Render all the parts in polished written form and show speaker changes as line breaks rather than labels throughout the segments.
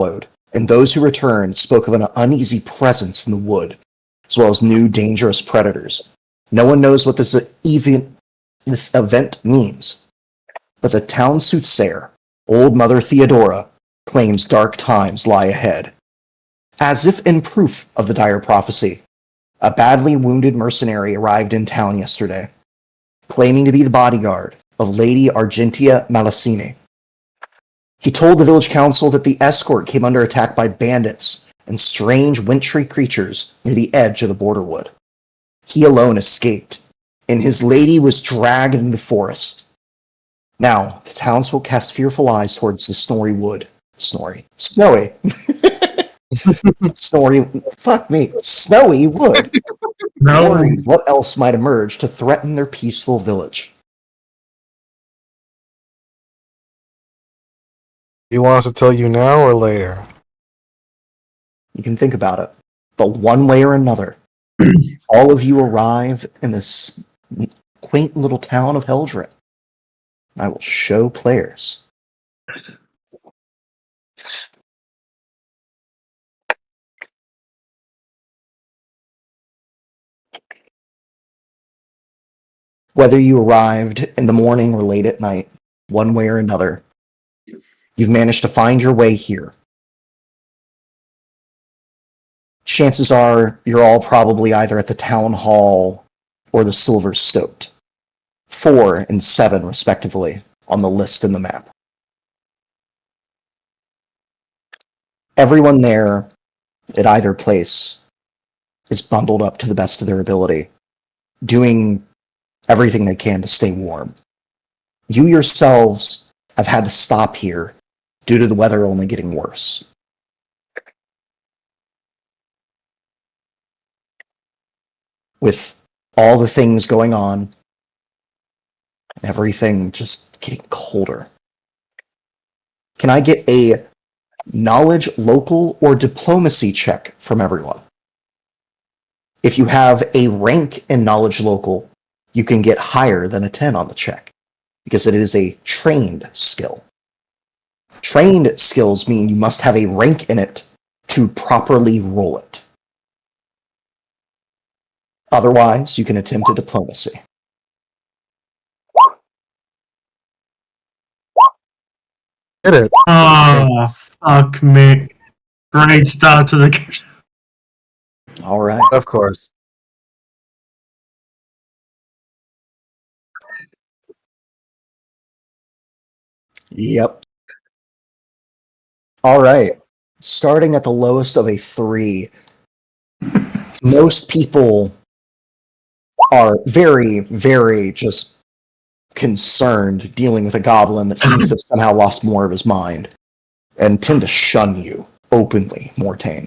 followed, and those who returned spoke of an uneasy presence in the wood, as well as new dangerous predators. No one knows what this event means, but the town soothsayer, Old Mother Theodora, claims dark times lie ahead. As if in proof of the dire prophecy, a badly wounded mercenary arrived in town yesterday, claiming to be the bodyguard of Lady Argentia Malicini. He told the village council that the escort came under attack by bandits and strange wintry creatures near the edge of the border wood. He alone escaped, and his lady was dragged into the forest. Now, the townsfolk cast fearful eyes towards the Snowy Wood. Snowy. Snowy Wood.
No.
Worried what else might emerge to threaten their peaceful village.
You want us to tell you now or later?
You can think about it. But one way or another, all of you arrive in this quaint little town of Heldren. I will show players. Whether you arrived in the morning or late at night, one way or another, you've managed to find your way here. Chances are you're all probably either at the town hall or the Silver Stoked, 4 and 7 respectively on the list in the map. Everyone there at either place is bundled up to the best of their ability, doing everything they can to stay warm. You yourselves have had to stop here due to the weather only getting worse. With all the things going on, everything just getting colder. Can I get a knowledge, local, or diplomacy check from everyone? If you have a rank in knowledge local, you can get higher than a 10 on the check, because it is a trained skill. Trained skills mean you must have a rank in it to properly roll it. Otherwise, you can attempt a diplomacy.
Hit it.
Oh, fuck me. Great start to the game.
All right.
Of course.
Yep. All right. Starting at the lowest of a 3, most people are very, very just concerned dealing with a goblin that seems to have somehow lost more of his mind and tend to shun you openly, Mortain.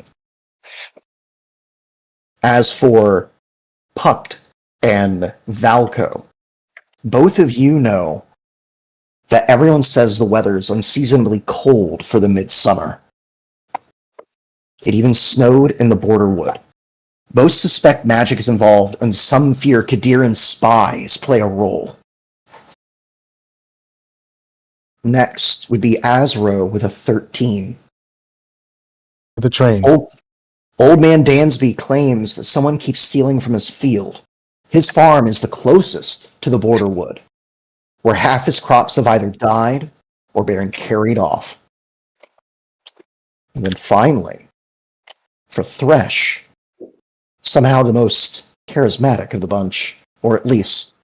As for Puct and Valco, both of you know that everyone says the weather is unseasonably cold for the midsummer. It even snowed in the border wood. Most suspect magic is involved, and some fear Kadiran's spies play a role. Next would be Azro with a 13.
The train.
Old Man Dansby claims that someone keeps stealing from his field. His farm is the closest to the border wood, where half his crops have either died or been carried off. And then finally, for Thresh, somehow the most charismatic of the bunch, or at least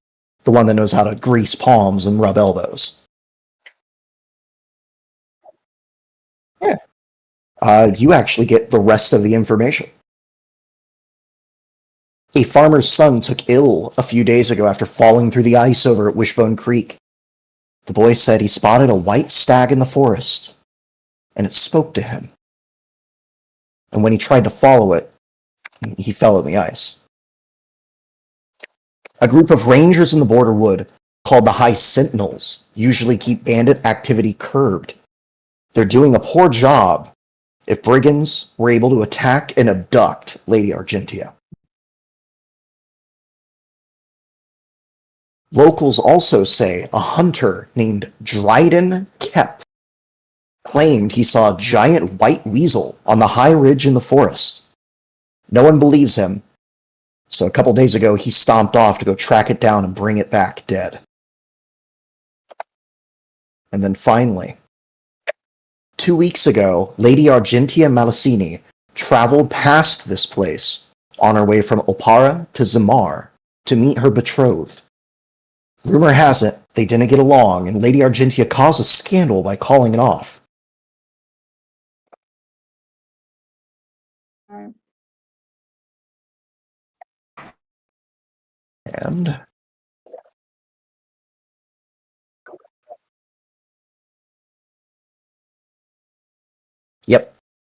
the one that knows how to grease palms and rub elbows. Yeah. You actually get the rest of the information. A farmer's son took ill a few days ago after falling through the ice over at Wishbone Creek. The boy said he spotted a white stag in the forest, and it spoke to him. And when he tried to follow it, he fell in the ice. A group of rangers in the border wood, called the High Sentinels, usually keep bandit activity curbed. They're doing a poor job if brigands were able to attack and abduct Lady Argentia. Locals also say a hunter named Dryden Kep claimed he saw a giant white weasel on the high ridge in the forest. No one believes him, so a couple days ago he stomped off to go track it down and bring it back dead. And then finally, 2 weeks ago, Lady Argentia Malicini traveled past this place on her way from Opara to Zamar to meet her betrothed. Rumor has it they didn't get along, and Lady Argentia caused a scandal by calling it off. And yep,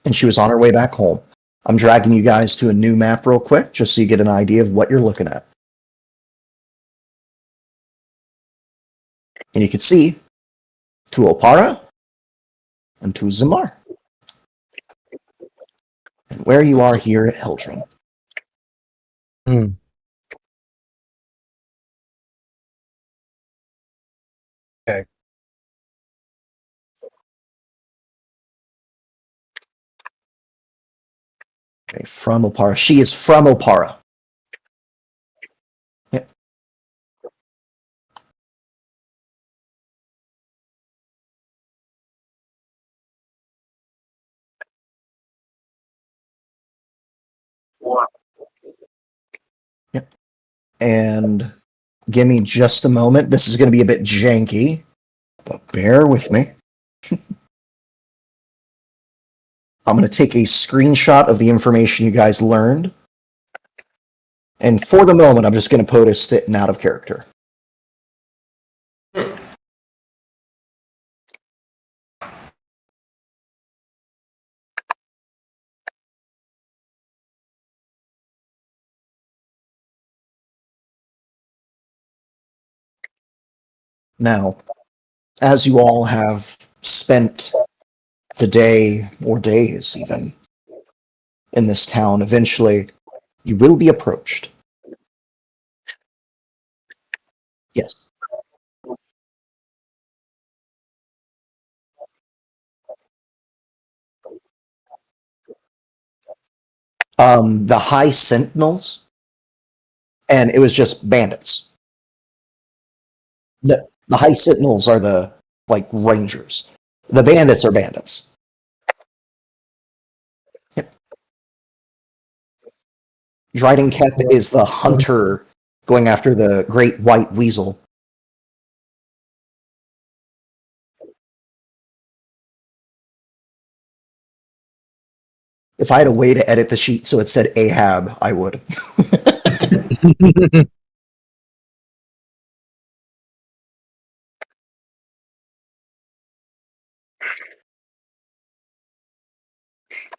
and she was on her way back home. I'm dragging you guys to a new map real quick, just so you get an idea of what you're looking at. And you can see to Opara and to Zamar. And where you are here at Heldren.
Hmm. Okay.
Okay, from Opara. She is from Opara. Yep. Yep. And give me just a moment. This is going to be a bit janky, but bear with me. I'm going to take a screenshot of the information you guys learned. And for the moment, I'm just going to post it out of character. Now, as you all have spent the day, or days even, in this town, eventually you will be approached. Yes. The High Sentinels, and it was just bandits. The High Sentinels are the, like, rangers. The bandits are bandits. Yep. Dryden Kep is the hunter going after the great white weasel. If I had a way to edit the sheet so it said Ahab, I would.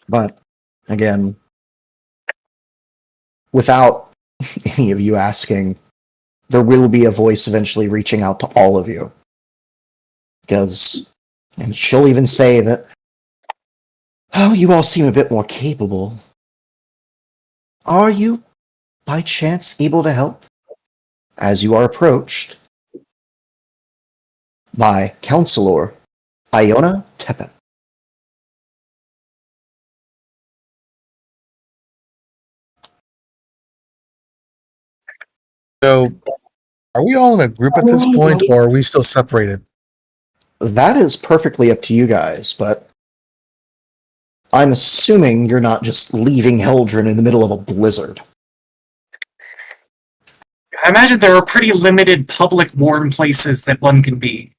But, again, without any of you asking, there will be a voice eventually reaching out to all of you. Because, and she'll even say that, oh, you all seem a bit more capable. Are you, by chance, able to help? As you are approached by Counselor Iona Teppan.
So, are we all in a group at this point, or are we still separated?
That is perfectly up to you guys, but I'm assuming you're not just leaving Heldren in the middle of a blizzard.
I imagine there are pretty limited public warm places that one can be.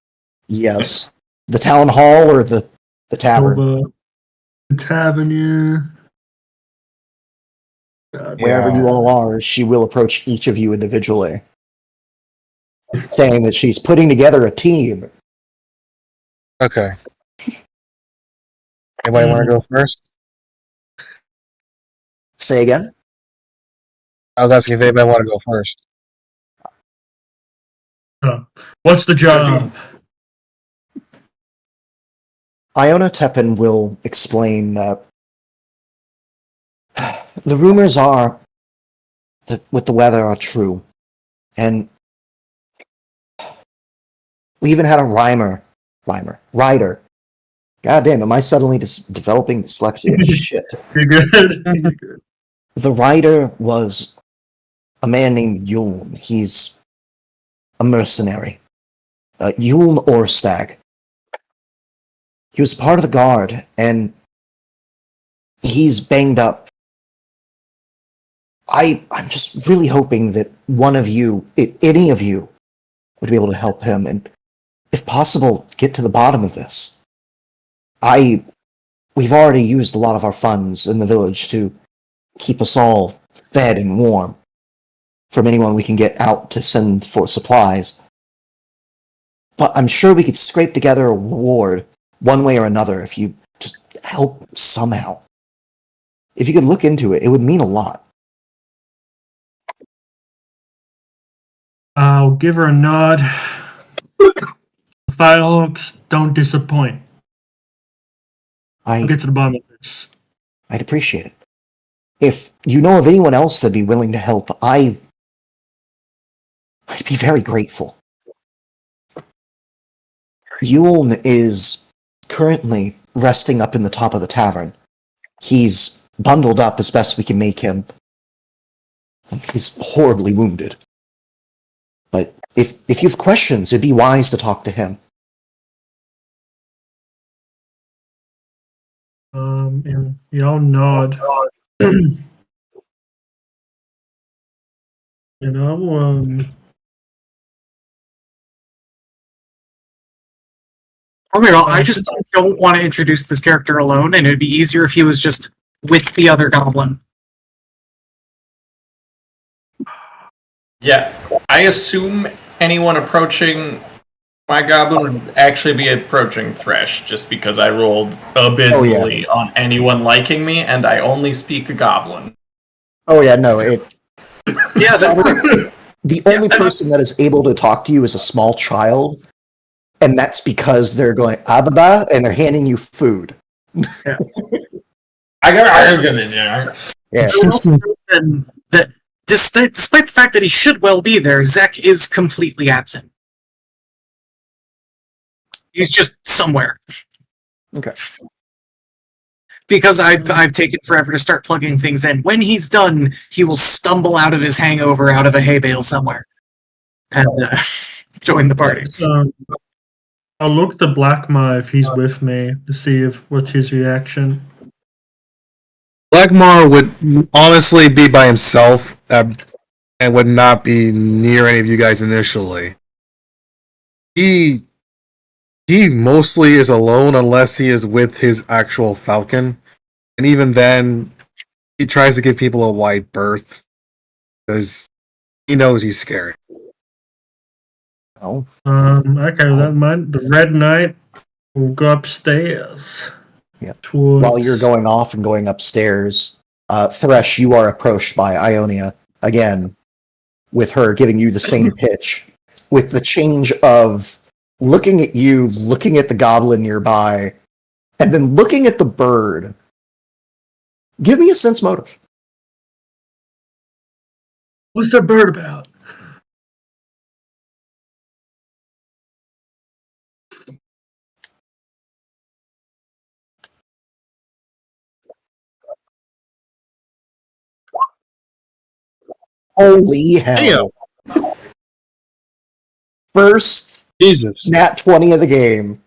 Yes. The town hall or the tavern?
The tavern, yeah. God,
Wherever you all are, she will approach each of you individually, saying that she's putting together a team.
Okay. Anybody want to go first?
Say again?
I was asking if anybody want to go first.
What's the job?
Iona Teppan will explain that the rumors are that with the weather are true. And we even had a rider God damn, am I suddenly developing dyslexia? Shit.
You're good. You're good.
The rider was a man named Yuln. He's a mercenary. Yuln Orstag. He was part of the guard, and he's banged up. I'm just really hoping that one of you, any of you, would be able to help him, and if possible, get to the bottom of this. We've already used a lot of our funds in the village to keep us all fed and warm from anyone we can get out to send for supplies. But I'm sure we could scrape together a reward one way or another if you just help somehow. If you could look into it, it would mean a lot.
I'll give her a nod. Firehawks don't disappoint. We'll get to the bottom of this.
I'd appreciate it. If you know of anyone else that'd be willing to help, I'd be very grateful. Yuln is currently resting up in the top of the tavern. He's bundled up as best we can make him. He's horribly wounded. But if you have questions, it'd be wise to talk to him.
And y'all nod. You know,
I just don't want to introduce this character alone, and it'd be easier if he was just with the other goblin.
Yeah, I assume anyone approaching my goblin would actually be approaching Thresh, just because I rolled abysmally on anyone liking me, and I only speak a goblin.
Oh yeah, no,
Yeah,
the only person that is able to talk to you is a small child, and that's because they're going ababa and they're handing you food.
Yeah.
Yeah.
That despite the fact that he should well be there, Zek is completely absent. He's just somewhere.
Okay.
Because I've taken forever to start plugging things in. When he's done, he will stumble out of his hangover out of a hay bale somewhere and join the party.
I'll look to Blackmar if he's with me to see what's his reaction.
Blackmar would honestly be by himself and would not be near any of you guys initially. He mostly is alone unless he is with his actual falcon. And even then, he tries to give people a wide berth because he knows he's scary.
Oh.
Okay, with that in mind, the Red Knight will go upstairs.
Yeah.
Towards...
While you're going off and going upstairs, Thresh, you are approached by Ionia again, with her giving you the same pitch, with the change of looking at you, looking at the goblin nearby, and then looking at the bird. Give me a sense motive.
What's that bird about?
Holy hell. First
Jesus.
nat 20 of the game.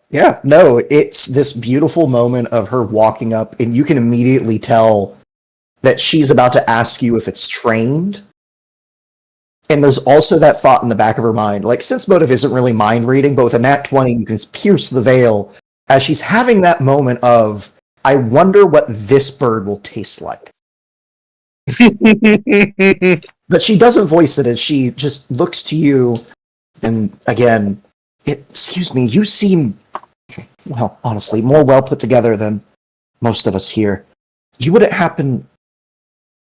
Yeah, no, it's this beautiful moment of her walking up, and you can immediately tell that she's about to ask you if it's trained. And there's also that thought in the back of her mind, like, sense motive isn't really mind reading, but with a nat 20, you can pierce the veil as she's having that moment of, I wonder what this bird will taste like. But she doesn't voice it as she just looks to you, and again, excuse me, you seem, well, honestly, more well put together than most of us here. You wouldn't happen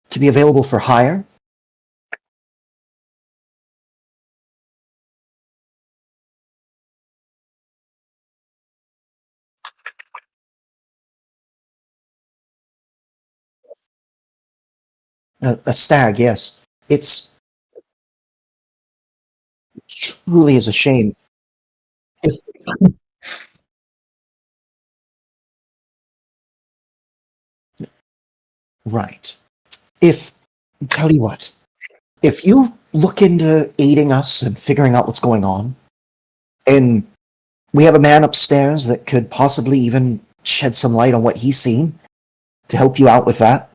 to be available for hire? A stag, yes. It's truly is a shame. If right. If tell you what, if you look into aiding us and figuring out what's going on, and we have a man upstairs that could possibly even shed some light on what he's seen to help you out with that.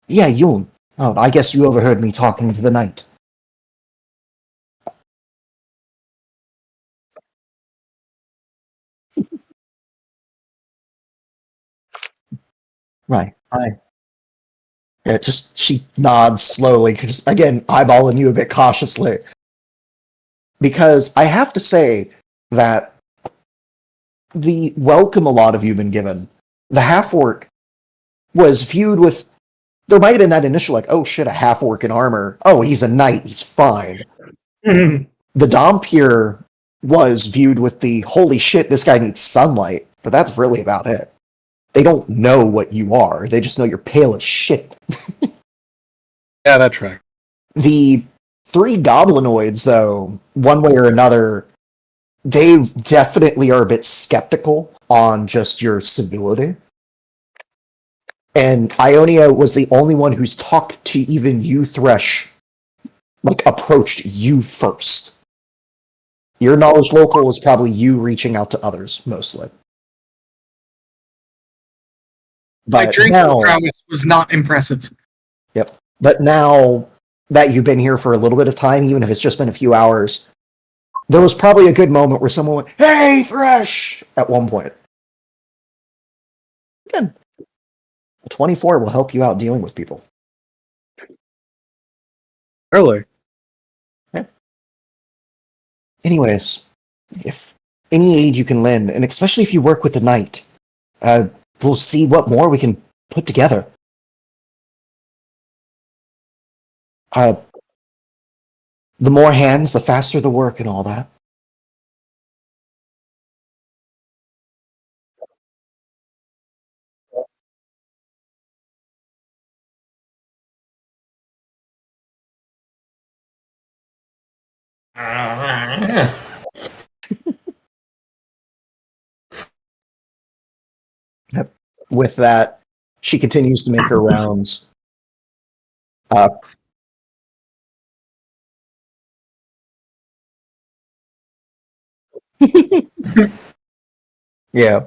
Yeah, Yuln. Oh, I guess you overheard me talking to the knight. Right. Yeah, just she nods slowly, just again eyeballing you a bit cautiously. Because I have to say that the welcome a lot of you have been given, the half-orc was viewed with, there might have been that initial like, oh shit, a half-orc in armor. Oh, he's a knight, he's fine. The Dhampir was viewed with the, holy shit, this guy needs sunlight, but that's really about it. They don't know what you are, they just know you're pale as shit.
Yeah, that track.
The 3 goblinoids, though, one way or another, they definitely are a bit skeptical on just your civility. And Ionia was the only one who's talked to even you, Thresh, like, approached you first. Your knowledge local is probably you reaching out to others, mostly.
My
But
drinking
now,
prowess was not impressive.
but now that you've been here for a little bit of time, even if it's just been a few hours, there was probably a good moment where someone went, "Hey, Thresh!" at one point. Again, a 24 will help you out dealing with people.
Early.
Anyways, if any aid you can lend, and especially if you work with the knight, we'll see what more we can put together. The more hands, the faster the work and all that. With that, she continues to make her rounds. Yeah.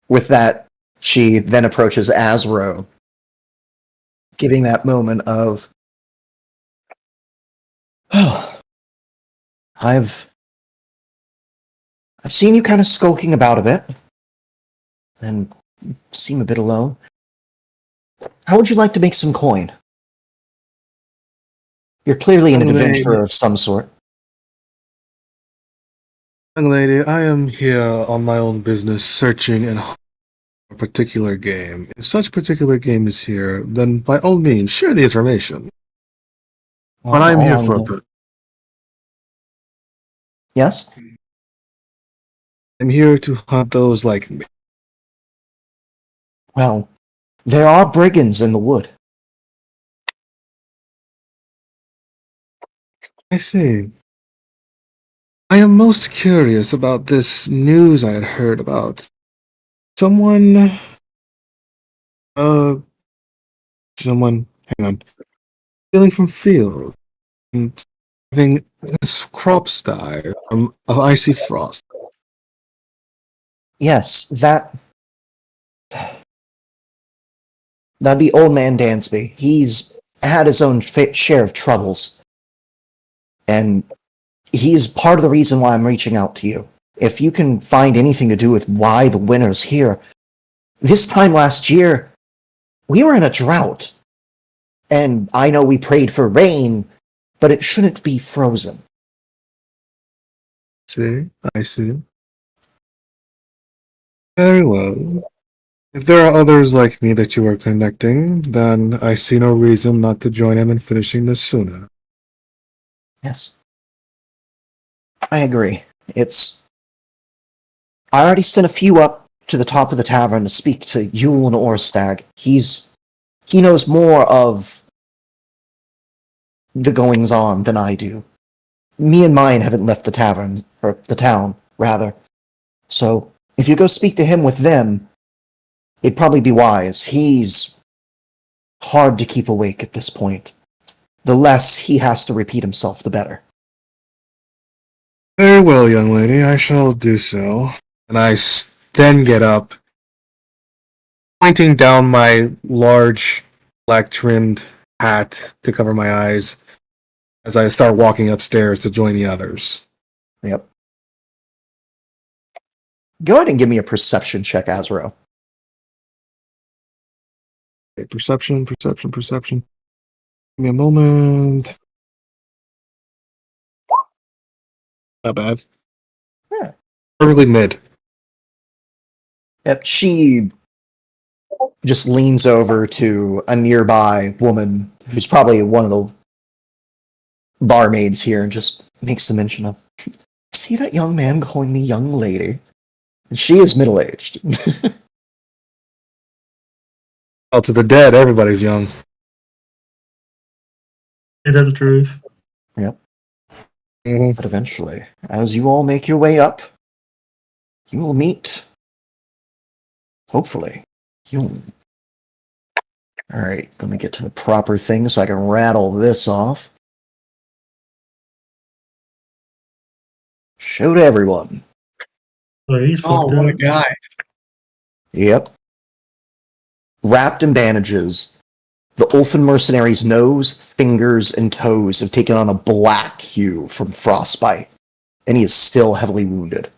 With that, she then approaches Azro, giving that moment of, oh, I've seen you kind of skulking about a bit, and seem a bit alone. How would you like to make some coin? You're clearly an
Young lady.
adventurer of some sort.
Young lady, I am here on my own business searching in a particular game. If such particular game is here, then by all means, share the information. But I'm here for a bit.
Yes?
I'm here to hunt those like me.
Well, there are brigands in the wood.
I see. I am most curious about this news I had heard about. Someone, hang on, stealing from field and having his crops die of icy frost.
Yes, that'd be Old Man Dansby. He's had his own share of troubles. And he's part of the reason why I'm reaching out to you. If you can find anything to do with why the winter's here. This time last year, we were in a drought. And I know we prayed for rain, but it shouldn't be frozen.
See, I see. Very well. If there are others like me that you are connecting, then I see no reason not to join him in finishing this sooner.
Yes. I agree. I already sent a few up to the top of the tavern to speak to Yule and Orstag. He knows more of the goings on than I do. Me and mine haven't left the tavern, or the town, rather. So, if you go speak to him with them, it'd probably be wise. He's hard to keep awake at this point. The less he has to repeat himself, the better.
Very well, young lady, I shall do so. And I then get up, pointing down my large, black-trimmed hat to cover my eyes as I start walking upstairs to join the others.
Yep. Go ahead and give me a perception check, Azro.
Okay, perception. Give me a moment. Not bad.
Yeah.
Perfectly mid.
Yep, she just leans over to a nearby woman who's probably one of the barmaids here and just makes the mention of, see that young man calling me young lady? And she is middle-aged.
Well, to the dead, everybody's young.
Is that the truth?
Mm-hmm.
But eventually, as you all make your way up, you will meet, hopefully, Yun. Alright, let me get to the proper thing so I can rattle this off. Show to everyone.
Oh, he's
Oh,
fucked
what a
up.
guy.
Yep. Wrapped in bandages, the Ulfin mercenary's nose, fingers, and toes have taken on a black hue from frostbite, and he is still heavily wounded.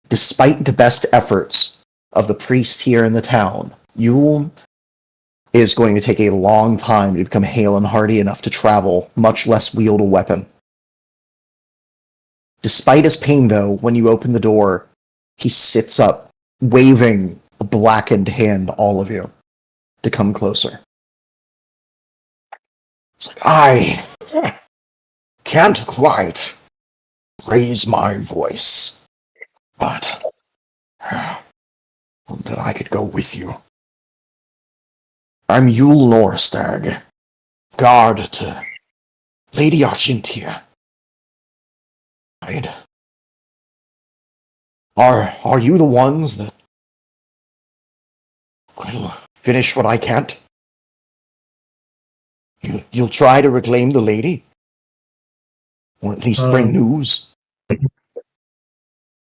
Despite the best efforts of the priest here in the town, Yule is going to take a long time to become hale and hearty enough to travel, much less wield a weapon. Despite his pain, though, when you open the door, he sits up, waving a blackened hand to all of you to come closer. It's like, I can't quite raise my voice, but that I could go with you. I'm Yule Norstag, guard to Lady Argentia. Are you the ones that will finish what I can't? You'll try to reclaim the lady? Or at least bring news?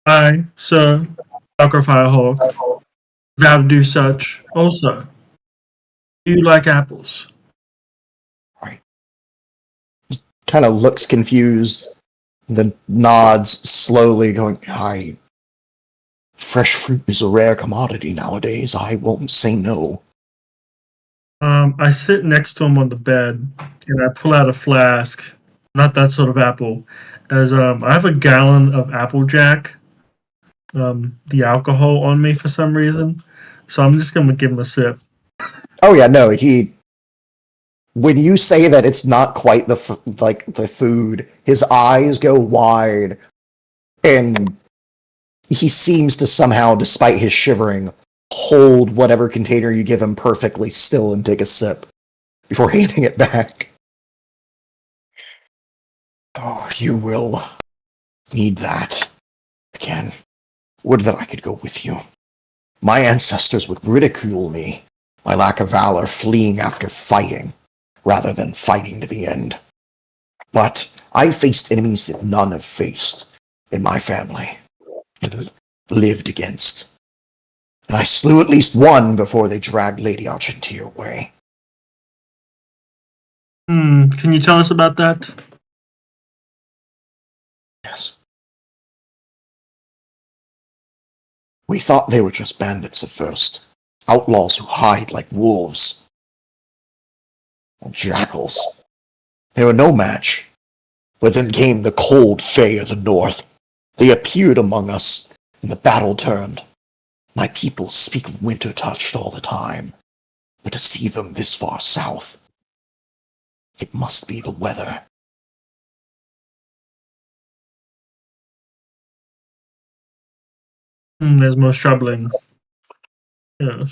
I, Sir Falcor Firehawk, vow to do such. Also, do you like apples?
Kind of looks confused, then nods slowly, going, fresh fruit is a rare commodity nowadays. I won't say no.
I sit next to him on the bed, and I pull out a flask. Not that sort of apple. As I have a gallon of Applejack, the alcohol on me for some reason. So I'm just gonna give him a sip.
Oh yeah, no, when you say that it's not quite the food, his eyes go wide, and he seems to somehow, despite his shivering, hold whatever container you give him perfectly still and take a sip before handing it back. Oh, you will need that. Again, would that I could go with you. My ancestors would ridicule me, my lack of valor fleeing after fighting, rather than fighting to the end. But I faced enemies that none have faced in my family, and lived against. And I slew at least one before they dragged Lady Argentia away.
Can you tell us about that?
Yes. We thought they were just bandits at first. Outlaws who hide like wolves. Or jackals. They were no match. But then came the cold Fae of the North. They appeared among us, and the battle turned. My people speak of winter touched all the time. But to see them this far south, it must be the weather.
There's most troubling. Yes.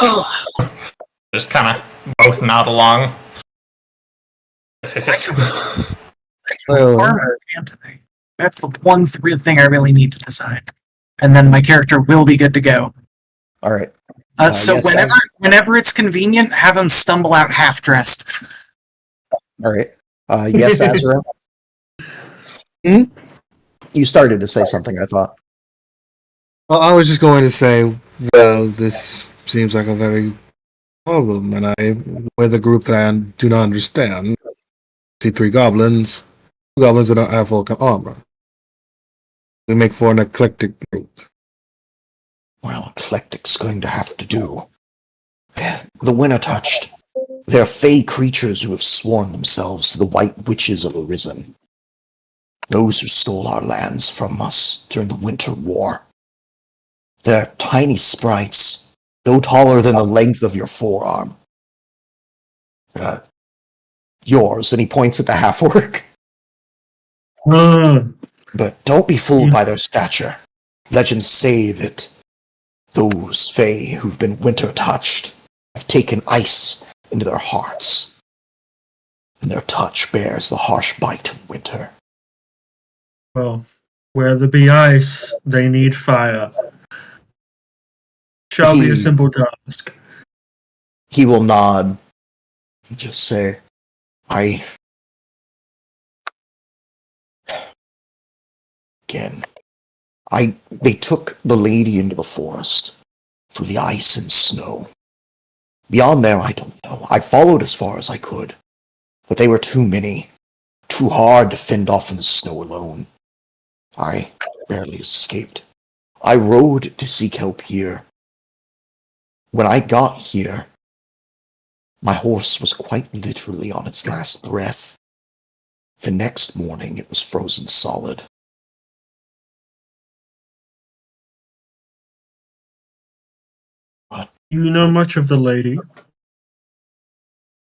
Oh,
Just kind of both nod along. Yes.
armor, Anthony. That's the one thing I really need to decide, and then my character will be good to go.
All right.
So
yes,
whenever it's convenient, have him stumble out half dressed.
All right. Yes, Azrael.
Hmm?
You started to say something, I thought.
Well, I was just going to say, well, this seems like a very problem, and with a group that I do not understand. I see 3 goblins. 2 goblins that don't have full armor. We make for an eclectic group.
Well, eclectic's going to have to do. The Winter Touched. They're fey creatures who have sworn themselves to the White Witches of Arisen. Those who stole our lands from us during the Winter War. They're tiny sprites, no taller than the length of your forearm. Yours, and he points at the half-orc. But don't be fooled by their stature. Legends say that those fey who've been winter-touched have taken ice into their hearts, and their touch bears the harsh bite of winter.
Well, where there be ice, they need fire. Shall be a simple task.
He will nod and just say, they took the lady into the forest through the ice and snow. Beyond there, I don't know. I followed as far as I could, but they were too many, too hard to fend off in the snow alone. I barely escaped. I rode to seek help here. When I got here, my horse was quite literally on its last breath. The next morning, it was frozen solid.
You know much of the lady?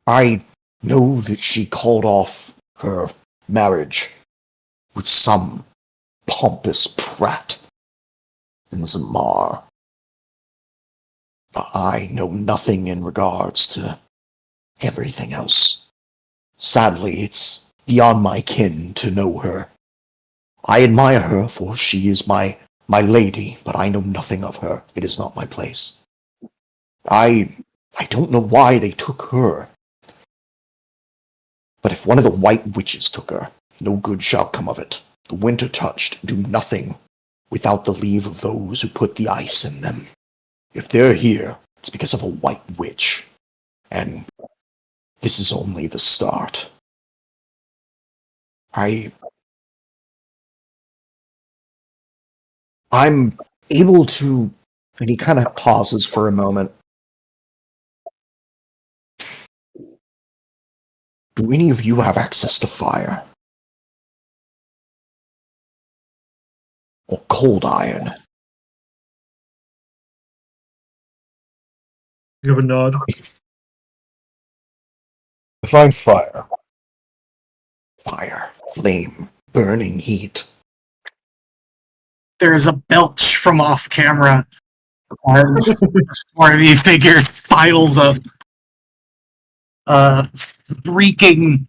I know that she called off her marriage with some pompous prat in Zamar. But I know nothing in regards to everything else. Sadly, it's beyond my kin to know her. I admire her, for she is my lady, but I know nothing of her. It is not my place. I don't know why they took her. But if one of the White Witches took her, no good shall come of it. The Winter Touched do nothing without the leave of those who put the ice in them. If they're here, it's because of a White Witch. And this is only the start. I'm able to... And he kind of pauses for a moment. Do any of you have access to fire? Or cold iron?
You have a nod.
Define fire.
Fire, flame, burning heat.
There's a belch from off camera as the swarthy figure sidles up, reeking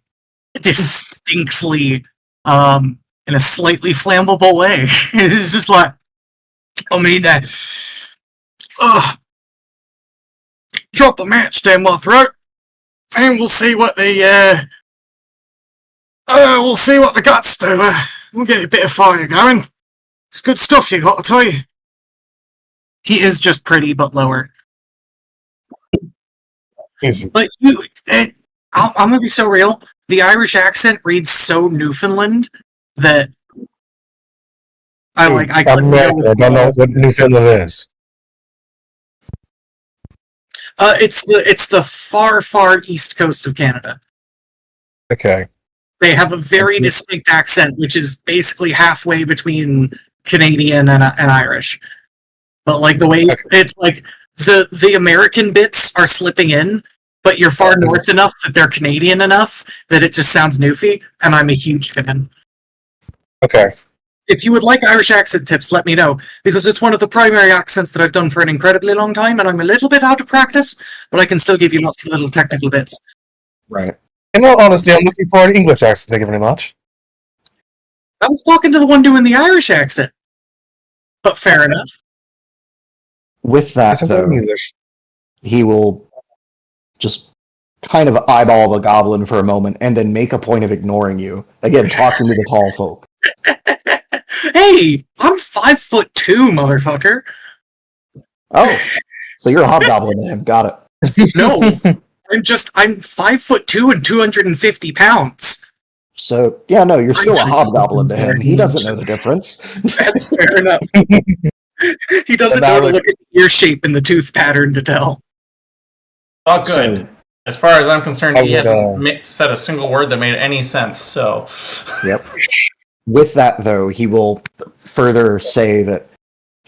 distinctly, in a slightly flammable way. It's just like, I mean, drop the match down my throat, and we'll see what the guts do. We'll get a bit of fire going. It's good stuff, you got to tell you. He is just pretty, but lower.
Easy.
But I'm gonna be so real. The Irish accent reads so Newfoundland that I
I'm American. I don't know what Newfoundland is.
It's the far east coast of Canada.
Okay.
They have a very distinct accent, which is basically halfway between Canadian and Irish. But like the way it's like the American bits are slipping in, but you're far north enough that they're Canadian enough that it just sounds newfie, and I'm a huge fan.
Okay.
If you would like Irish accent tips, let me know, because it's one of the primary accents that I've done for an incredibly long time, and I'm a little bit out of practice, but I can still give you lots of little technical bits.
Right.
In all honesty, I'm looking for an English accent. Thank you very much.
I was talking to the one doing the Irish accent, but fair enough.
With that,
Accent
though,
in English.
he will just kind of eyeball the goblin for a moment and then make a point of ignoring you. Again, talking to the tall folk.
Hey, I'm 5'2", motherfucker.
Oh, so you're a hobgoblin to him. Got it.
No, I'm 5'2" and 250 pounds.
So, yeah, no, you're still a hobgoblin to him. He doesn't know the difference.
That's fair enough. He doesn't know to look at the ear shape and the tooth pattern to tell.
Oh, good.
So-
As far as I'm concerned, he
would,
hasn't said a single word that made any sense, so...
Yep. With that, though, he will further say that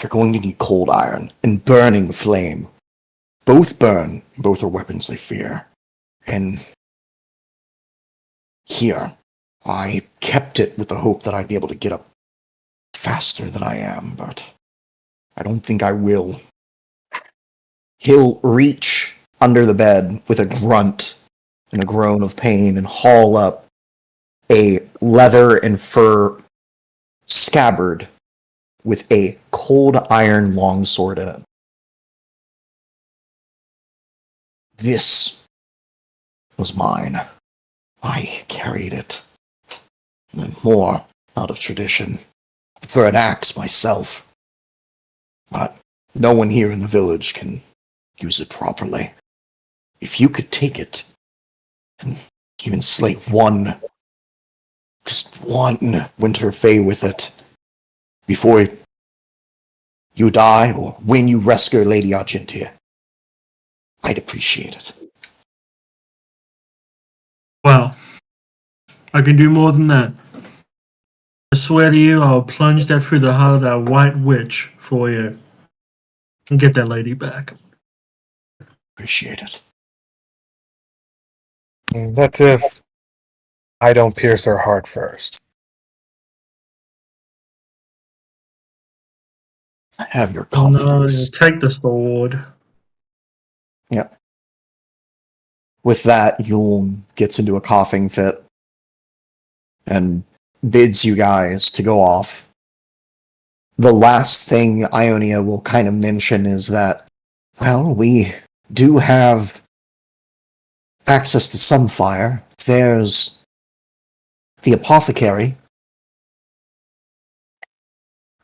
you're going to need cold iron and burning flame. Both burn. Both are weapons they fear. And here, I kept it with the hope that I'd be able to get up faster than I am, but I don't think I will. He'll reach under the bed with a grunt and a groan of pain and haul up a leather and fur scabbard with a cold iron longsword in it. This was mine. I carried it. And more out of tradition. For an axe myself. But no one here in the village can use it properly. If you could take it and even slay just one winter fey with it before you die or when you rescue Lady Argentia, I'd appreciate it.
Well, I can do more than that. I swear to you, I'll plunge that through the heart of that white witch for you and get that lady back.
Appreciate it.
That's if I don't pierce her heart first.
I have your
Oh no,
confidence.
take the sword.
With that, Yulm gets into a coughing fit and bids you guys to go off. The last thing Ionia will kind of mention is that, well, we do have access to some fire. There's the apothecary.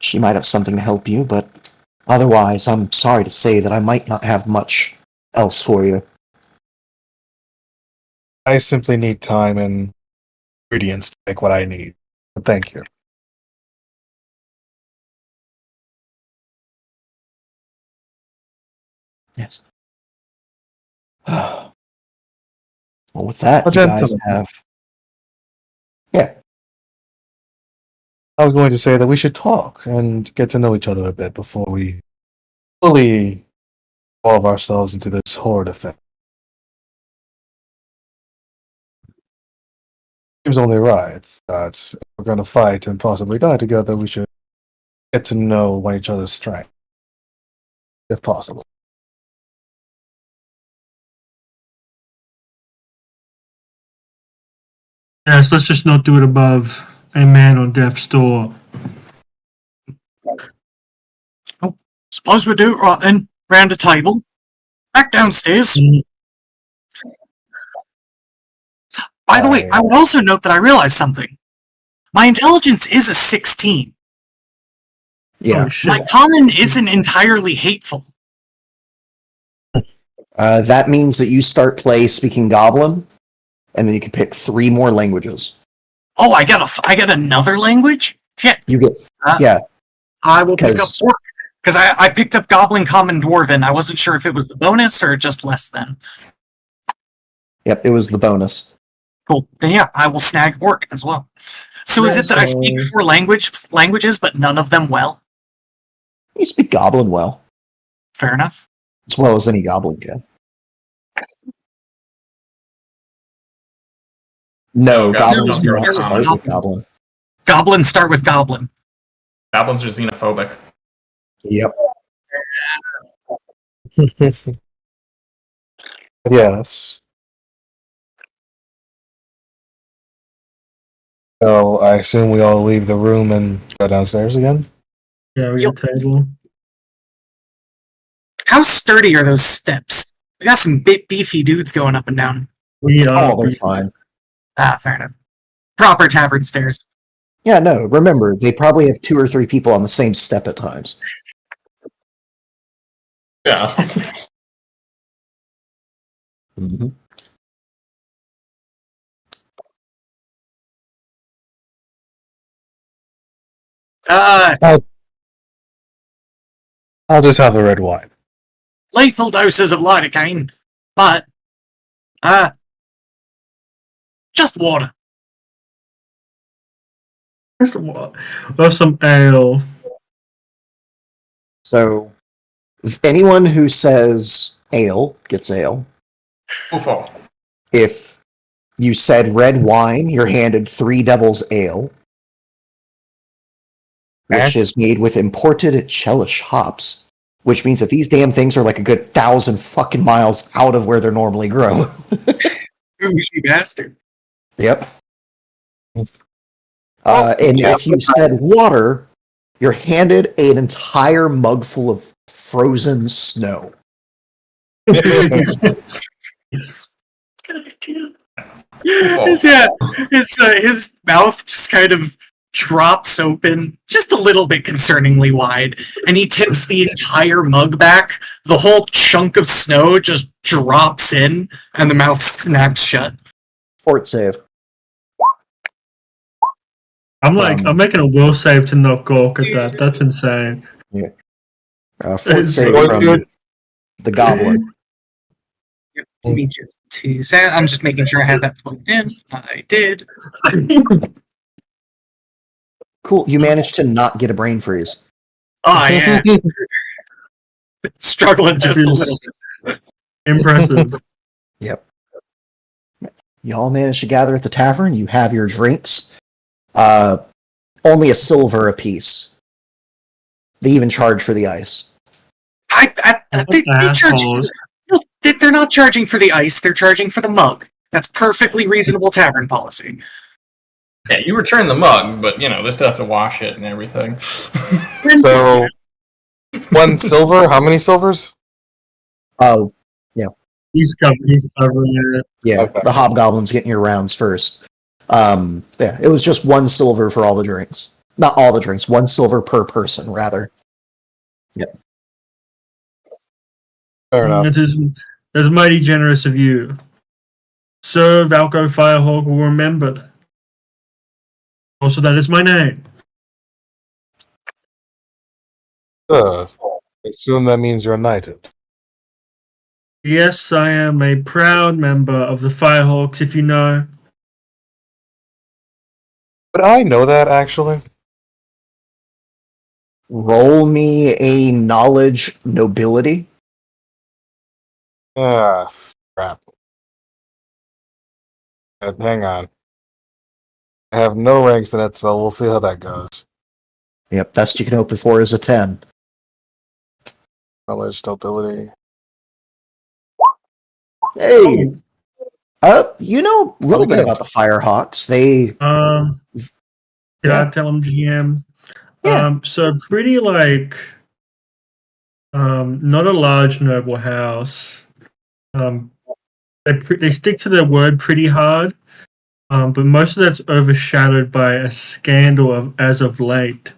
She might have something to help you, but otherwise, I'm sorry to say that I might not have much else for you.
I simply need time and ingredients to make what I need. But thank you.
Yes. Well, with that,
Well,
you guys
gentlemen.
have... Yeah,
I was going to say that we should talk and get to know each other a bit before we fully involve ourselves into this horrid affair. Seems only right that if we're going to fight and possibly die together, we should get to know one each other's strength, if possible.
Yes, let's just not do it above a man on death's door.
Suppose we do it right then, round a table. Back downstairs. By the way, I would also note that I realized something. My intelligence is a 16.
yeah.
Oh, shit.
My common isn't entirely hateful.
That means that you start play speaking Goblin, and then you can pick 3 more languages.
Oh, I get another language? Shit.
You get,
I will pick up
'Cause-
Orc. Because I picked up Goblin, Common, Dwarven. I wasn't sure if it was the bonus or just less than.
yep, it was the bonus.
Cool. Then yeah, I will snag Orc as well. So is it that I speak 4 languages, but none of them well?
You speak Goblin well.
Fair enough.
as well as any goblin can. No,
No,
goblins do
goblins
not
are
start
common.
with goblin.
Goblins start with goblin.
Goblins are xenophobic.
Yep.
Yes. So I assume we all leave the room and go downstairs again?
Yeah, we got a table.
How sturdy are those steps? We got some big beefy dudes going up and down.
We are.
Oh, they're fine.
Ah, fair enough. Proper tavern stairs.
Yeah, no, remember, they probably have 2 or 3 people on the same step at times.
Yeah.
hmm
I'll just have the red wine.
Lethal doses of lidocaine, but just water.
First of all, we'll have some ale.
So, if anyone who says ale gets ale.
Ufo.
If you said red wine, you're handed 3 Devil's Ale, which is made with imported Chelish hops, which means that these damn things are like a good 1,000 fucking miles out of where they're normally grown.
Ooshy bastard.
Yep. And if you said water, you're handed an entire mug full of frozen snow.
Yes.
Good idea. His mouth just kind of drops open just a little bit concerningly wide, and he tips the entire mug back. The whole chunk of snow just drops in, and the mouth snaps shut.
Fort save.
I'm making a will save to not gawk at that. That's insane.
Fort save from the goblin.
Give me just 2 seconds. I'm just making sure I had that plugged in. I did.
Cool. You managed to not get a brain freeze.
Oh, yeah. Struggling just a little bit.
Impressive.
Yep. You all managed to gather at the tavern. You have your drinks. Only a silver apiece. They even charge for the ice.
They charge. No, they're not charging for the ice. They're charging for the mug. That's perfectly reasonable tavern policy.
Yeah, you return the mug, but they still have to wash it and everything.
So, 1 silver? How many silvers?
Oh,
He's covering it.
yeah.
Okay.
The hobgoblin's getting your rounds first. Yeah, it was just 1 silver for all the drinks. Not all the drinks. 1 silver per person, rather.
Fair enough.
It is mighty generous of you. Sir Valko Firehawk will remember that. Also, that is my name.
I assume that means you're knighted.
Yes, I am a proud member of the Firehawks, if you know.
But I know that, actually.
Roll me a knowledge nobility.
Ah, crap. Hang on. I have no ranks in it, so we'll see how that goes.
Yep, best you can hope for is a 10.
Knowledge, nobility.
Hey! You know a little bit about the Firehawks. They...
Did I tell him GM?
Yeah.
So pretty not a large noble house. They stick to their word pretty hard, but most of that's overshadowed by a scandal as of late.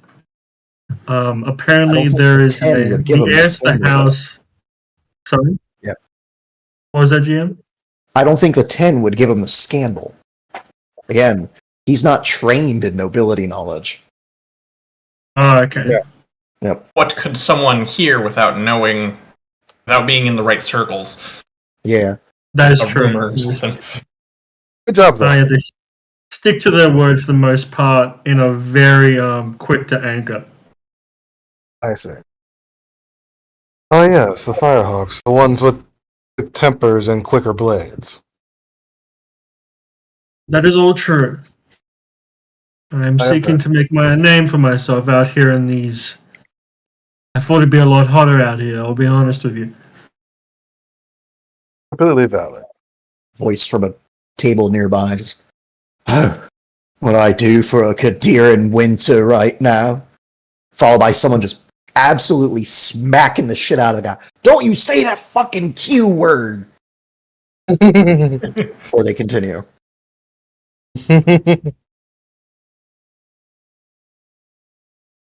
Apparently there is
the 10 would give them
the
a
heir to the
scandal,
house. Sorry.
Yeah.
What was that, GM?
I don't think the 10 would give him the scandal. Again, he's not trained in nobility knowledge.
Oh, okay.
Yeah.
Yep.
What could someone hear without being in the right circles?
Yeah.
That is
A
true.
rumor or something.
Good job, though.
Yeah, they stick to their word for the most part in a very quick to anger.
I see. Oh yes, the Firehawks, the ones with tempers and quicker blades.
That is all true. I'm
I have
seeking
that.
to make my name for myself out here in these. I thought it'd be a lot hotter out here, I'll be honest with you.
Completely valid.
Voice from a table nearby, just, oh, what I do for a Kadir in winter right now? Followed by someone just absolutely smacking the shit out of the guy. Don't you say that fucking Q word! Before they continue.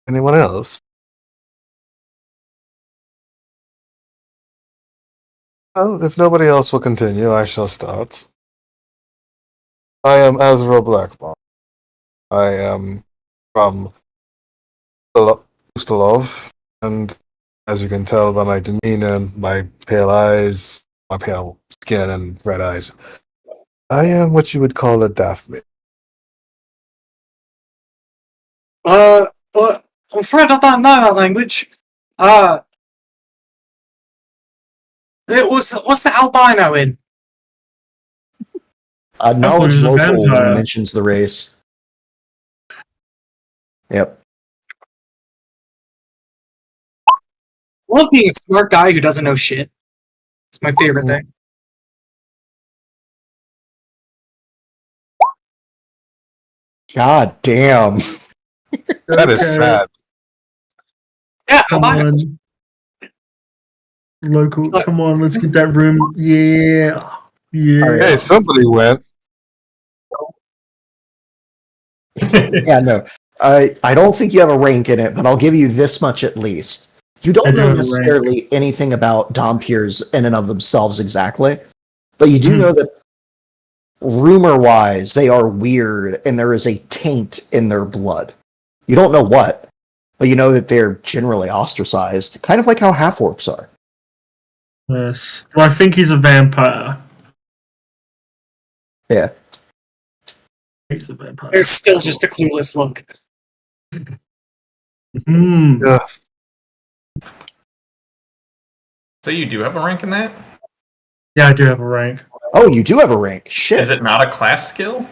Anyone else? Well, if nobody else will continue, I shall start. I am Azrael Blackball. I am from Ustalov, and as you can tell by my demeanor and my pale eyes, my pale skin and red eyes, I am what you would call a Daphne.
But I'm afraid I don't know that language. What's the albino in?
Knowledge
he's a
local when he
vampire.
mentions the race. Yep.
I love being a smart guy who doesn't know shit. It's my favorite thing.
God damn.
That is
Okay,
sad.
Yeah,
Come
albino.
on. Local, come on, let's get that room. Yeah. Yeah.
Alright.
Hey, somebody went.
Yeah, no. I don't think you have a rank in it, but I'll give you this much at least. You
I
don't
do
know
have a rank.
necessarily anything about Dompiers in and of themselves exactly, but you do know that rumor-wise, they are weird and there is a taint in their blood. You don't know what, but you know that they're generally ostracized, kind of like how half-orcs are.
Yes. Well, I think he's a vampire.
Yeah.
He's a vampire.
There's still just a clueless look.
Hmm.
Yes.
So you do have a rank in that?
Yeah, I do have a rank.
Oh, you do have a rank. Shit.
Is it not a class skill?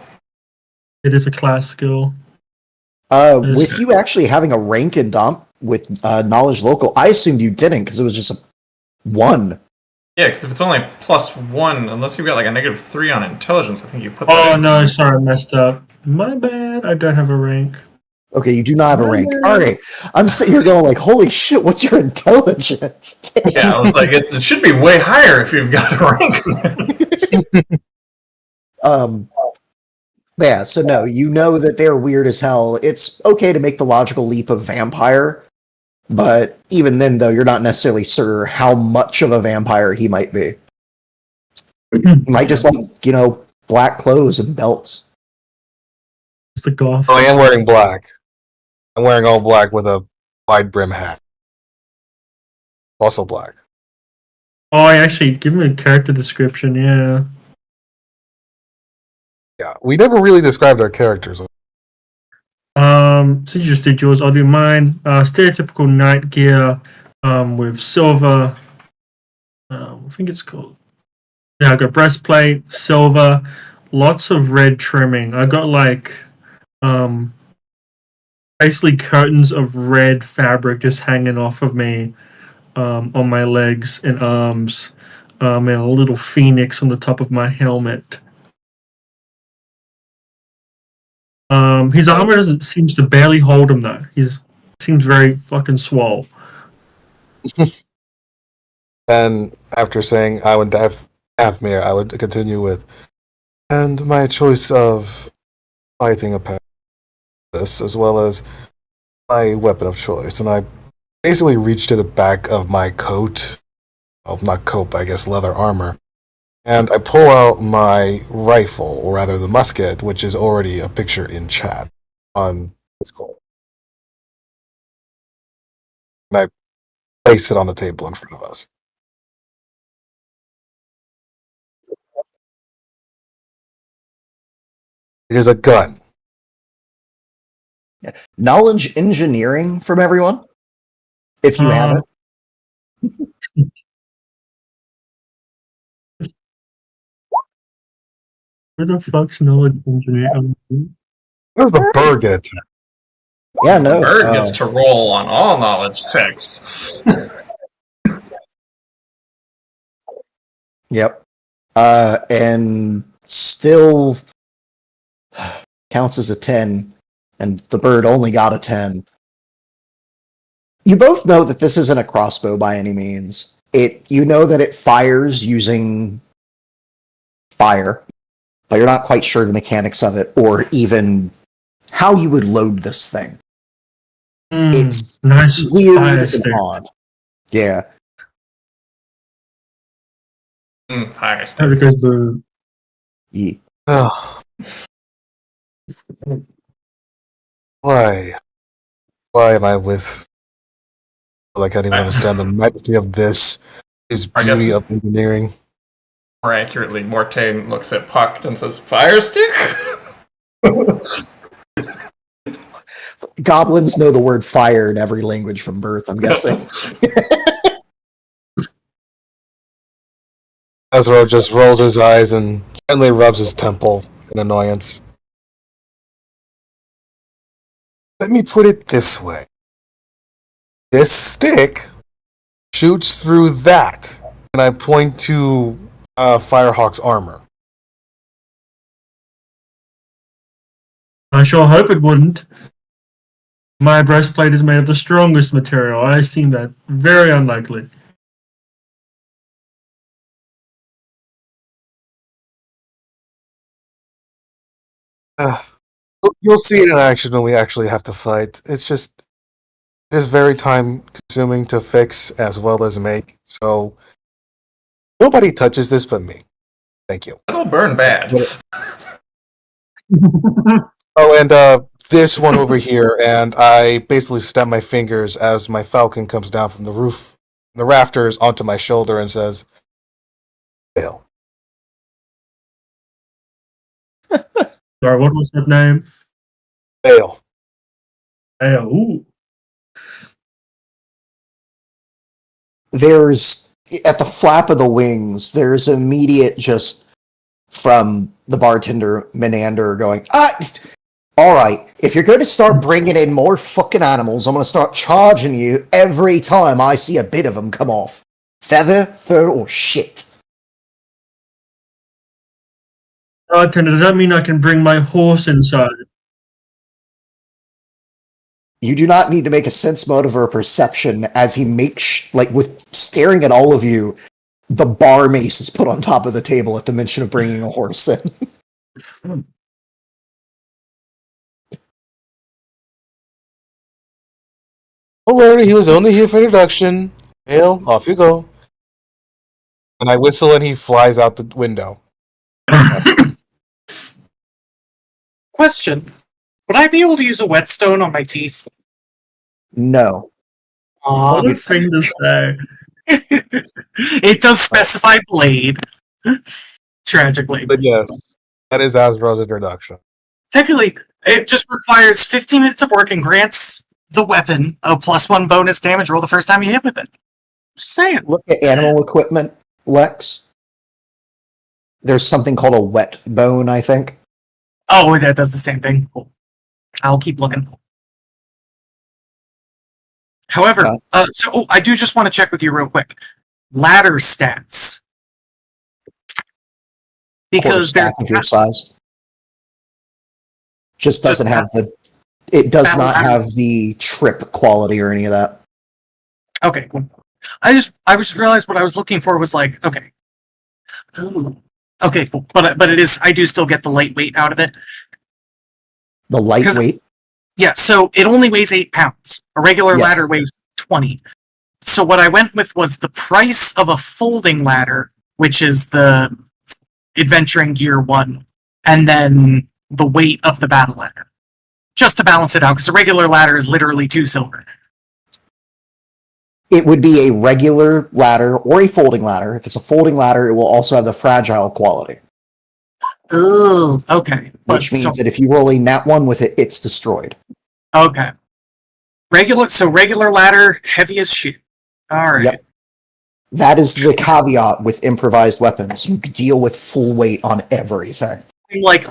It is a class skill.
With you actually having a rank in Dom with knowledge local, I assumed you didn't because it was just a 1.
Yeah, because if it's only +1, unless you've got like a -3 on intelligence, I think you put that
Oh
in.
no, sorry, I messed up. My bad. I don't have a rank.
Okay, you do not have a rank. Alright. I'm sitting here going like, holy shit, what's your intelligence?
Yeah, I was like, it should be way higher if you've got a rank.
Yeah, so no, you know that they're weird as hell. It's okay to make the logical leap of vampire, but even then, though, you're not necessarily sure how much of a vampire he might be. He might just like, black clothes and belts.
It's the goth.
Oh, I am wearing black. I'm wearing all black with a wide brim hat. Also black.
Oh, I actually give me a character description. Yeah.
Yeah, we never really described our characters.
So you just did yours. I'll do mine. Stereotypical knight gear. With silver. I think it's called. Yeah, I got breastplate, silver, lots of red trimming. I got like, basically curtains of red fabric just hanging off of me, on my legs and arms, and a little phoenix on the top of my helmet. His armor seems to barely hold him though. Seems very fucking swole.
And after saying I would Dathmir, I would continue with, and my choice of fighting a pet, this as well as my weapon of choice. And I basically reach to the back of my coat, well, not coat, but I guess leather armor, and I pull out my rifle, or rather the musket, which is already a picture in chat on Discord. And I place it on the table in front of us. It is a gun.
Knowledge engineering from everyone, if you have it.
Where the fuck's knowledge engineer?
Where does the bird get attacked?
Yeah, no.
Bird gets to roll on all knowledge checks.
Yep. And still counts as a 10, and the bird only got a 10. You both know that this isn't a crossbow by any means. You know that it fires using fire, but you're not quite sure the mechanics of it, or even how you would load this thing. It's
nice
weird
fire
and
stick.
odd. Yeah.
Fire
There
stick.
goes the
Yeah.
Ugh. Why? Why am I with? Like, I don't even understand the magnitude of this. Is
I guess-
beauty of engineering.
More accurately, Mortain looks at Puck and says, "Fire stick."
Goblins know the word fire in every language from birth, I'm guessing.
Ezra just rolls his eyes and gently rubs his temple in annoyance. Let me put it this way. This stick shoots through that, and I point to Firehawk's armor.
I sure hope it wouldn't. My breastplate is made of the strongest material. I seem that very unlikely.
You'll see it in action when we actually have to fight. It is very time consuming to fix as well as make, so nobody touches this but me. Thank you.
It'll burn bad.
Oh, and this one over here, and I basically snap my fingers as my falcon comes down from the roof, the rafters, onto my shoulder and says, "Fail."
Sorry, what was that name?
Fail.
Hey, ooh.
There's, at the flap of the wings, there's immediate just from the bartender Menander going, alright, if you're going to start bringing in more fucking animals, I'm going to start charging you every time I see a bit of them come off. Feather, fur, or shit.
Bartender, does that mean I can bring my horse inside?
You do not need to make a sense motive or a perception as he makes, with staring at all of you, the bar mace is put on top of the table at the mention of bringing a horse in.
Oh, Larry, he was only here for introduction. Fail, off you go. And I whistle and he flies out the window.
Question: would I be able to use a whetstone on my teeth?
No.
What a thing to say.
It does specify blade. Tragically.
But yes, that is Azrael's introduction.
Technically, it just requires 15 minutes of work and grants the weapon a +1 bonus damage roll the first time you hit with it. Just saying.
Look at animal equipment, Lex. There's something called a wet bone, I think.
Oh, that does the same thing. Cool. I'll keep looking. However, I do just want to check with you real quick. Ladder stats. Because
staff of your size. Just doesn't have the. It does not have the trip quality or any of that.
Okay, cool. I just realized what I was looking for was like, okay. Okay, cool. But it is, I do still get the lightweight out of it.
The lightweight?
Yeah, so it only weighs 8 pounds. A regular
Yes.
ladder weighs 20. So what I went with was the price of a folding ladder, which is the Adventuring Gear 1, and then the weight of the battle ladder. Just to balance it out, because a regular ladder is literally 2 silver.
It would be a regular ladder or a folding ladder. If it's a folding ladder, it will also have the fragile quality.
Oh, okay.
Which means that if you roll a nat 1 with it, it's destroyed.
Okay. Regular ladder, heavy as shit. Alright.
Yep. That is the caveat with improvised weapons. You deal with full weight on everything.
like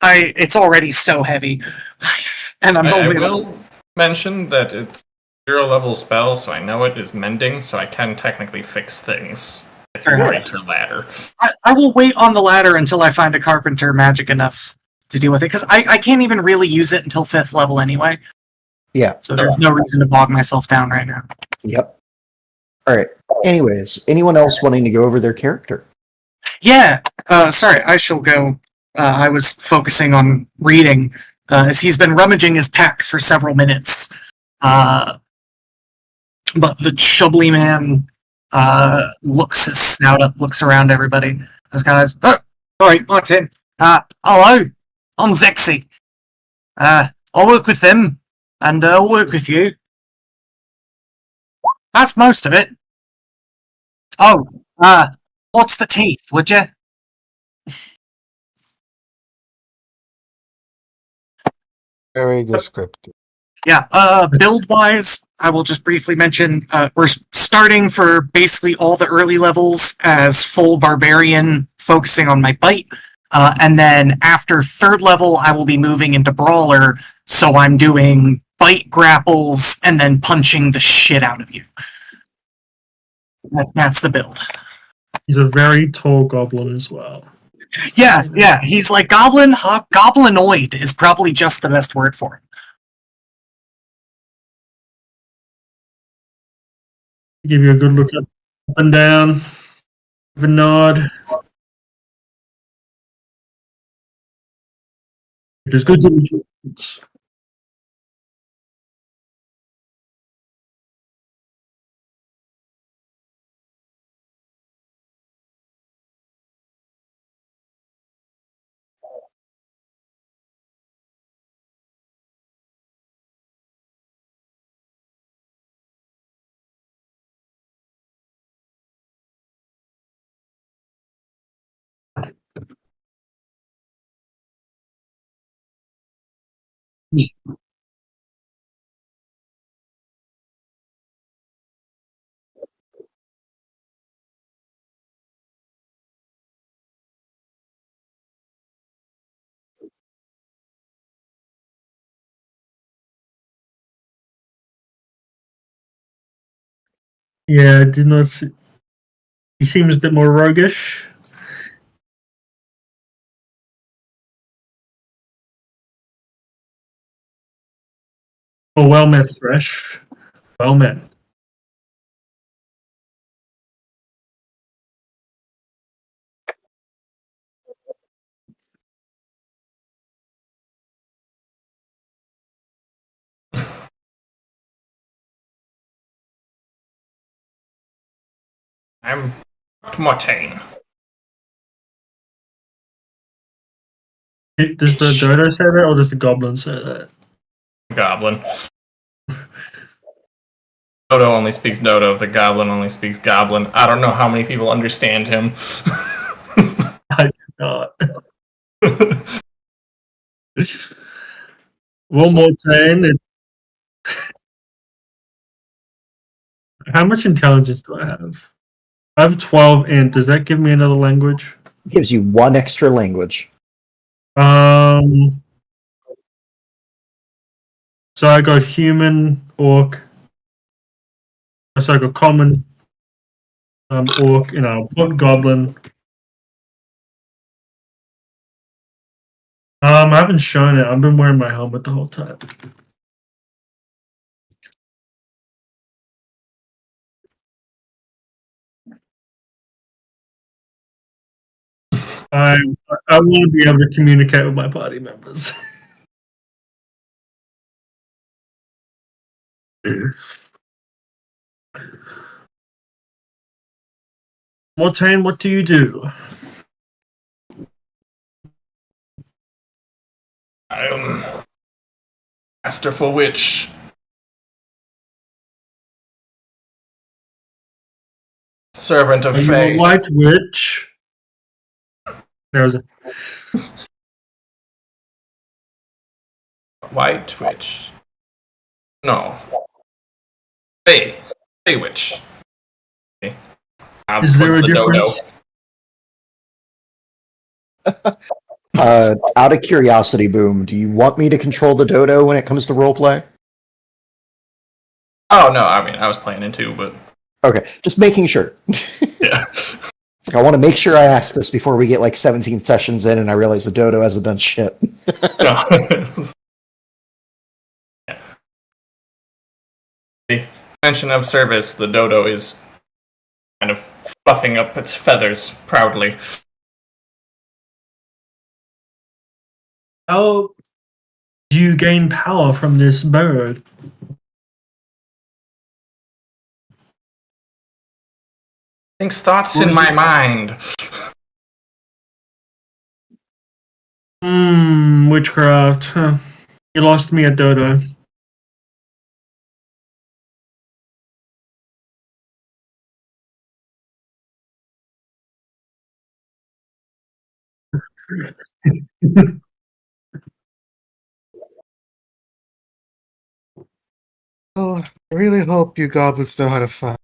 it's already so heavy, and I'm
I
only
will mention that it's 0-level spell, so I know it is mending, so I can technically fix things if you
Fair
break your ladder.
I will wait on the ladder until I find a carpenter magic enough to deal with it, because I can't even really use it until 5th level anyway.
Yeah.
So there's no reason to bog myself down right now.
Yep. All right. Anyways, anyone else wanting to go over their character?
Yeah. Sorry, I shall go. I was focusing on reading, as he's been rummaging his pack for several minutes. But the Chubbly man looks his snout up, looks around everybody. Those guys. Oh, sorry, Martin. Hello, I'm Zexy. I'll work with them, and I'll work with you. That's most of it. Oh, what's the teeth, would you?
Very descriptive.
Yeah, build-wise, I will just briefly mention, we're starting for basically all the early levels as full barbarian, focusing on my bite, and then after 3rd level, I will be moving into brawler, so I'm doing bite grapples and then punching the shit out of you. That's the build.
He's a very tall goblin as well.
Yeah, he's like goblinoid is probably just the best word for it.
Give you a good look up and down, give a nod. It is good to meet you. Yeah, I did not see. He seems a bit more roguish. Oh, well met, Thresh. Well met.
I'm Mortain.
Does the dodo say that, or does the goblin say that?
Goblin. Dodo only speaks Dodo. The goblin only speaks goblin. I don't know how many people understand him.
I do not. One more turn. How much intelligence do I have? I have 12 int. Does that give me another language?
Gives you one extra language.
So I got human, orc. So I got common, orc, put goblin. I haven't shown it. I've been wearing my helmet the whole time. I want to be able to communicate with my party members. Mortain, what do you do?
I am Masterful Witch. Servant of
Are you
Fae.
a white witch? There's a
White Witch. No. Fae. Fae Witch. Okay.
Is there a
The dodo.
difference?
Out of curiosity, Boom, do you want me to control the dodo when it comes to roleplay?
Oh no, I mean I was planning to, but
Okay, just making sure.
yeah.
I want to make sure I ask this before we get like 17 sessions in and I realize the dodo hasn't done shit.
No. Yeah. The mention of service, the dodo is kind of puffing up its feathers proudly.
How do you gain power from this bird?
Thinks thoughts in my mind.
Witchcraft. Huh. You lost me at Dodo.
Well, I really hope you goblins know how to fight.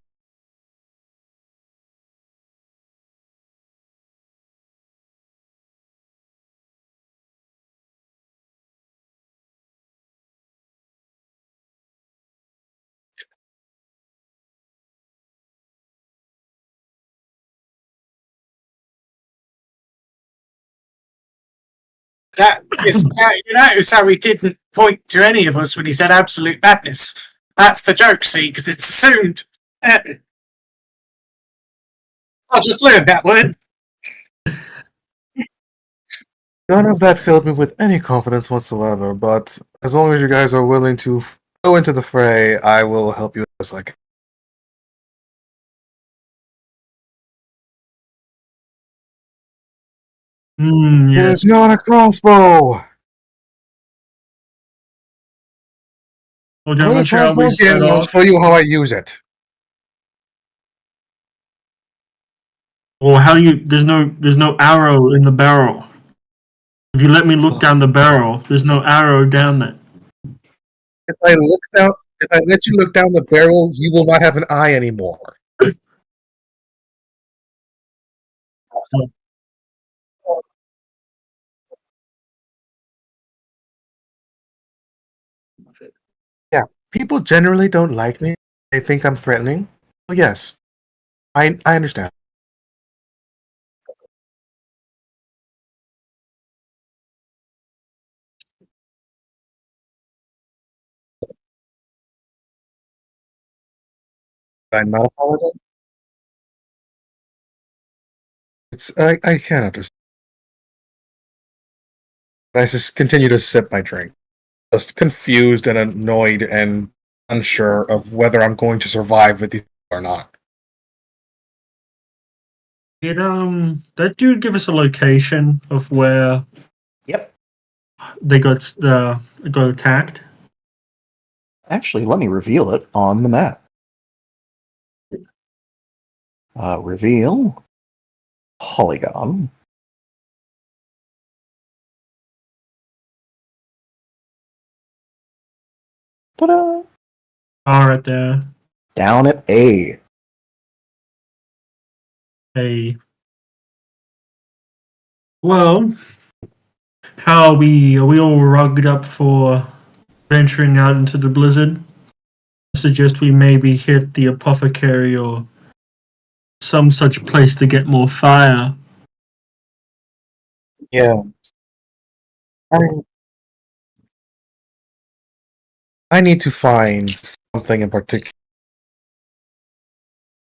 You notice how he didn't point to any of us when he said absolute madness. That's the joke, see, because it's assumed. I just learned that word.
None of that filled me with any confidence whatsoever, but as long as you guys are willing to go into the fray, I will help you as I can. It
Yes.
is not a crossbow!
Well,
Put
gentlemen,
a
shall we
crossbow again,
set
and I'll
off?
show you how I use it.
Well, how do you? There's no arrow in the barrel. If you let me look down the barrel, there's no arrow down there.
If I let you look down the barrel, you will not have an eye anymore. Yeah, people generally don't like me. They think I'm threatening. Well, yes, I understand. I'm not apologizing. I can't understand. I just continue to sip my drink, just confused and annoyed and unsure of whether I'm going to survive with you or not.
Did that dude give us a location of where
Yep.
they got attacked?
Actually, let me reveal it on the map. Reveal polygon. Ta-da!
All right there.
Down at A.
Hey. Well, how are we? Are we all rugged up for venturing out into the blizzard? I suggest we maybe hit the apothecary or some such place to get more fire.
Yeah. I need to find something in particular.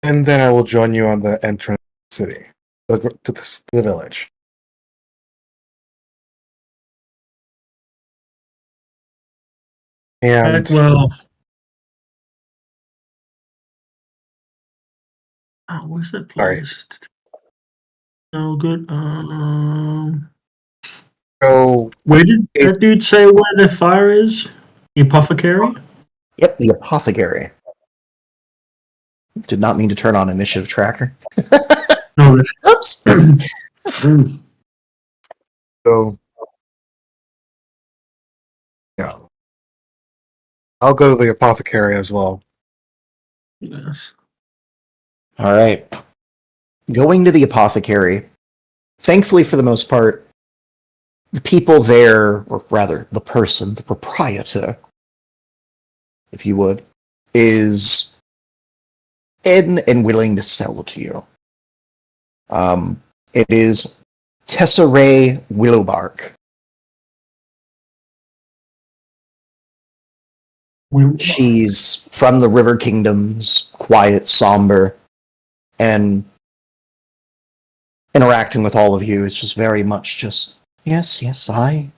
And then I will join you on the entrance to the city, to the village. And
Well, oh, where's that place? Oh, good.
so
Where did that dude say where the fire is? The apothecary?
Yep, the apothecary. Did not mean to turn on initiative tracker.
No.
Oops.
So, yeah. I'll go to the apothecary as well.
Yes.
All right. Going to the apothecary. Thankfully, for the most part, the people there, or rather, the person, the proprietor, if you would, is in and willing to sell to you. It is Tesserae Willowbark. She's from the River Kingdoms, quiet, somber, and interacting with all of you is just very much just, yes, I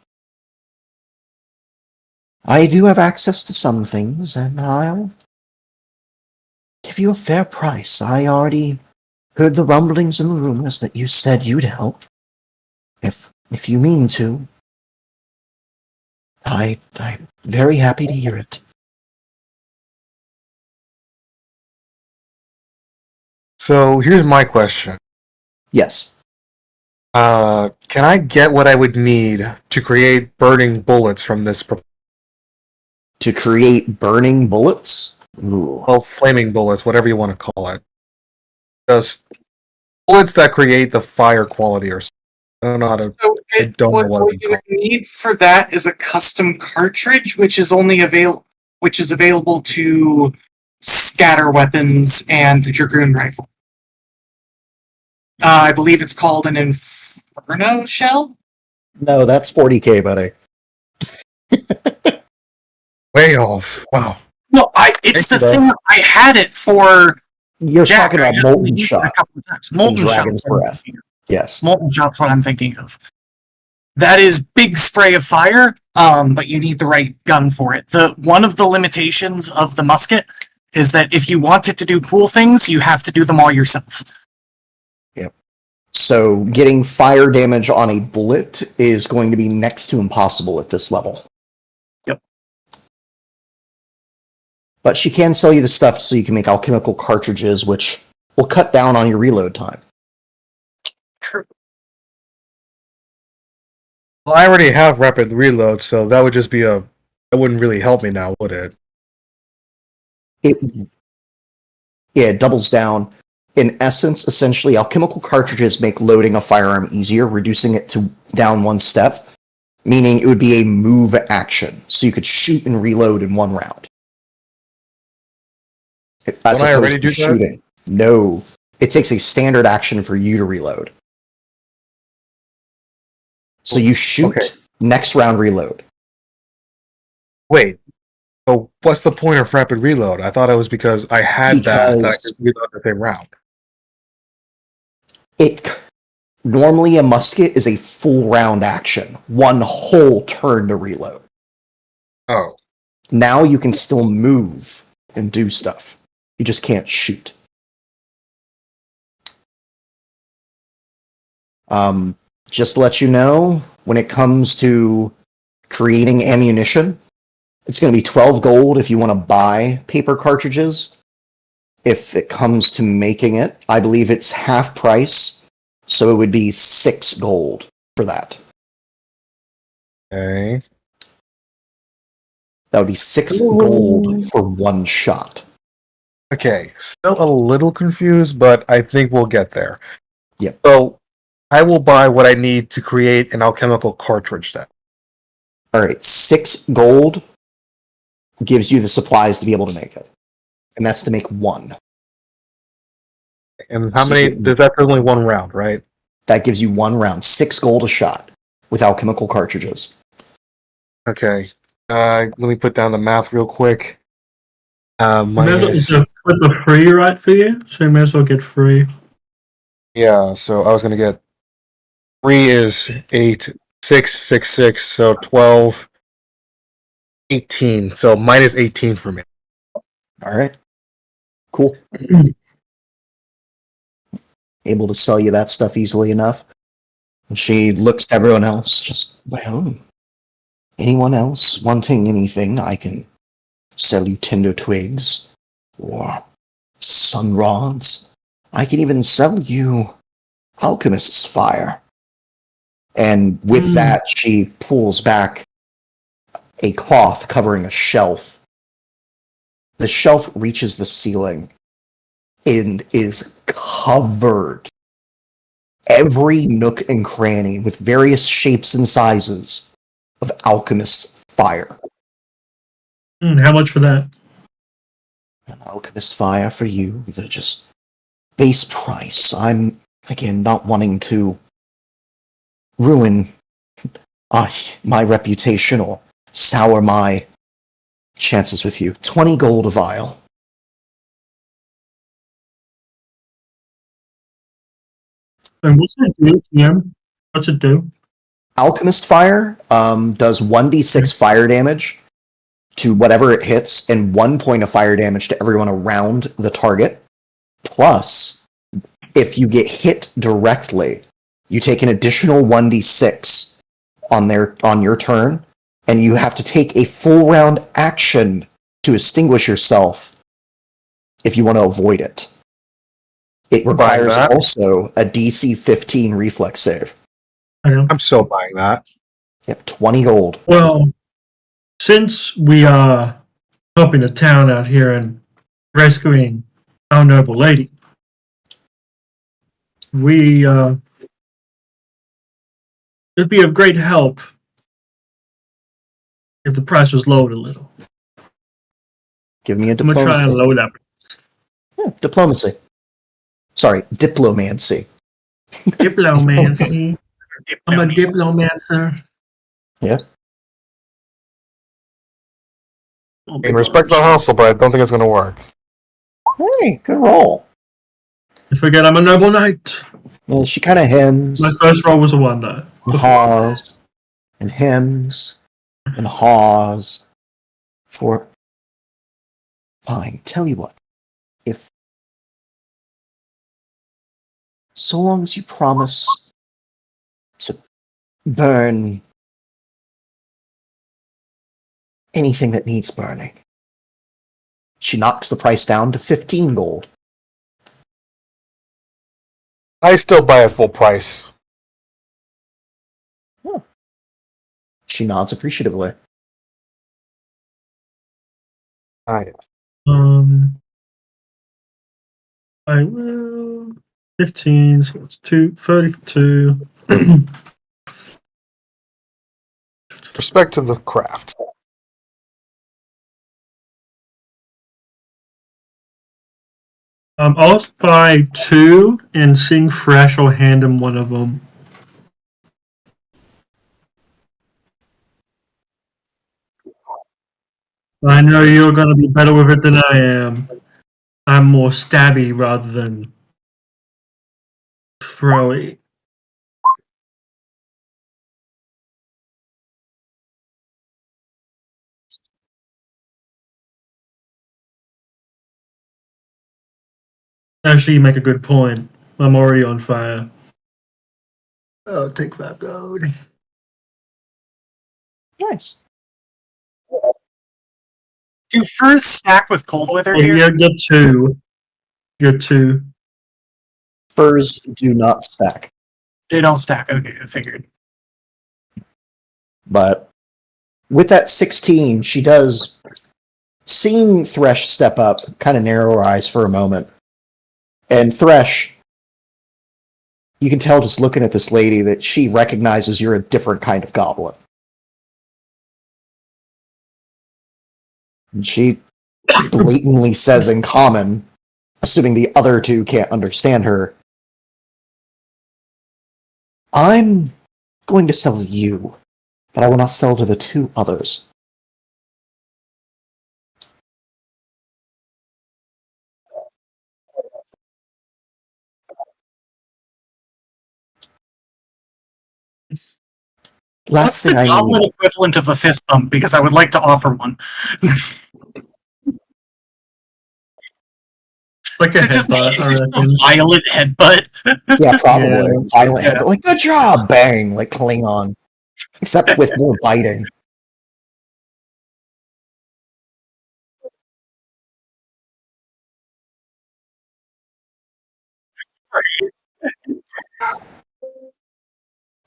do have access to some things, and I'll give you a fair price. I already heard the rumblings and the rumors that you said you'd help. If you mean to, I'm very happy to hear it.
So here's my question.
Yes.
Can I get what I would need to create burning bullets from this?
To create burning bullets? Ooh.
Well, flaming bullets, whatever you want to call it. Just bullets that create the fire quality or something. I don't know how to. I don't know what
you would need for that is a custom cartridge, which is available to scatter weapons and the dragoon rifle. I believe it's called an Inferno shell.
No, that's 40k, buddy.
Way off. Wow.
No, it's the thing. I had it for.
You're
Jack,
talking about Molten Shot.
Molten
Dragon's Breath. Yes.
Molten Shot's what I'm thinking of. That is big spray of fire, but you need the right gun for it. One of the limitations of the musket is that if you want it to do cool things, you have to do them all yourself.
Yep. So getting fire damage on a bullet is going to be next to impossible at this level.
Yep.
But she can sell you the stuff so you can make alchemical cartridges, which will cut down on your reload time.
True.
Well, I already have rapid reload, so that would just be that wouldn't really help me now, would it?
It doubles down. In essence, essentially, alchemical cartridges make loading a firearm easier, reducing it to down one step, meaning it would be a move action, so you could shoot and reload in one round. As
Don't I already
opposed
do
to shooting. No. It takes a standard action for you to reload. So you shoot,
Okay.
next round reload.
Wait. So what's the point of rapid reload? I thought it was because I had that I could reload the same round.
Normally a musket is a full round action, one whole turn to reload.
Oh.
Now you can still move and do stuff. You just can't shoot. Just to let you know, when it comes to creating ammunition, it's going to be 12 gold if you want to buy paper cartridges. If it comes to making it, I believe it's half price, so it would be 6 gold for that.
Okay.
That would be 6 gold for one shot.
Okay. Still a little confused, but I think we'll get there.
Yep.
So I will buy what I need to create an alchemical cartridge then.
Alright, 6 gold gives you the supplies to be able to make it. And that's to make one.
And how
So
many? Does that only one round, right?
That gives you 1 round, 6 gold a shot with alchemical cartridges.
Okay. Let me put down the math real quick.
It's
Minus,
a free, right, for you? So you may as well get free.
yeah, so I was going to get 3 is 8, 6, 6, 6, so 12, 18. So minus 18 for me.
Alright. Cool. Able to sell you that stuff easily enough. And she looks to everyone else, just, well, anyone else wanting anything, I can sell you tinder twigs or sun rods. I can even sell you alchemist's fire. And with that, she pulls back a cloth covering a shelf. The shelf reaches the ceiling and is covered every nook and cranny with various shapes and sizes of alchemist fire.
How much for that?
An alchemist fire for you, the just base price. I'm, again, not wanting to ruin my reputation or sour my chances with you. 20 gold a vial.
And what's it do, TM? What's it do?
Alchemist fire does 1d6 fire damage to whatever it hits, and 1 point of fire damage to everyone around the target. Plus, if you get hit directly, you take an additional 1d6 on your turn, and you have to take a full round action to extinguish yourself if you want to avoid it. It requires
that.
also a DC 15 reflex save.
I know.
I'm still buying that.
Yep, 20 gold.
Well, since we are helping the town out here and rescuing our noble lady, it'd be of great help if the price was lowered a little.
Give me a
I'm gonna try
diplomacy.
and lower that.
Diplomacy. Sorry, diplomancy.
Diplomancy. I'm a diplomancer.
Yeah.
Oh my
In respect to the
gosh.
hustle, but I don't think it's going to work.
Hey, good roll.
I forget I'm a noble knight.
Well, she kind of hems,
My first roll was a 1 though.
and haws, and hems, and haws. For fine, tell you what, if so long as you promise to burn anything that needs burning. She knocks the price down to 15 gold.
I still buy at full price.
She nods appreciatively.
I
I will 15, so it's 32.
respect to the craft.
I'll buy 2 and sing fresh. I'll hand him one of them. I know you're gonna be better with it than I am. I'm more stabby rather than throwy. Actually, you make a good point. I'm already on fire. Oh, take 5 gold.
Nice.
Do furs stack with cold weather
Oh,
here?
yeah, get 2. Get 2.
Furs do not stack,
They don't stack. Okay, I figured.
but with that 16, she does. Seeing Thresh step up, kind of narrow her eyes for a moment. And Thresh, you can tell just looking at this lady that she recognizes you're a different kind of goblin. And she blatantly says in common, assuming the other two can't understand her, I'm going to sell to you, but I will not sell to the 2 others. Last
What's
thing
the
I
goblin
need.
equivalent of a fist bump? Because I would like to offer one.
It's like a
It's just,
headbutt,
it's
I
just a
reckon.
violent headbutt.
Yeah, probably.
Yeah.
Violent head, but like, good job, bang, like Klingon. Except with more biting.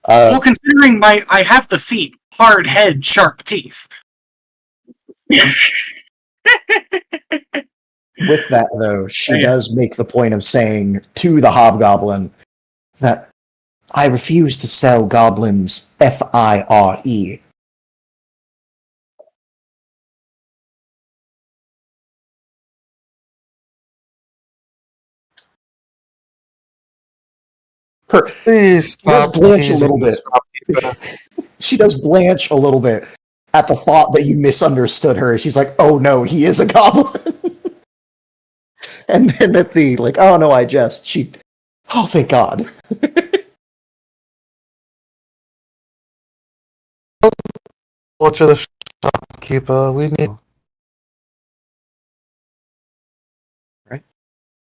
Well, considering I have the feet, hard head, sharp teeth.
With that, though, she
Yeah.
does make the point of saying to the hobgoblin that I refuse to sell goblins FIRE.
Please
She does
stop
blanch a
teasing
little
me,
bit.
shopkeeper.
She does blanch a little bit at the thought that you misunderstood her. She's like, "Oh no, he is a goblin." And then at the like, "Oh no, I jest." Oh, thank God.
Torture the shopkeeper. We need.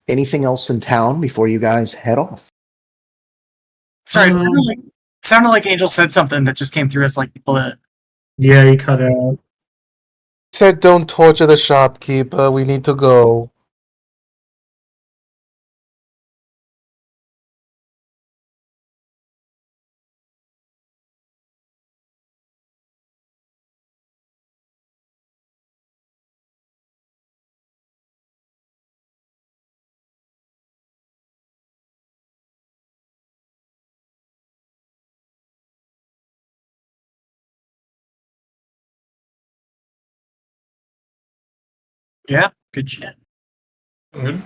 Anything else in town before you guys head off?
Sorry, it sounded like Angel said something that just came through as like bleh.
Yeah, he cut out.
Said don't torture the shopkeeper. We need to go.
Yeah, good shit.
Good.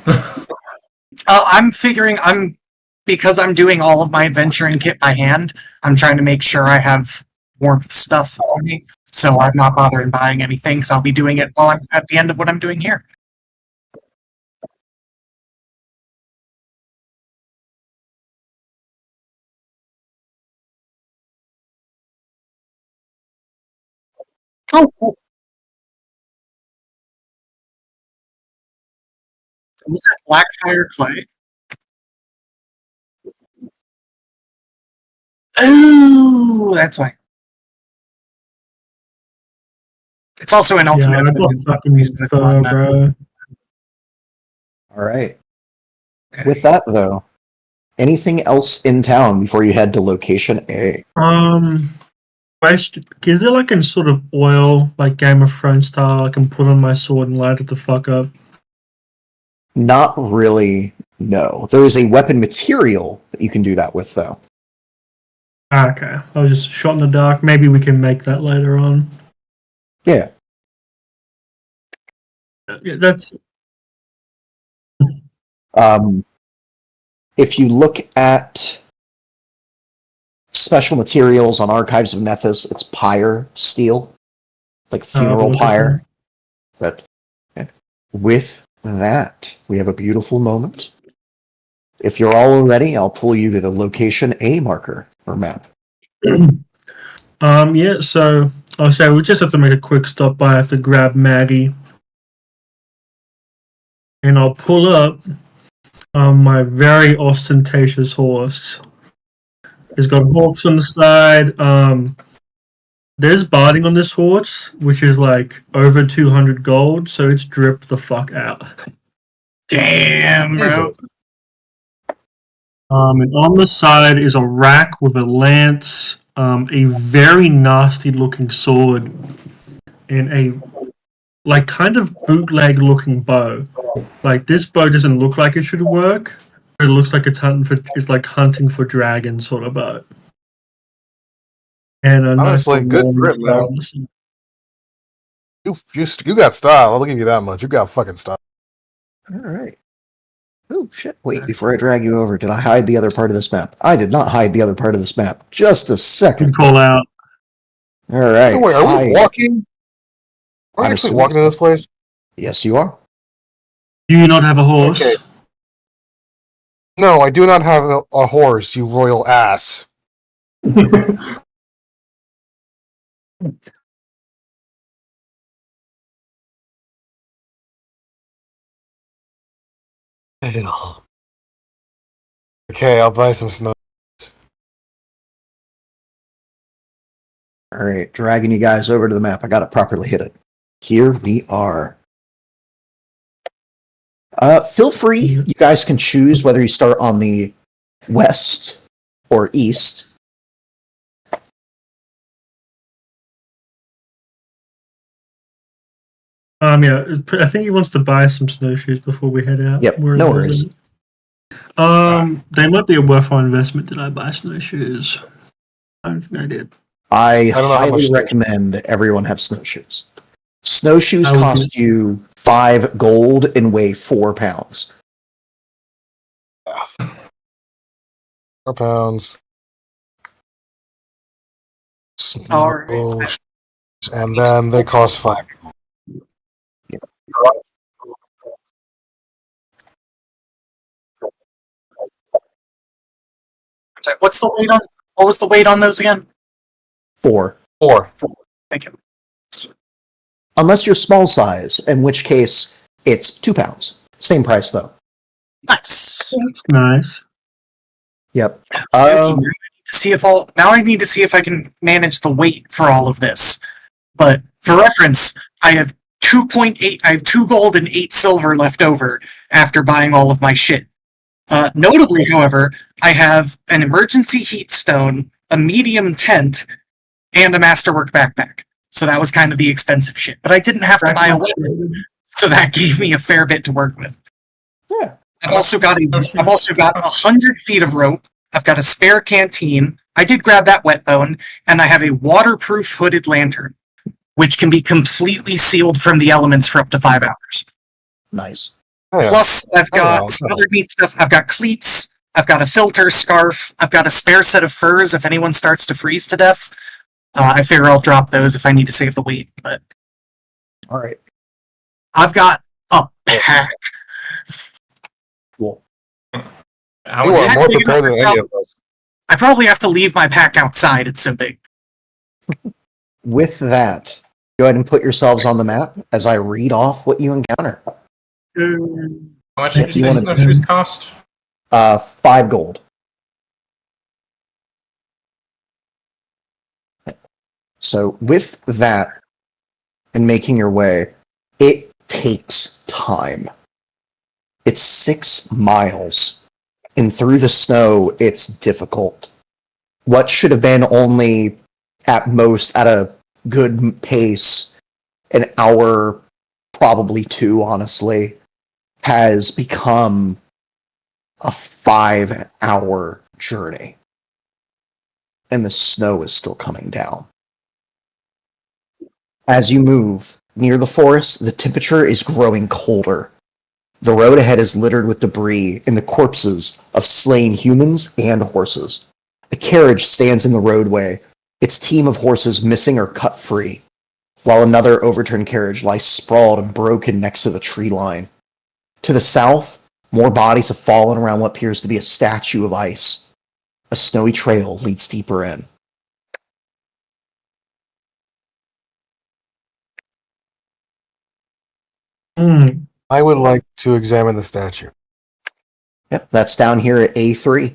Because I'm doing all of my adventuring kit by hand. I'm trying to make sure I have warmth stuff on me, so I'm not bothering buying anything. Because I'll be doing it while I'm at the end of what I'm doing here. Oh, cool. Was that Blackfire clay? Oh, that's why. It's also an
Yeah,
ultimate.
I got fucking fur, bro.
All right. With that, though, anything else in town before you head to location A?
Question: is there like a sort of oil, like Game of Thrones style, I can put on my sword and light it the fuck up?
Not really. No, there is a weapon material that you can do that with, though.
Okay, I was just shot in the dark. Maybe we can make that later on.
Yeah.
Yeah, that's
If you look at special materials on Archives of Nethys, it's pyre steel, like funeral
look at
pyre. But yeah. With that, we have a beautiful moment. If you're all ready, I'll pull you to the location A marker or map.
Yeah, so I'll say we just have to make a quick stop by. I have to grab Maggie. And I'll pull up my very ostentatious horse. It's got hawks on the side. There's barding on this horse, which is like over 200 gold, so it's dripped the fuck out.
Damn, bro.
And on the side is a rack with a lance, a very nasty looking sword, and a like kind of bootleg looking bow. Like this bow doesn't look like it should work, but it looks like it's like hunting for dragons sort of bow. And a
Honestly,
nice
good
long
grip,
star
man.
on the side.
You got style. I'll give you that much. You got fucking style.
All right. Oh, shit. Wait, before I drag you over, did I hide the other part of this map? I did not hide the other part of this map. Just a second.
Call out.
All right.
Wait, are we
hide.
walking? Are we
I'm
actually
assuming
walking to
so.
this place?
Yes, you are.
Do you not have a horse?
Okay. No, I do not have a horse, you royal ass. Ew. Okay, I'll buy some snow.
All right, dragging you guys over to the map. I got to properly hit it. Here we are. Feel free. You guys can choose whether you start on the west or east.
Yeah, I think he wants to buy some snowshoes before we head out.
Yep,
Where
no
is
worries.
it? They might be a worthwhile investment. Did I buy snowshoes? I don't think I did.
I
don't know how
highly
much-
recommend everyone have snowshoes. Snowshoes
I would
cost you 5 gold and weigh 4 pounds.
4 pounds.
All right.
And then they cost 5.
What's the weight on? What was the weight on those again?
4.
4.
Thank you.
Unless you're small size, in which case it's 2 pounds. Same price though.
Nice.
Nice.
Yep.
Now I need to see if I can manage the weight for all of this. But for reference, I have 2.8. I have 2 gold and 8 silver left over after buying all of my shit. Notably, however, I have an emergency heat stone, a medium tent, and a masterwork backpack. So that was kind of the expensive shit. But I didn't have to buy a weapon, so that gave me a fair bit to work with.
Yeah.
I've also got 100 feet of rope. I've got a spare canteen. I did grab that wet bone, and I have a waterproof hooded lantern, which can be completely sealed from the elements for up to 5 hours.
Nice.
Oh, yeah.
Plus, I've got
wow.
some other neat stuff. I've got cleats. I've got a filter scarf. I've got a spare set of furs if anyone starts to freeze to death. I figure I'll drop those if I need to save the weight. But
All right.
I've got a pack.
Cool.
How
You
would
are
Yeah,
more
you
prepared than
know,
any of us.
I probably have to leave my pack outside. It's so big.
With that, go ahead and put yourselves on the map as I read off what you encounter.
How much
Yeah,
did you
you
say
wanna-
snowshoes cost?
5 gold. So with that and making your way, it takes time. It's 6 miles, and through the snow, it's difficult. What should have been only at most at a good pace, an hour, probably 2, honestly, has become a 5-hour journey. And the snow is still coming down. As you move near the forest, the temperature is growing colder. The road ahead is littered with debris and the corpses of slain humans and horses. A carriage stands in the roadway, its team of horses missing or cut free, while another overturned carriage lies sprawled and broken next to the tree line. To the south, more bodies have fallen around what appears to be a statue of ice. A snowy trail leads deeper in.
I would like to examine the statue.
Yep, that's down here at A3.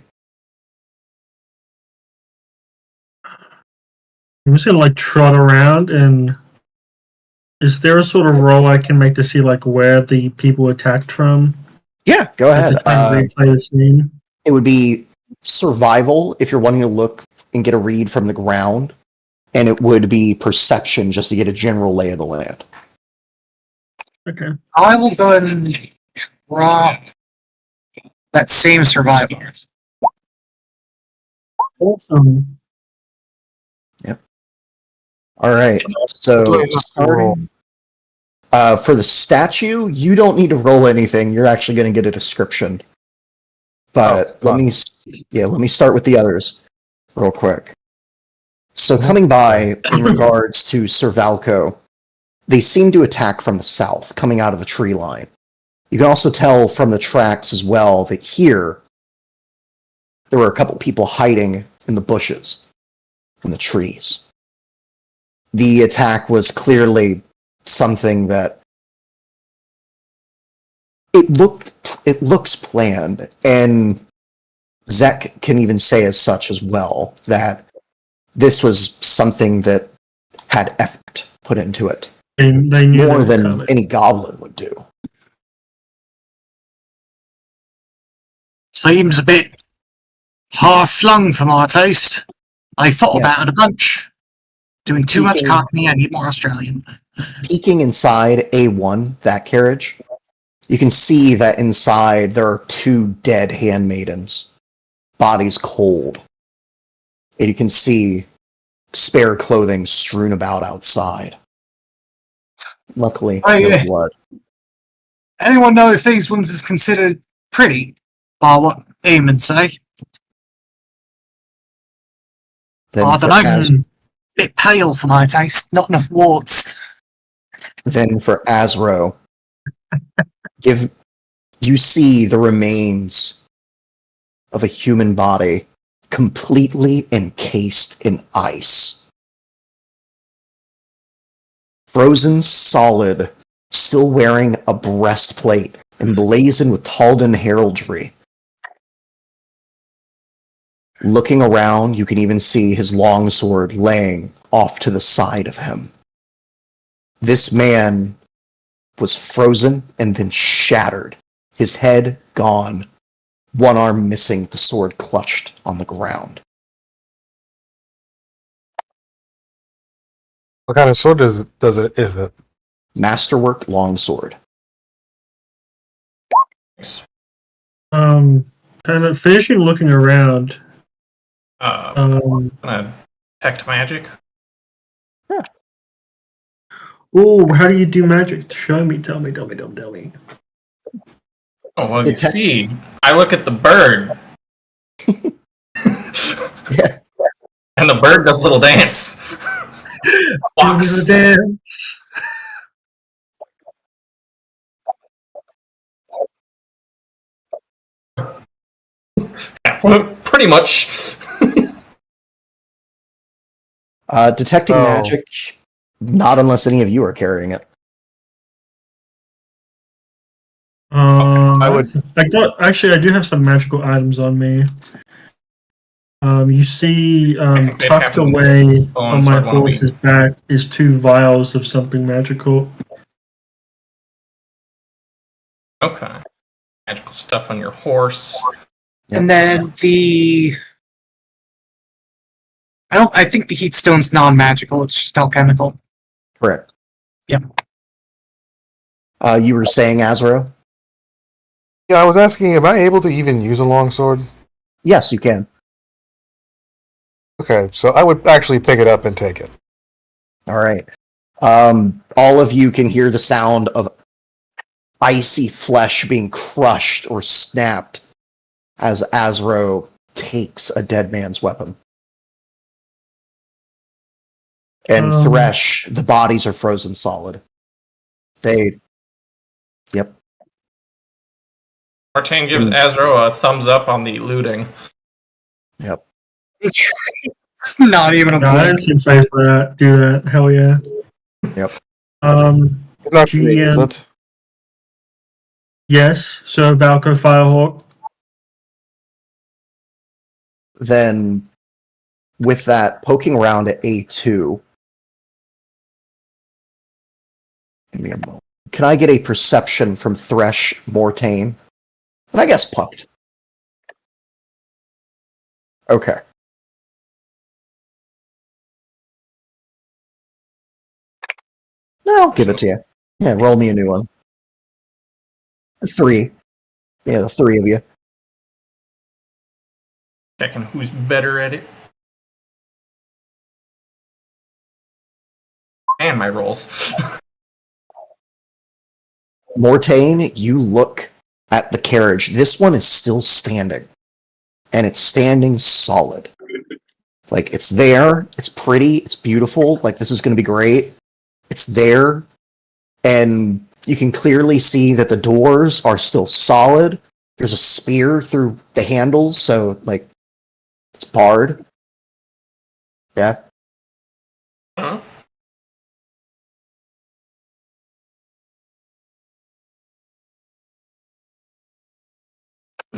I'm just gonna like trot around and is there a sort of roll I can make to see like where the people attacked from?
Yeah, go ahead.
Like, to try and replay the scene.
It would be survival if you're wanting to look and get a read from the ground, and it would be perception just to get a general lay of the land.
Okay.
I will go ahead and drop that same survival.
Awesome.
All right,
What do
so
I have to roll?
starting for the statue, you don't need to roll anything. You're actually going to get a description. But
Oh,
let me start with the others real quick. So coming by in regards to Servalco, they seem to attack from the south, coming out of the tree line. You can also tell from the tracks as well that here there were a couple people hiding in the bushes, in the trees. The attack was clearly something that it looks planned, and Zek can even say as such as well that this was something that had effort put into it,
They knew
more
they were
than
coming.
any goblin would do.
Seems a bit hard-flung for my taste. I thought
Yeah.
about it a bunch. Doing too much
Peeking-
Cockney, I need more Australian.
Peeking inside A1, that carriage, You can see that inside there are 2 dead handmaidens, bodies cold. And you can see spare clothing strewn about outside. Luckily,
Oh,
no
yeah.
blood.
Anyone know if these ones is considered pretty? By what Eamon say?
Then
I
for
don't know.
Az-
Bit pale for my taste. Not enough warts.
Then for Azro, you see the remains of a human body completely encased in ice. Frozen solid, still wearing a breastplate emblazoned with Taldan heraldry. Looking around, you can even see his longsword laying off to the side of him. This man was frozen and then shattered, his head gone, one arm missing, the sword clutched on the ground.
What kind of sword is it?
Masterwork longsword.
Kind of finishing looking around.
Gonna detect magic.
Oh, how do you do magic? Show me, tell me.
Oh, well, you see, I look at the bird.
Yeah.
And the bird does a little dance. Walks.
Dance.
Well, pretty much.
Detecting
Oh.
magic, not unless any of you are carrying it.
I would-
I do have some magical items on me. You see,
think they
tucked
have to
away
go
on
on
my
sword 1
horse's back is 2 vials of something magical.
Okay. Magical stuff on your horse.
Yep.
And then I think the heat stone's non-magical. It's just alchemical.
Correct.
Yep.
You were saying, Azro?
Yeah, I was asking, am I able to even use a longsword?
Yes, you can.
Okay, so I would actually pick it up and take it.
All right. All of you can hear the sound of icy flesh being crushed or snapped as Azro takes a dead man's weapon. And Thresh, the bodies are frozen solid. Yep.
Artane gives Azro a thumbs up on the looting.
Yep.
It's not even a
No, I didn't see face for that. Do that. Hell yeah.
Yep.
It's not great, is
GM.
it?
Yes. So Valko Firehawk.
Then, with that, poking around at A2. Give me a moment. Can I get a perception from Thresh Mortain? And I guess Pucked. Okay. No, I'll give it to you. Yeah, roll me a new one. 3. Yeah, the 3 of you.
Checking who's better at it. And my rolls.
Mortain, you look at the carriage. This one is still standing. And it's standing solid. Like, it's there. It's pretty. It's beautiful. Like, this is going to be great. It's there. And you can clearly see that the doors are still solid. There's a spear through the handles, so, like, it's barred. Yeah.
Huh?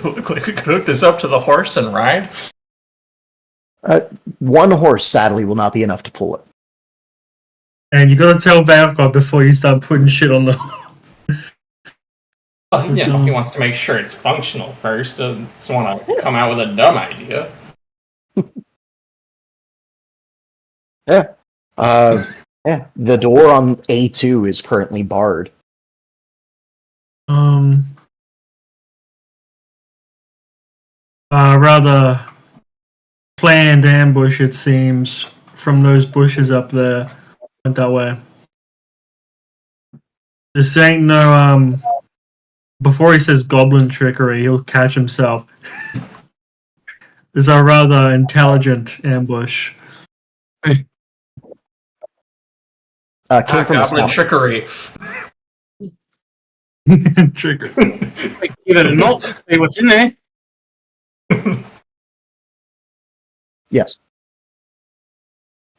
Look like we could hook this up to the horse and ride.
One horse, sadly, will not be enough to pull it.
And you gotta tell Valko before you start putting shit on the.
Well, you know, he wants to make sure it's functional first. Doesn't want to come out with a dumb idea.
Yeah. Yeah. The door on A2 is currently barred.
Rather planned ambush, it seems, from those bushes up there. Went that way. This ain't no, before he says goblin trickery, he'll catch himself. This is a rather intelligent ambush.
Came from the
Goblin
south.
trickery.
Trigger.
Like, give it a note. Say what's in there.
Yes.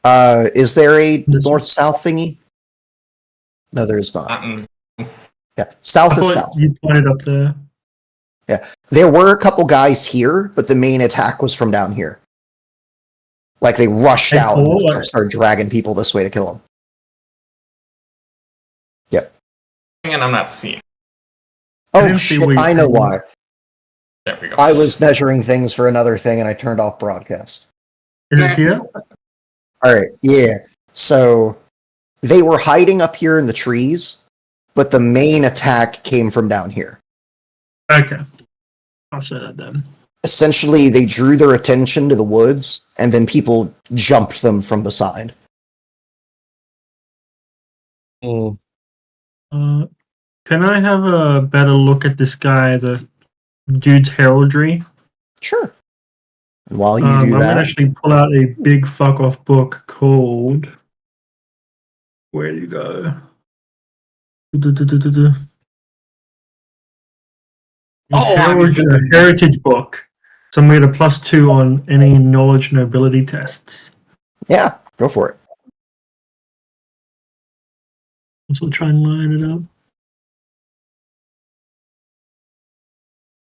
Is there a north-south thingy? No, there is not.
Mm-mm.
Yeah, south
I
is
thought
south.
you pointed up there.
There were a couple guys here, but the main attack was from down here. Like they rushed
Hey,
out
cool.
and started dragging people this way to kill them.
And I'm not seeing.
Oh
didn't see
shit!
where you
I know
came.
why.
There we go.
I was measuring things for another thing, and I turned off broadcast.
Is it here?
All right, yeah. So they were hiding up here in the trees, but the main attack came from down here.
Okay. I'll say that then.
Essentially, they drew their attention to the woods, and then people jumped them from beside.
Can I have a better look at this guy, the dude's heraldry?
Sure. And while you
I'm
do
gonna
that,
actually pull out a big fuck off book called. Where do you go? The heritage book. So I'm going to get a +2 on any knowledge nobility tests.
yeah, go for it.
So try and line it up.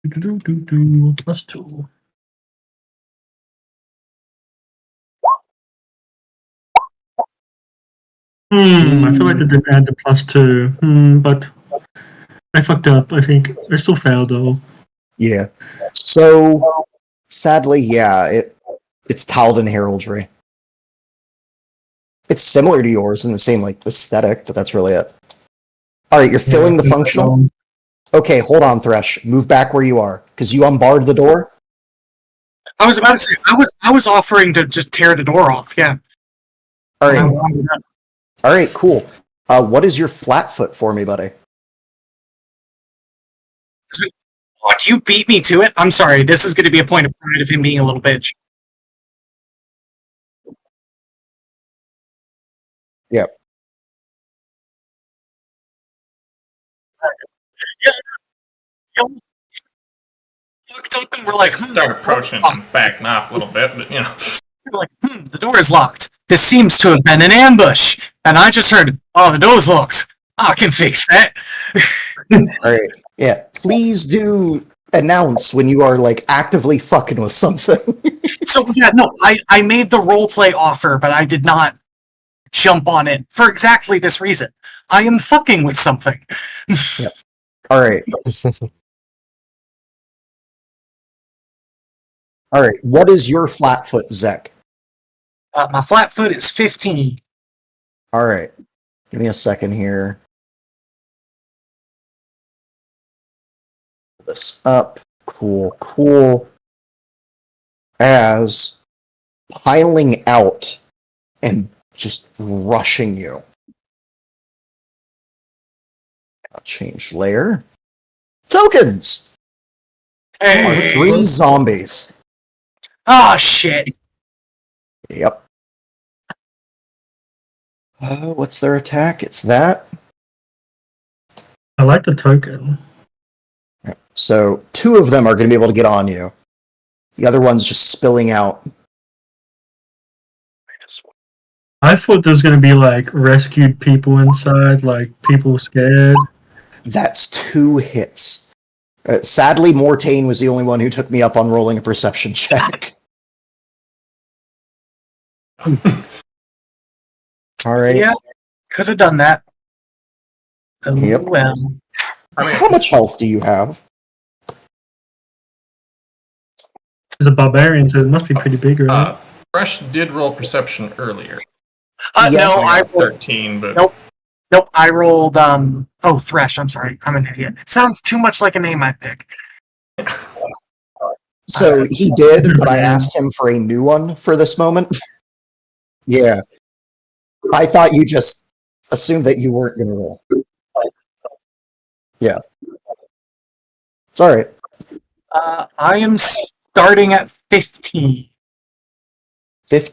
+2. I feel like I didn't add the +2. But I fucked up, I think. I still failed though.
Yeah. So, sadly, yeah, it's Taldan heraldry. It's similar to yours in the same like aesthetic, but that's really it. All right, you're filling the functional. Okay, hold on, Thresh. Move back where you are, because you unbarred the door.
I was about to say, I was offering to just tear the door off, yeah.
All right, cool. What is your flat foot for me, buddy?
What, you beat me to it? I'm sorry, this is going to be a point of pride of him being a little bitch.
Yep.
Looked up and we're like,
Start approaching and backing off a little bit, but you know.
we're like, the door is locked. This seems to have been an ambush. And I just heard, oh, the door's locked. I can fix that.
All right. Yeah. Please do announce when you are like actively fucking with something.
So yeah, no, I made the roleplay offer, but I did not jump on it for exactly this reason. I am fucking with something.
Yep. All right. All right. What is your flat foot, Zek?
My flat foot is 15.
All right. Give me a second here. Pull this up. Cool. As piling out and just rushing you. I'll change layer. Tokens!
Hey.
3 zombies.
Oh, shit.
Yep. What's their attack? It's that.
I like the token.
So 2 of them are going to be able to get on you. The other one's just spilling out.
I thought there's going to be like rescued people inside, like people scared.
That's 2 hits. Sadly, Mortain was the only one who took me up on rolling a perception check. All right.
Yeah, could have done that. Oh,
Yep.
well.
I mean,
How much health do you have?
He's a barbarian, so it must be pretty big, right?
Fresh did roll perception earlier.
Yeah,
No,
I
I
got 13, but
Nope. I rolled Oh, Thresh. I'm sorry. I'm an idiot. It sounds too much like a name I'd pick.
So he did, but I asked him for a new one for this moment. Yeah. I thought you just assumed that you weren't going to roll. Yeah. It's alright.
I am starting at 15.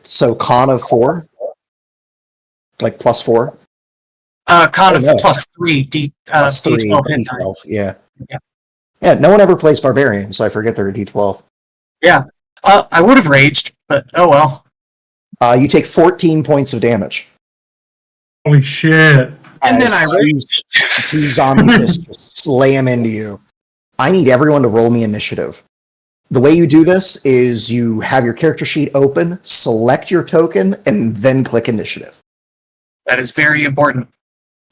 So con of 4? Like plus 4?
Con of
no.
plus 3.
Plus 3,
D12 hit die.
D12, yeah.
Yeah.
Yeah, no one ever plays Barbarian, so I forget they're a D12.
I would have raged, but oh well.
You take 14 points of damage.
Holy shit.
And then
as
I raged.
two zombies just slam into you. I need everyone to roll me initiative. The way you do this is you have your character sheet open, select your token, and then click initiative.
That is very important.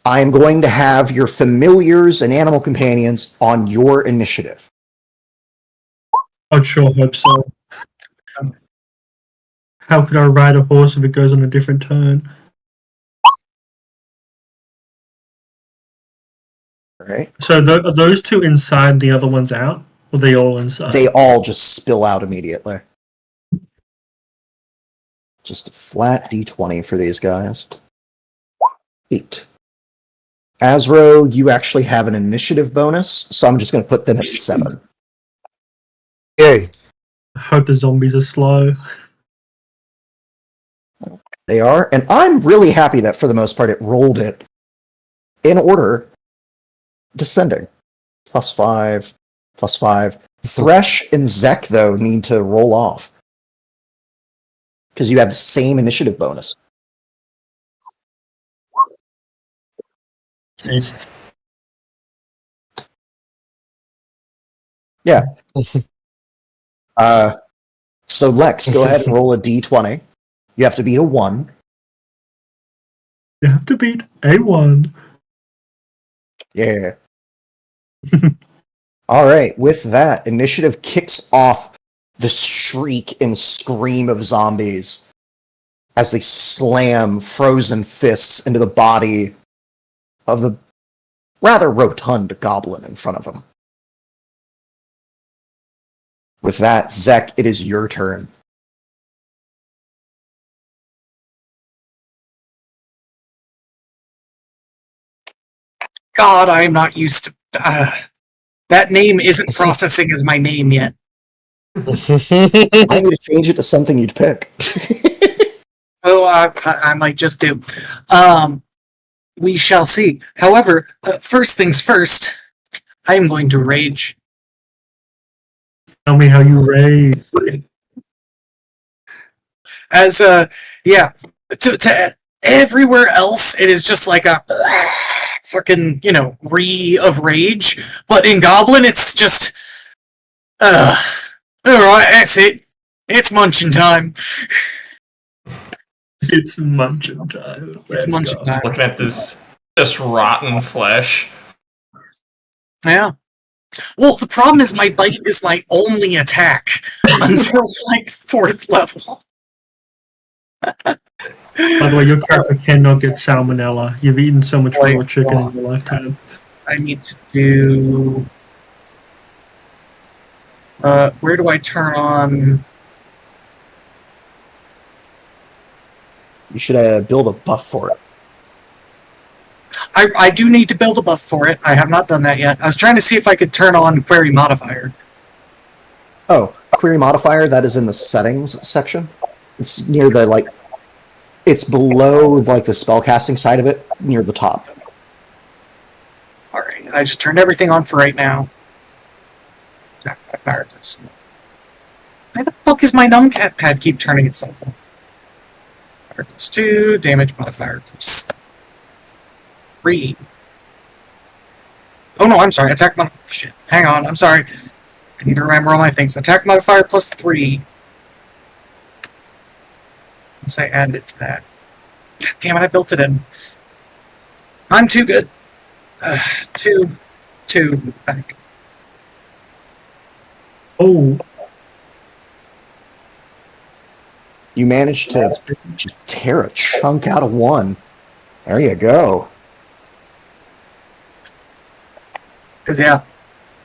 I am going to have your familiars and animal companions on your initiative.
I'd sure hope so. How could I ride a horse if it goes on a different turn?
Alright?
So are those two inside, the other one's out? Or are they all inside?
They all just spill out immediately. Just a flat d20 for these guys. 8. Azro, you actually have an initiative bonus, so I'm just going to put them at 7.
Yay.
I hope the zombies are slow.
They are, and I'm really happy that for the most part it rolled it in order, descending. Plus 5, plus 5. Thresh and Zek, though, need to roll off. Because you have the same initiative bonus.
Jesus.
Yeah. So Lex, go ahead and roll a d20. You have to beat a 1.
You have to beat A1.
Yeah. Alright, with that, initiative kicks off the shriek and scream of zombies as they slam frozen fists into the body of the rather rotund goblin in front of them. With that, Zek, it is your turn.
God, I am not used to. That name isn't processing as my name yet.
I need to change it to something you'd pick.
Oh, I might just do. We shall see. However, first things first, I am going to rage.
Tell me how you raise.
As yeah, to everywhere else, it is just like a fucking of rage. But in Goblin, it's just all right, that's it. It's munching time.
It's munching time.
It's munching time.
Looking at this rotten flesh.
Yeah. Well, the problem is my bite is my only attack until like 4th level.
By the way, your character cannot get salmonella. You've eaten so much raw chicken in your lifetime.
I need to do. Where do I turn on?
You should build a buff for it.
I do need to build a buff for it. I have not done that yet. I was trying to see if I could turn on query modifier.
Oh, query modifier, that is in the settings section. It's near the, it's below, the spellcasting side of it, near the top.
Alright, I just turned everything on for right now. Attack modifier. Why the fuck is my numpad pad keep turning itself off? Plus 2, damage modifier plus 3. Oh no, I'm sorry, attack modifier. Shit, hang on, I'm sorry. I need to remember all my things. Attack modifier plus 3. Unless I add it to that. God damn it, I built it in. I'm too good. 2, back.
Oh,
You managed to just tear a chunk out of one. There you go.
Because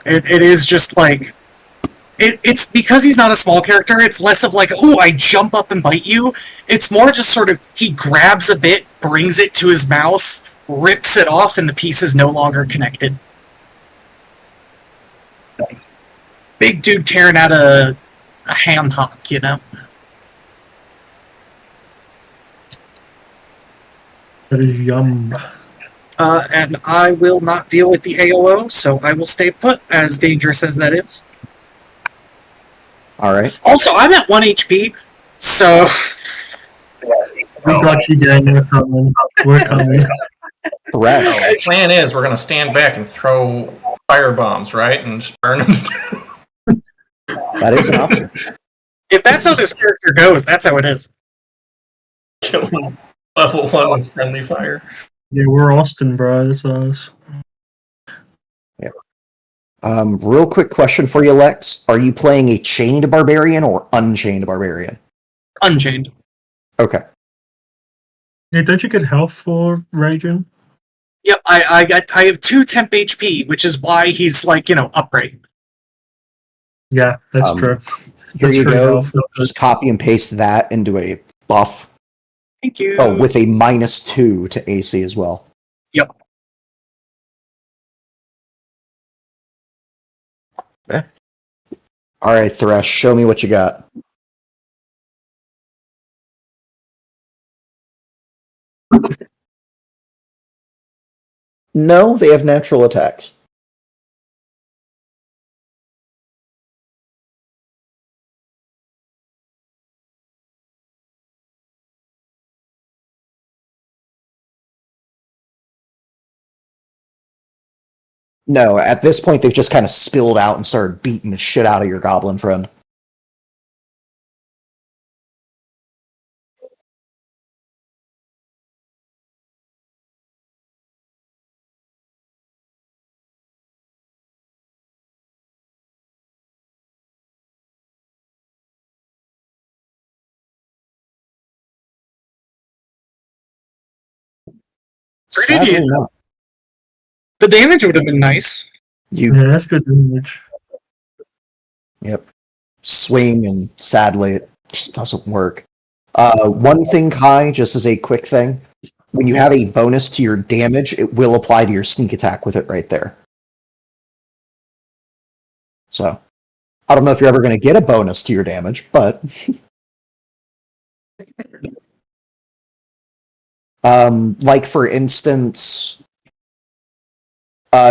it is just like it's because he's not a small character. It's less of like, oh, I jump up and bite you. It's more just sort of he grabs a bit, brings it to his mouth, rips it off, and the piece is no longer connected. Big dude tearing out a ham hock, you know.
That is yum.
And I will not deal with the AOO, so I will stay put, as dangerous as that is.
Alright.
Also, I'm at 1 HP, so...
We got you, gang. We're coming. We're coming.
Thresh.
The plan is we're gonna stand back and throw fire bombs, right, and just burn them to death.
That is an option.
If that's how this character goes, that's how it is.
Kill them level 1 with friendly fire.
Yeah, we're Austin, bro. That's us.
Real quick question for you, Lex. Are you playing a chained barbarian or unchained barbarian?
Unchained.
Okay.
Hey, don't you get health for raging?
Yep, I have 2 temp HP, which is why he's like, upright.
Yeah, that's true.
Here
That's
you
true
go.
health.
Just copy and paste that into a buff.
Thank you.
Oh, with a -2 to AC as well.
Yep.
Alright, Thresh, show me what you got. No, they have natural attacks. No, at this point they've just kind of spilled out and started beating the shit out of your goblin friend.
Pretty
Sadly
decent.
not.
The damage would have been nice.
You
Yeah, that's good damage.
swing, and sadly it just doesn't work. One thing, Kai, just as a quick thing, when you have a bonus to your damage, it will apply to your sneak attack with it right there. So, I don't know if you're ever going to get a bonus to your damage, but... like for instance...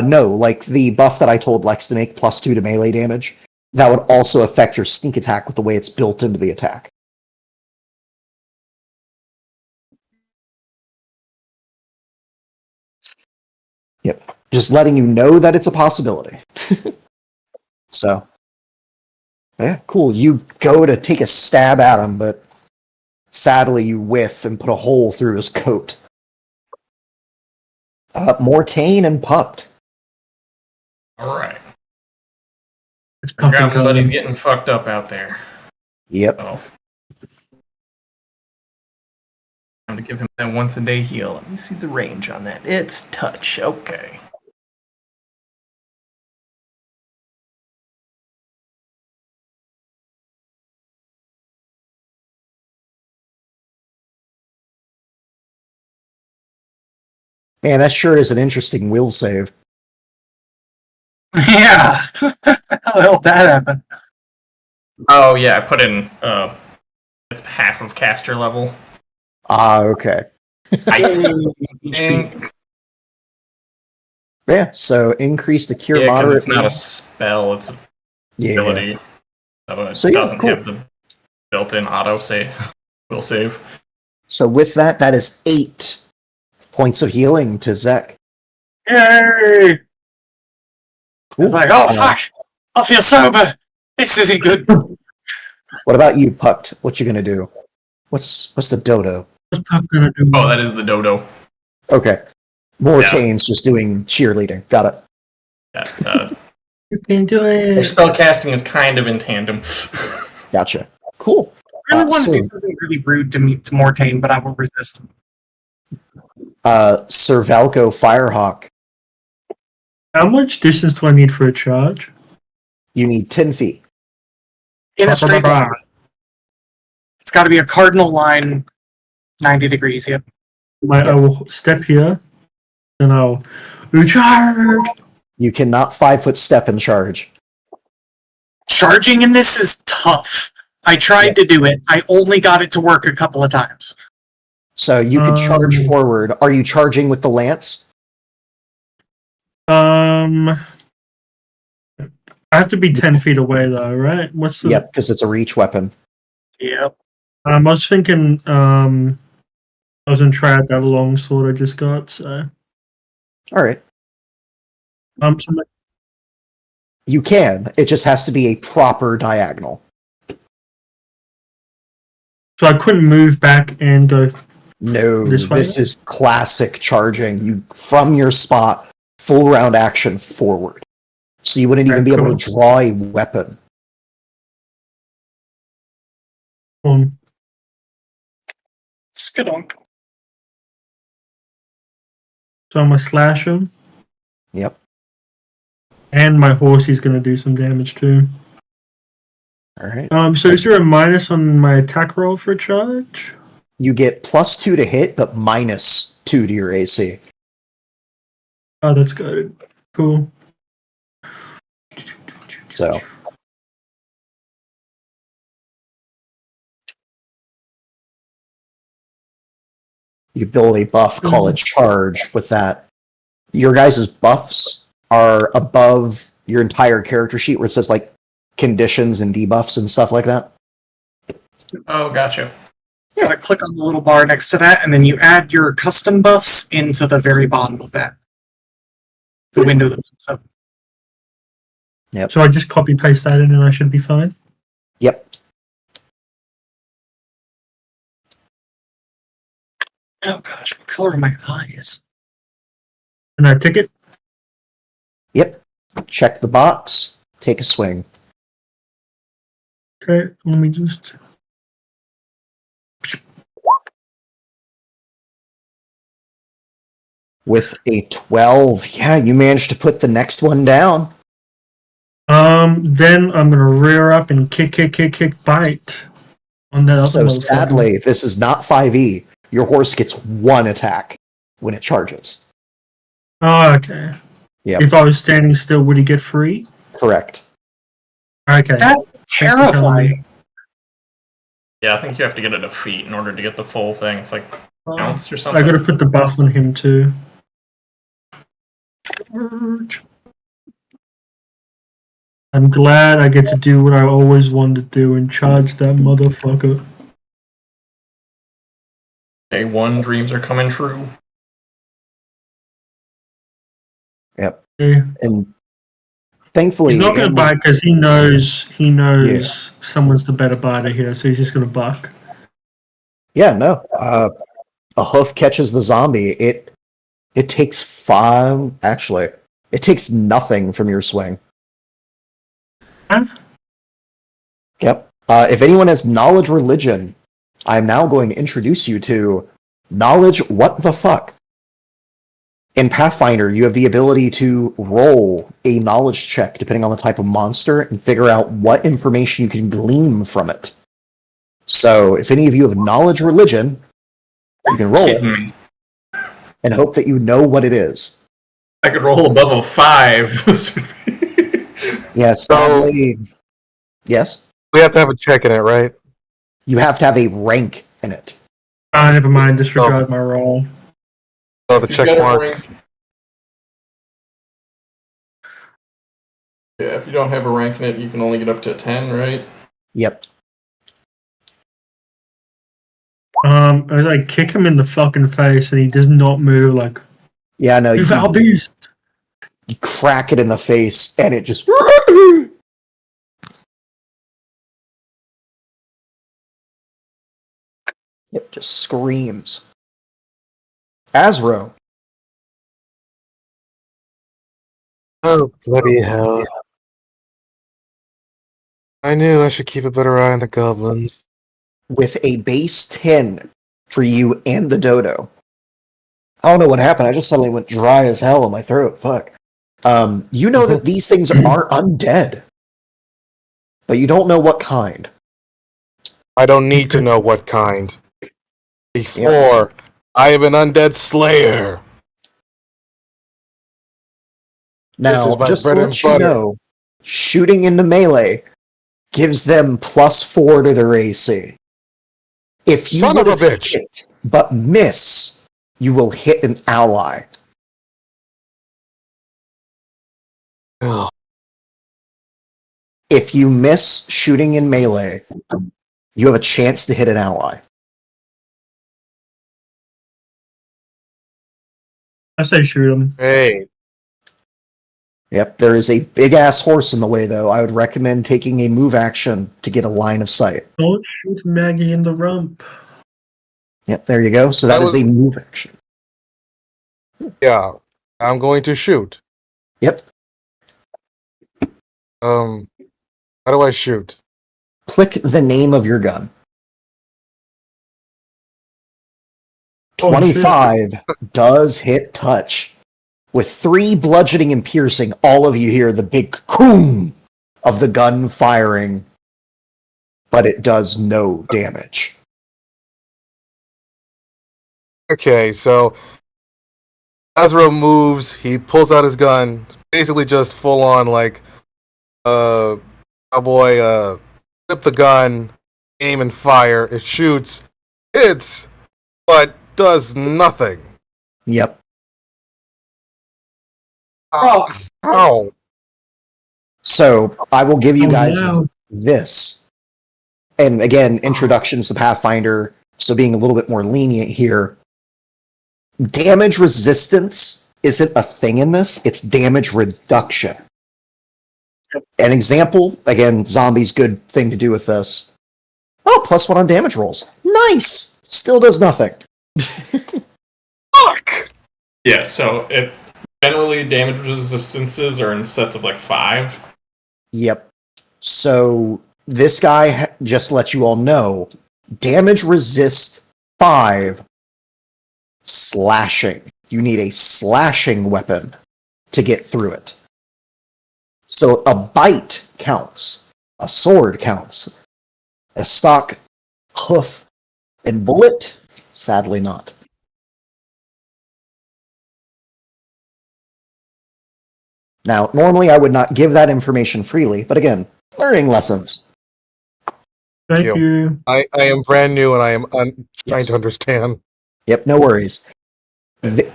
no, like the buff that I told Lex to make, +2 to melee damage, that would also affect your sneak attack with the way it's built into the attack. Yep. Just letting you know that it's a possibility. So, yeah, cool. You go to take a stab at him, but sadly you whiff and put a hole through his coat. Mortain and Pupped.
Alright.
It's
Our
pumpkin
goblin buddy's
color.
getting fucked up out there.
Yep.
Oh. Time to give him that once a day heal. Let me see the range on that. It's touch. Okay.
Man, that sure is an interesting will save.
Yeah. How the hell did that happen?
Oh yeah, I put in it's half of caster level.
Ah, okay.
I think
Yeah, so increase the cure
yeah, 'cause
moderate.
it's not a spell, it's an
Yeah.
ability. So it
So, yeah,
doesn't
cool.
have the built-in auto save will save.
So with that, that is 8 points of healing to Zek.
Yay!
Cool.
It's like, oh fuck! I feel sober! This isn't good.
What about you, Pucked? What you gonna do? What's the dodo?
What's Puck gonna do?
Oh, that is the dodo.
Okay. Mortain's just doing cheerleading. Got it.
Yeah,
You can do
their
it.
spell casting is kind of in tandem.
Gotcha. Cool.
I really want to do
So-
something really rude to Mortain, but I will resist.
Sir Valko Firehawk.
How much distance do I need for a charge?
You need 10 feet.
In a straight line. It's got to be a cardinal line, 90 degrees. Yep.
I will step here, then I'll charge.
You cannot 5-foot step and charge.
Charging in this is tough. I tried to do it. I only got it to work a couple of times.
So you could charge forward. Are you charging with the lance?
I have to be 10 feet away though, right? What's the?
Yep, because it's a reach weapon.
Yep.
I was thinking. I was gonna try out that long sword I just got. So.
All right.
So
You can. It just has to be a proper diagonal.
So I couldn't move back and go.
No,
This way?
this is classic charging. You from your spot, full round action forward. So you wouldn't even be able to draw a weapon.
Skadonk.
So I'm gonna slash him,
Yep.
and my horse is gonna do some damage too.
All right.
So is there a minus on my attack roll for a charge?
You get +2 to hit, but -2 to your AC.
Oh, that's good. Cool.
So you build a buff, call it charge with that. Your guys' buffs are above your entire character sheet where it says like conditions and debuffs and stuff like that.
Oh, gotcha.
You gotta click on the little bar next to that, and then you add your custom buffs into the very bottom of that. The window that pops up.
So I just copy paste that in and I should be fine.
Yep.
Oh gosh, what color are my eyes?
And I tick it.
Yep. Check the box. Take a swing.
Okay, let me just.
With a 12. Yeah, you managed to put the next one down.
Then I'm gonna rear up and kick, bite on that other
So
motherfucker.
sadly, this is not 5e. Your horse gets 1 attack when it charges.
Oh, okay.
Yep.
If I was standing still, would he get free?
Correct.
Okay.
That's terrifying.
Yeah, I think you have to get it a feat in order to get the full thing. It's like ounce or
I
something.
gotta put the buff on him too. I'm glad I get to do what I always wanted to do and charge that motherfucker.
Day one dreams are coming true.
Yep.
Yeah.
And thankfully,
He's not gonna bite because he knows someone's the better biter here, so he's just gonna buck.
Yeah, no. A hoof catches the zombie. It takes 5. Actually, it takes nothing from your swing.
Huh?
Yep. If anyone has knowledge religion, I'm now going to introduce you to knowledge what the fuck. In Pathfinder, you have the ability to roll a knowledge check depending on the type of monster and figure out what information you can glean from it. So, if any of you have knowledge religion, you can roll it
Me.
and hope that you know what it is.
I could roll above a 5.
Yes, sadly, yes.
We have to have a check in it, right?
You have to have a rank in it.
Never mind. Disregard my roll.
Oh, the
You
check
gotta
mark.
rank- Yeah, if you don't have a rank in it, you can only get up to 10, right?
Yep.
As I kick him in the fucking face and he does not move, like
Yeah, no,
you
you,
foul beast.
you crack it in the face and it just. It just screams. Azro.
Oh, bloody hell. I knew I should keep a better eye on the goblins.
With a base 10 for you and the dodo. I don't know what happened. I just suddenly went dry as hell in my throat. Fuck. You know that these things are undead, but you don't know what kind.
I don't need to know what kind. Before, I am an undead slayer. This
Now,
is my
just to
bread and
let you
butter.
know, shooting into melee gives them +4 to their AC. If you
Son of a
would've
bitch.
hit but miss, you will hit an ally.
Ugh.
If you miss shooting in melee, you have a chance to hit an ally.
I say shoot him.
Hey,
Yep, there is a big ass horse in the way, though. I would recommend taking a move action to get a line of sight.
Don't shoot Maggie in the rump.
Yep, there you go. So that
That
is
was-
a move action.
yeah, I'm going to shoot.
Yep.
How do I shoot?
Click the name of your gun.
Oh,
25 does hit touch. With 3 bludgeoning and piercing, all of you hear the big coom of the gun firing, but it does no damage.
Okay, so Azrael moves, he pulls out his gun, basically just full on like cowboy flip the gun, aim and fire, it shoots, hits, but does nothing.
Yep.
Oh,
Ow.
So I will give you
Oh,
guys
no.
this. And again, introductions to Pathfinder, so being a little bit more lenient here. Damage resistance isn't a thing in this, it's damage reduction. An example, again, zombies, good thing to do with this. Oh, +1 on damage rolls. Nice! Still does nothing.
Fuck!
Yeah, so it generally damage resistances are in sets of like 5.
Yep. So this guy, just to let you all know, damage resist 5 slashing. You need a slashing weapon to get through it. So a bite counts. A sword counts. A stock, hoof, and bullet? Sadly not. Now, normally I would not give that information freely, but again, learning lessons.
Thank
you.
you.
I am brand new and I am trying
Yes.
to understand.
Yep, no worries.
Basically,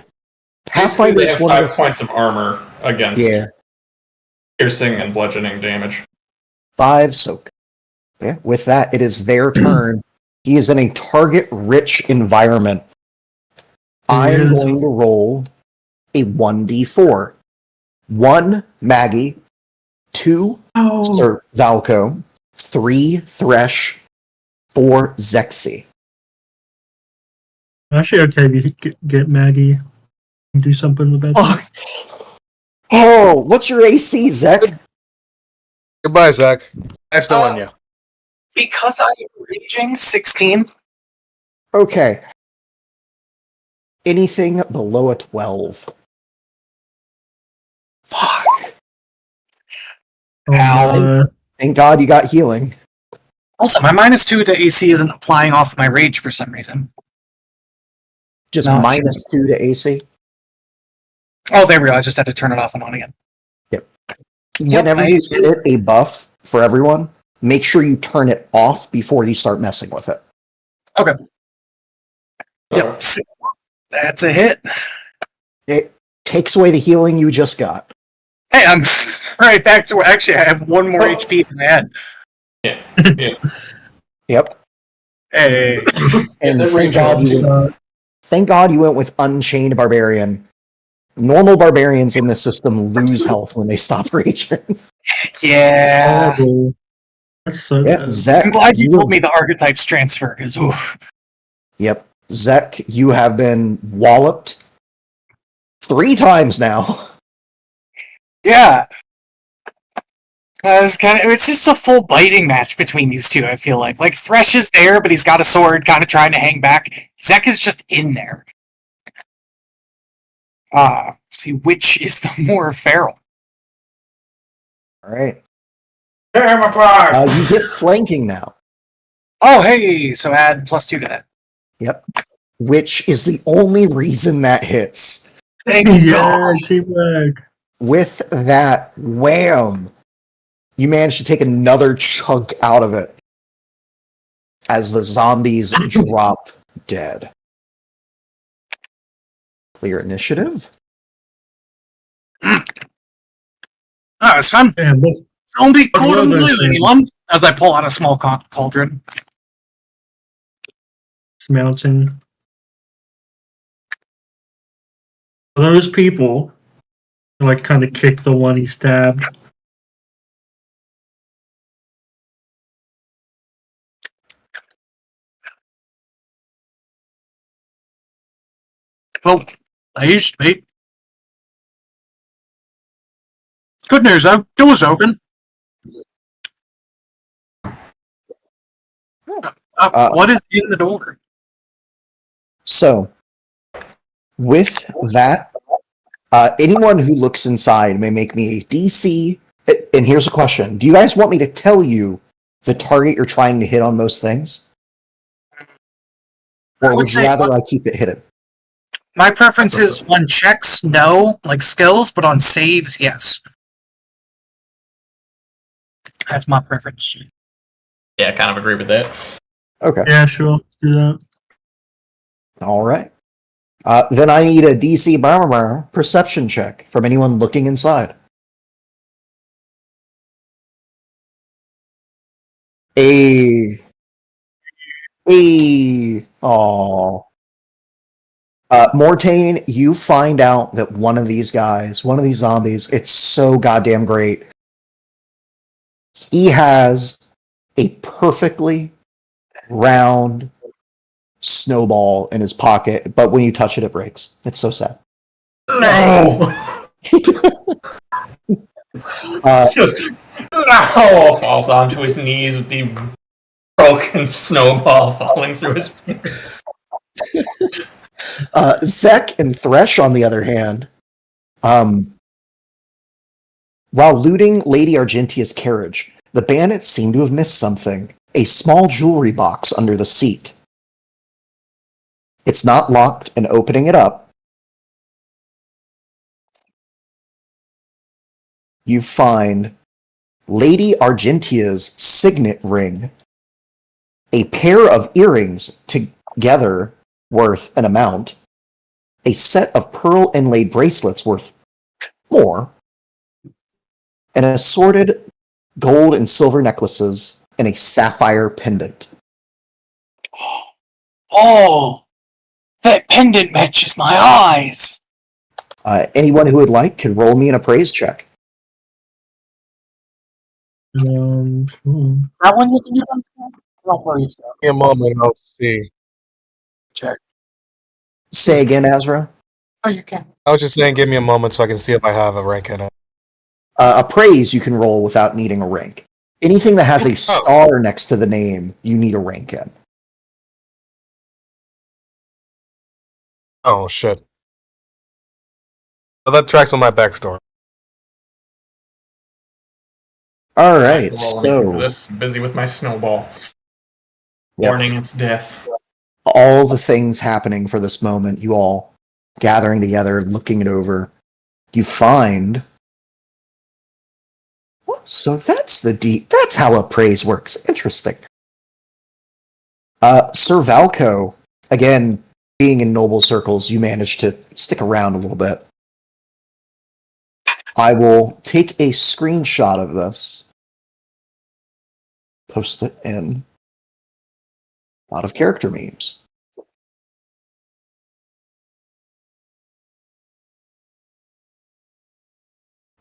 Pathfinder
they
is
have
one
5
of the...
points of armor against
Yeah,
piercing and bludgeoning damage.
5 soak. Yeah, with that, it is their turn. He is in a target-rich environment. I am
is.
going to roll a 1d4. 1, Maggie. 2,
Oh,
Sir Valco. 3, Thresh. 4, Zexy.
actually, okay. We get Maggie and do something with that.
Oh, what's your AC, Zek?
Goodbye, Zach. Nice knowing you.
because I am raging 16.
Okay. Anything below a 12. Fuck.
Oh,
Ow.
Thank God you got healing.
Also, my -2 to AC isn't applying off my rage for some reason.
Just
No,
-2 to AC.
Oh, there we go. I just had to turn it off and on again.
Whenever you
nice.
get a buff for everyone, make sure you turn it off before you start messing with it.
Yep. That's a hit.
It takes away the healing you just got.
Hey, I'm right back to where actually I have 1 more HP than I had.
Yep.
Hey.
And
there we
thank God you went with Unchained Barbarian. Normal barbarians in this system lose health when they stop raging.
Yeah.
horrible. That's so
Yeah,
bad.
Zek,
I'm glad you
have-
told me the archetypes transfer, because oof.
Yep. Zek, you have been walloped 3 times now.
Yeah. It's just a full biting match between these two, I feel like. Like, Thresh is there, but he's got a sword, kind of trying to hang back. Zek is just in there. See which is the more feral.
All right.
Damn apart!
You get flanking now.
Oh, hey, so add +2 to that.
Yep. Which is the only reason that hits.
Thank
Yeah,
God.
teamwork.
With that, wham! You manage to take another chunk out of it as the zombies drop dead. Clear initiative.
Oh, it's fun.
Damn, look.
Zombie
But
code
what
and
other
blue,
thing?
anyone? As I pull out a small cauldron.
It's mounting. Those people like kind of kick the one he stabbed.
Well, I used to be. Good news though, door's open. What is in the door?
So, with that, anyone who looks inside may make me a DC. And here's a question: do you guys want me to tell you the target you're trying to hit on most things, or would you rather I keep it hidden?
My preference is on checks, no, like skills, but on saves, yes. That's my preference.
Yeah, I kind of agree with that.
Okay.
Yeah, sure. Let's do that.
All right. Then I need a DC perception check from anyone looking inside. Aw. Mortain, you find out that one of these guys, one of these zombies, it's so goddamn great. He has a perfectly round snowball in his pocket, but when you touch it, it breaks. It's so sad.
No! Just falls onto his knees with the broken snowball falling through his fingers.
Zek and Thresh, on the other hand, while looting Lady Argentia's carriage, the bandits seem to have missed something. A small jewelry box under the seat. It's not locked, and opening it up, you find Lady Argentia's signet ring, a pair of earrings together worth an amount, a set of pearl inlaid bracelets worth more, and assorted gold and silver necklaces, and a sapphire pendant.
Oh, that pendant matches my eyes.
Anyone who would like can roll me an appraise check.
Sure.
That one you can do on screen? Don't worry yourself.
Give me a moment, I'll see.
Check.
Say again, Azra.
Oh, you can.
I was just saying, give me a moment so I can see if I have a rank in it.
Appraise you can roll without needing a rank. Anything that has a star next to the name, you need a rank in.
Oh, shit. So that tracks on my backstory.
All right,
Rolling through
so
this, busy with my snowball.
Yep.
Warning its death.
all the things happening for this moment, you all gathering together, looking it over, you find. Well, so that's that's how appraise works. Interesting. Sir Valco, again, being in noble circles, you managed to stick around a little bit. I will take a screenshot of this, post it in a lot of character memes.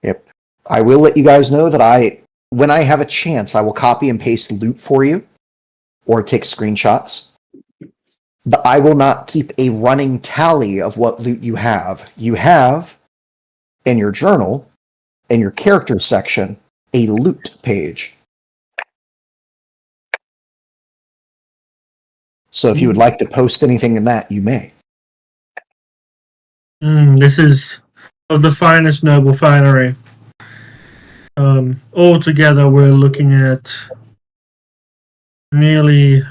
Yep. I will let you guys know that when I have a chance, I will copy and paste loot for you or take screenshots. But I will not keep a running tally of what loot you have. You have, in your journal, in your character section, a loot page. So if you would like to post anything in that, you may.
This is of the finest noble finery. Altogether, we're looking at nearly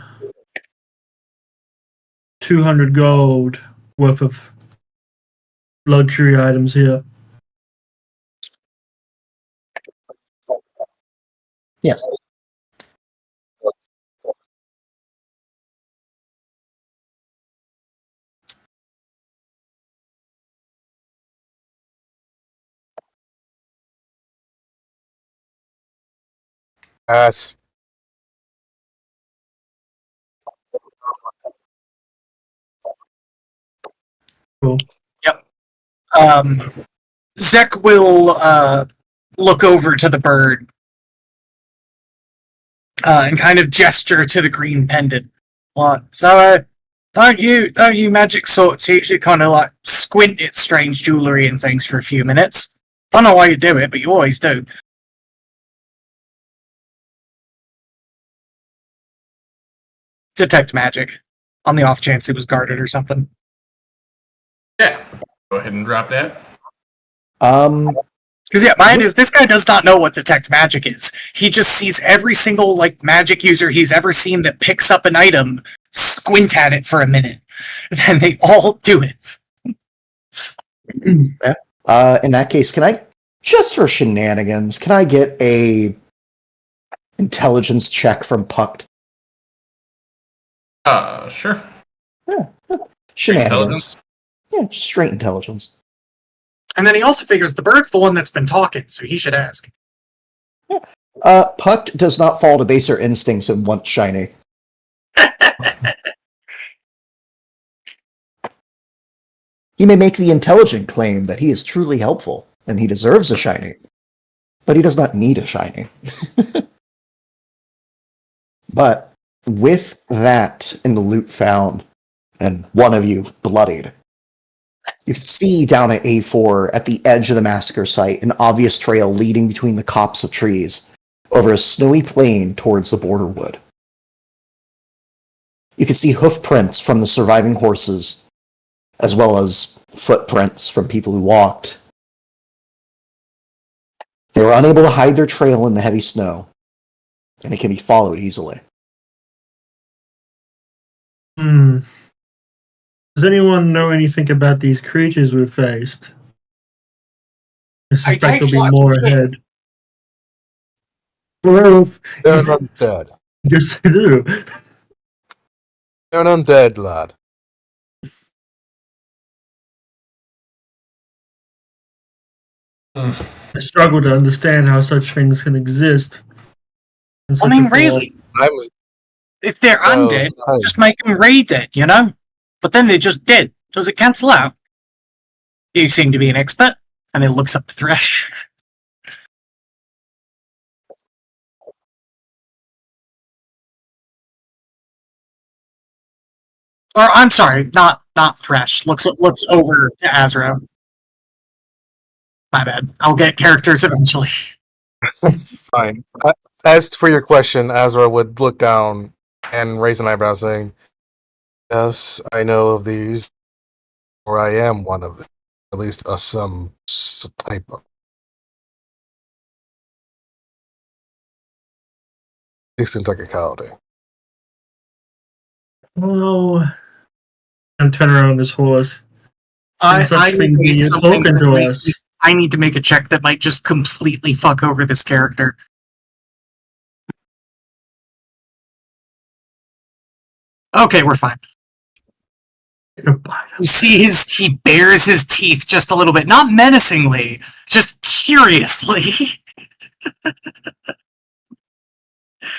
200 gold worth of luxury items here.
Yes.
Pass.
Cool.
Zek will look over to the bird and kind of gesture to the green pendant. What? So, don't you magic sorts usually kind of like squint at strange jewelry and things for a few minutes? Don't know why you do it, but you always do. Detect magic, on the off chance it was guarded or something.
Yeah. Go ahead and drop that.
Because yeah, mine is this guy does not know what detect magic is. He just sees every single like magic user he's ever seen that picks up an item, squint at it for a minute, and they all do it.
In that case, can I, just for shenanigans, can I get a intelligence check from Pucked?
Sure.
Shenanigans.
Intelligence.
Yeah, just straight intelligence.
And then he also figures the bird's the one that's been talking, so he should ask.
Pucked does not fall to baser instincts and wants shiny. He may make the intelligent claim that he is truly helpful and he deserves a shiny, but he does not need a shiny. But with that in the loot found, and one of you bloodied, you can see down at A4 at the edge of the massacre site an obvious trail leading between the copse of trees over a snowy plain towards the border wood. You can see hoof prints from the surviving horses, as well as footprints from people who walked. They were unable to hide their trail in the heavy snow, and it can be followed easily.
Does anyone know anything about these creatures we've faced? I suspect there'll be more ahead. Well,
They're undead.
yes, I do.
They're an undead, lad.
I struggle to understand how such things can exist. in
I
such
mean,
a form.
really,
I'm
if they're undead, just make them re-dead, you know? But then they're just dead. Does it cancel out? You seem to be an expert. And he looks up to Thresh. Or I'm sorry, not Thresh. Looks over to Azra. My bad. I'll get characters eventually.
fine. As for your question, Azra would look down and raise an eyebrow, saying, "Yes, I know of these, or I am one of them. At least some type of. At least in technicality."
Oh, and turn around this horse.
I
Such
need
thing
to make
being
something
spoken
that
to
might-
us.
I need to make a check that might just completely fuck over this character. Okay, we're fine. You see he bares his teeth just a little bit, not menacingly, just curiously.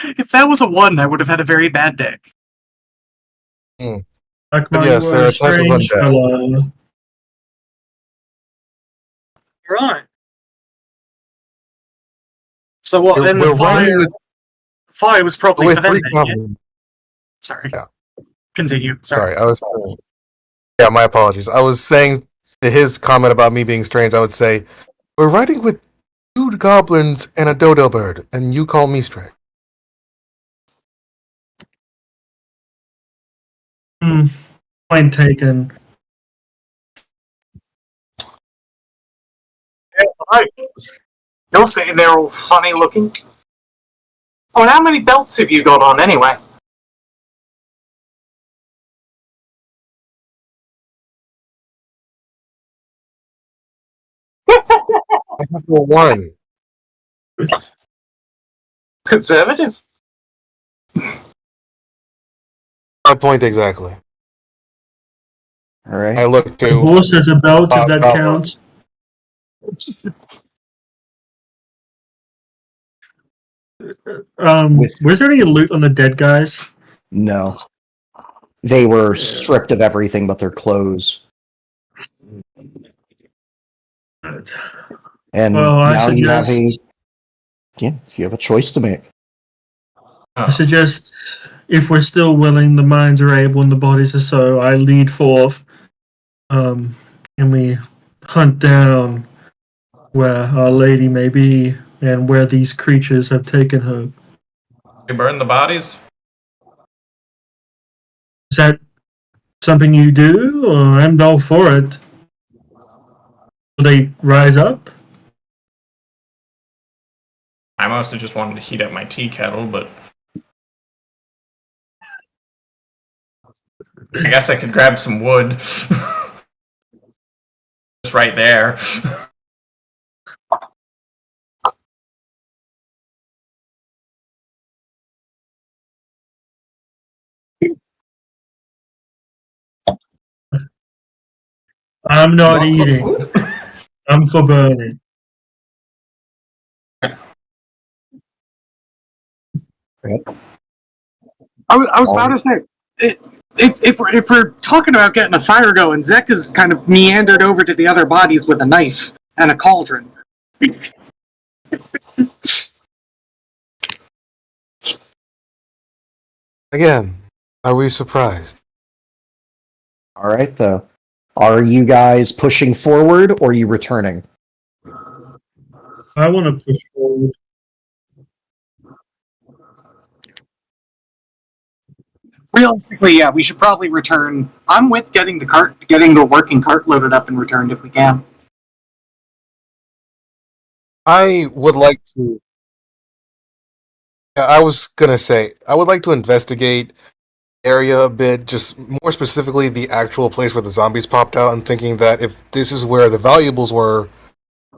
If that was a 1, I would have had a very bad day.
Akbar,
Yes,
you
they're
are
a type of
strange
undead.
fellow.
Right. So what?
We're-
Then the
we're running
fire.
with-
Fire was probably
With
for them.
three
Then, yeah?
goblins.
Sorry.
Yeah.
Continue. Sorry.
Sorry, I was. Yeah, my apologies. I was saying to his comment about me being strange. I would say we're riding with 2 goblins and a dodo bird, and you call me strange.
Point taken.
You're sitting there all funny looking. Oh, and how many belts have you got on anyway?
I have one.
Conservative.
My point exactly.
All right.
I look
The
to
horse has a belt, if that
Bob
counts. Was there any loot on the dead guys?
No. They were stripped of everything but their clothes. And
Well, I
now you have
suggest-
you have a choice to make.
I suggest, if we're still willing, the minds are able, and the bodies are so, I lead forth, and we hunt down where Our Lady may be, and where these creatures have taken her.
You burn the bodies?
Is that something you do? I'm all for it. Will they rise up?
I mostly just wanted to heat up my tea kettle, but I guess I could grab some wood. Just right there.
I'm not
You want
eating.
cooked food?
I'm for burning.
I was about to say, if we're talking about getting a fire going, Zek has kind of meandered over to the other bodies with a knife and a cauldron.
again. Are we surprised?
All right, though. Are you guys pushing forward or are you returning?
I want to push forward.
Realistically, yeah, we should probably return. I'm with getting the working cart loaded up and returned if we can.
I would like to. Yeah, I was gonna say I would like to investigate area a bit, just more specifically the actual place where the zombies popped out, and thinking that if this is where the valuables were,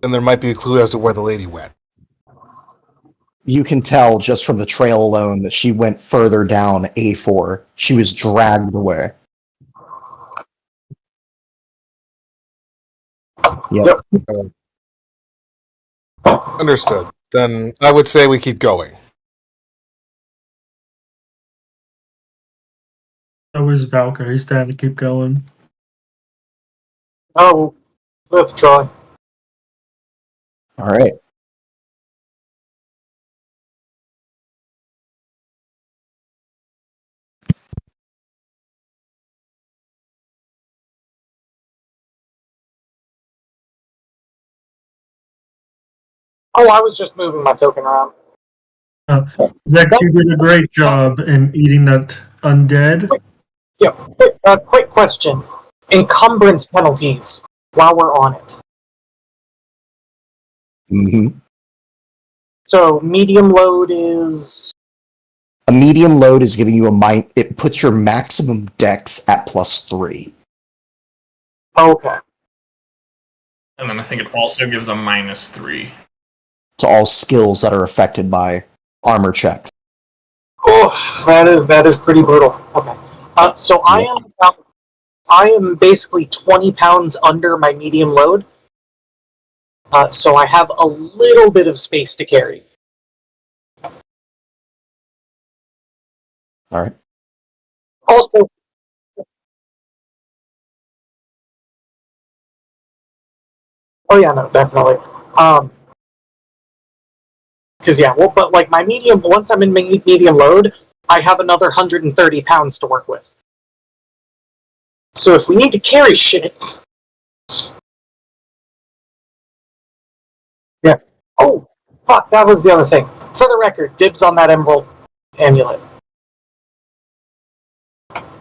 then there might be a clue as to where the lady went.
You can tell just from the trail alone that she went further down A4. She was dragged away. Yep.
Understood. Then I would say we keep going.
So is Valkyrie. He's trying to keep going.
Oh, let's try.
All right.
Oh, I was just moving my token around.
Zach, you did a great job in eating that undead.
Yeah, quick question. Encumbrance penalties while we're on it.
Mm-hmm.
So medium load is
A medium load is giving you it puts your maximum dex at +3.
okay.
And then I think it also gives a -3.
To all skills that are affected by armor check.
Oh, that is pretty brutal. Okay. So I am basically 20 pounds under my medium load. So I have a little bit of space to carry.
All right.
Also, oh yeah, no, definitely. Because yeah, well, but like my medium, once I'm in medium load, I have another 130 pounds to work with. So if we need to carry shit, yeah. Oh, fuck, that was the other thing. For the record, dibs on that emerald amulet.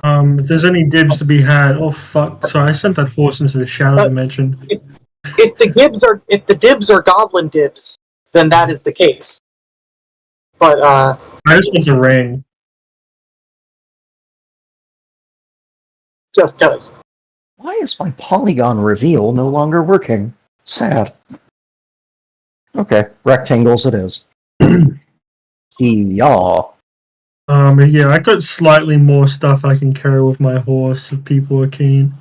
If there's any dibs to be had, oh fuck! Sorry, I sent that horse into the shadow dimension.
If the dibs are goblin dibs, then that is the case. But
I just want the ring.
just because.
Why is my polygon reveal no longer working? Sad. Okay, rectangles it is. Yeah.
Yeah, I got slightly more stuff I can carry with my horse if people are keen.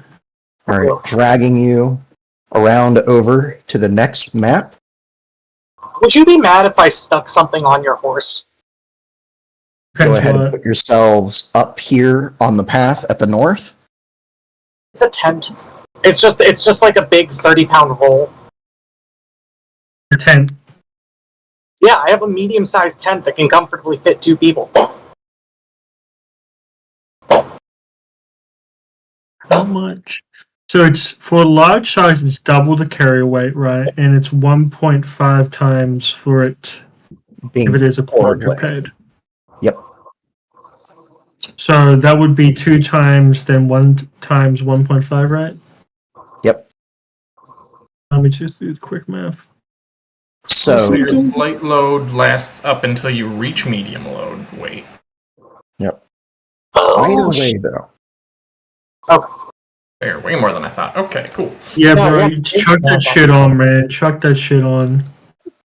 Alright, dragging you around over to the next map.
Would you be mad if I stuck something on your horse?
Go
Depends
ahead and
what.
put yourselves up here on the path at the north.
A tent. It's just like a big 30-pound roll.
The tent.
Yeah, I have a medium-sized tent that can comfortably fit 2 people.
How much? So it's for a large size, it's double the carry weight, right? And it's 1.5 times for it
Being
if it is a
forward leg.
quadruped.
Yep.
So that would be 2 times, then 1 times 1.5, right?
Yep.
Let me just do the quick math.
So,
your light load lasts up until you reach medium load weight.
either
Oh,
way,
shit.
though.
Fair, way more than I thought. Okay, cool.
Yeah,
Yeah,
bro,
yeah.
you chuck that shit on, man. Chuck that shit on.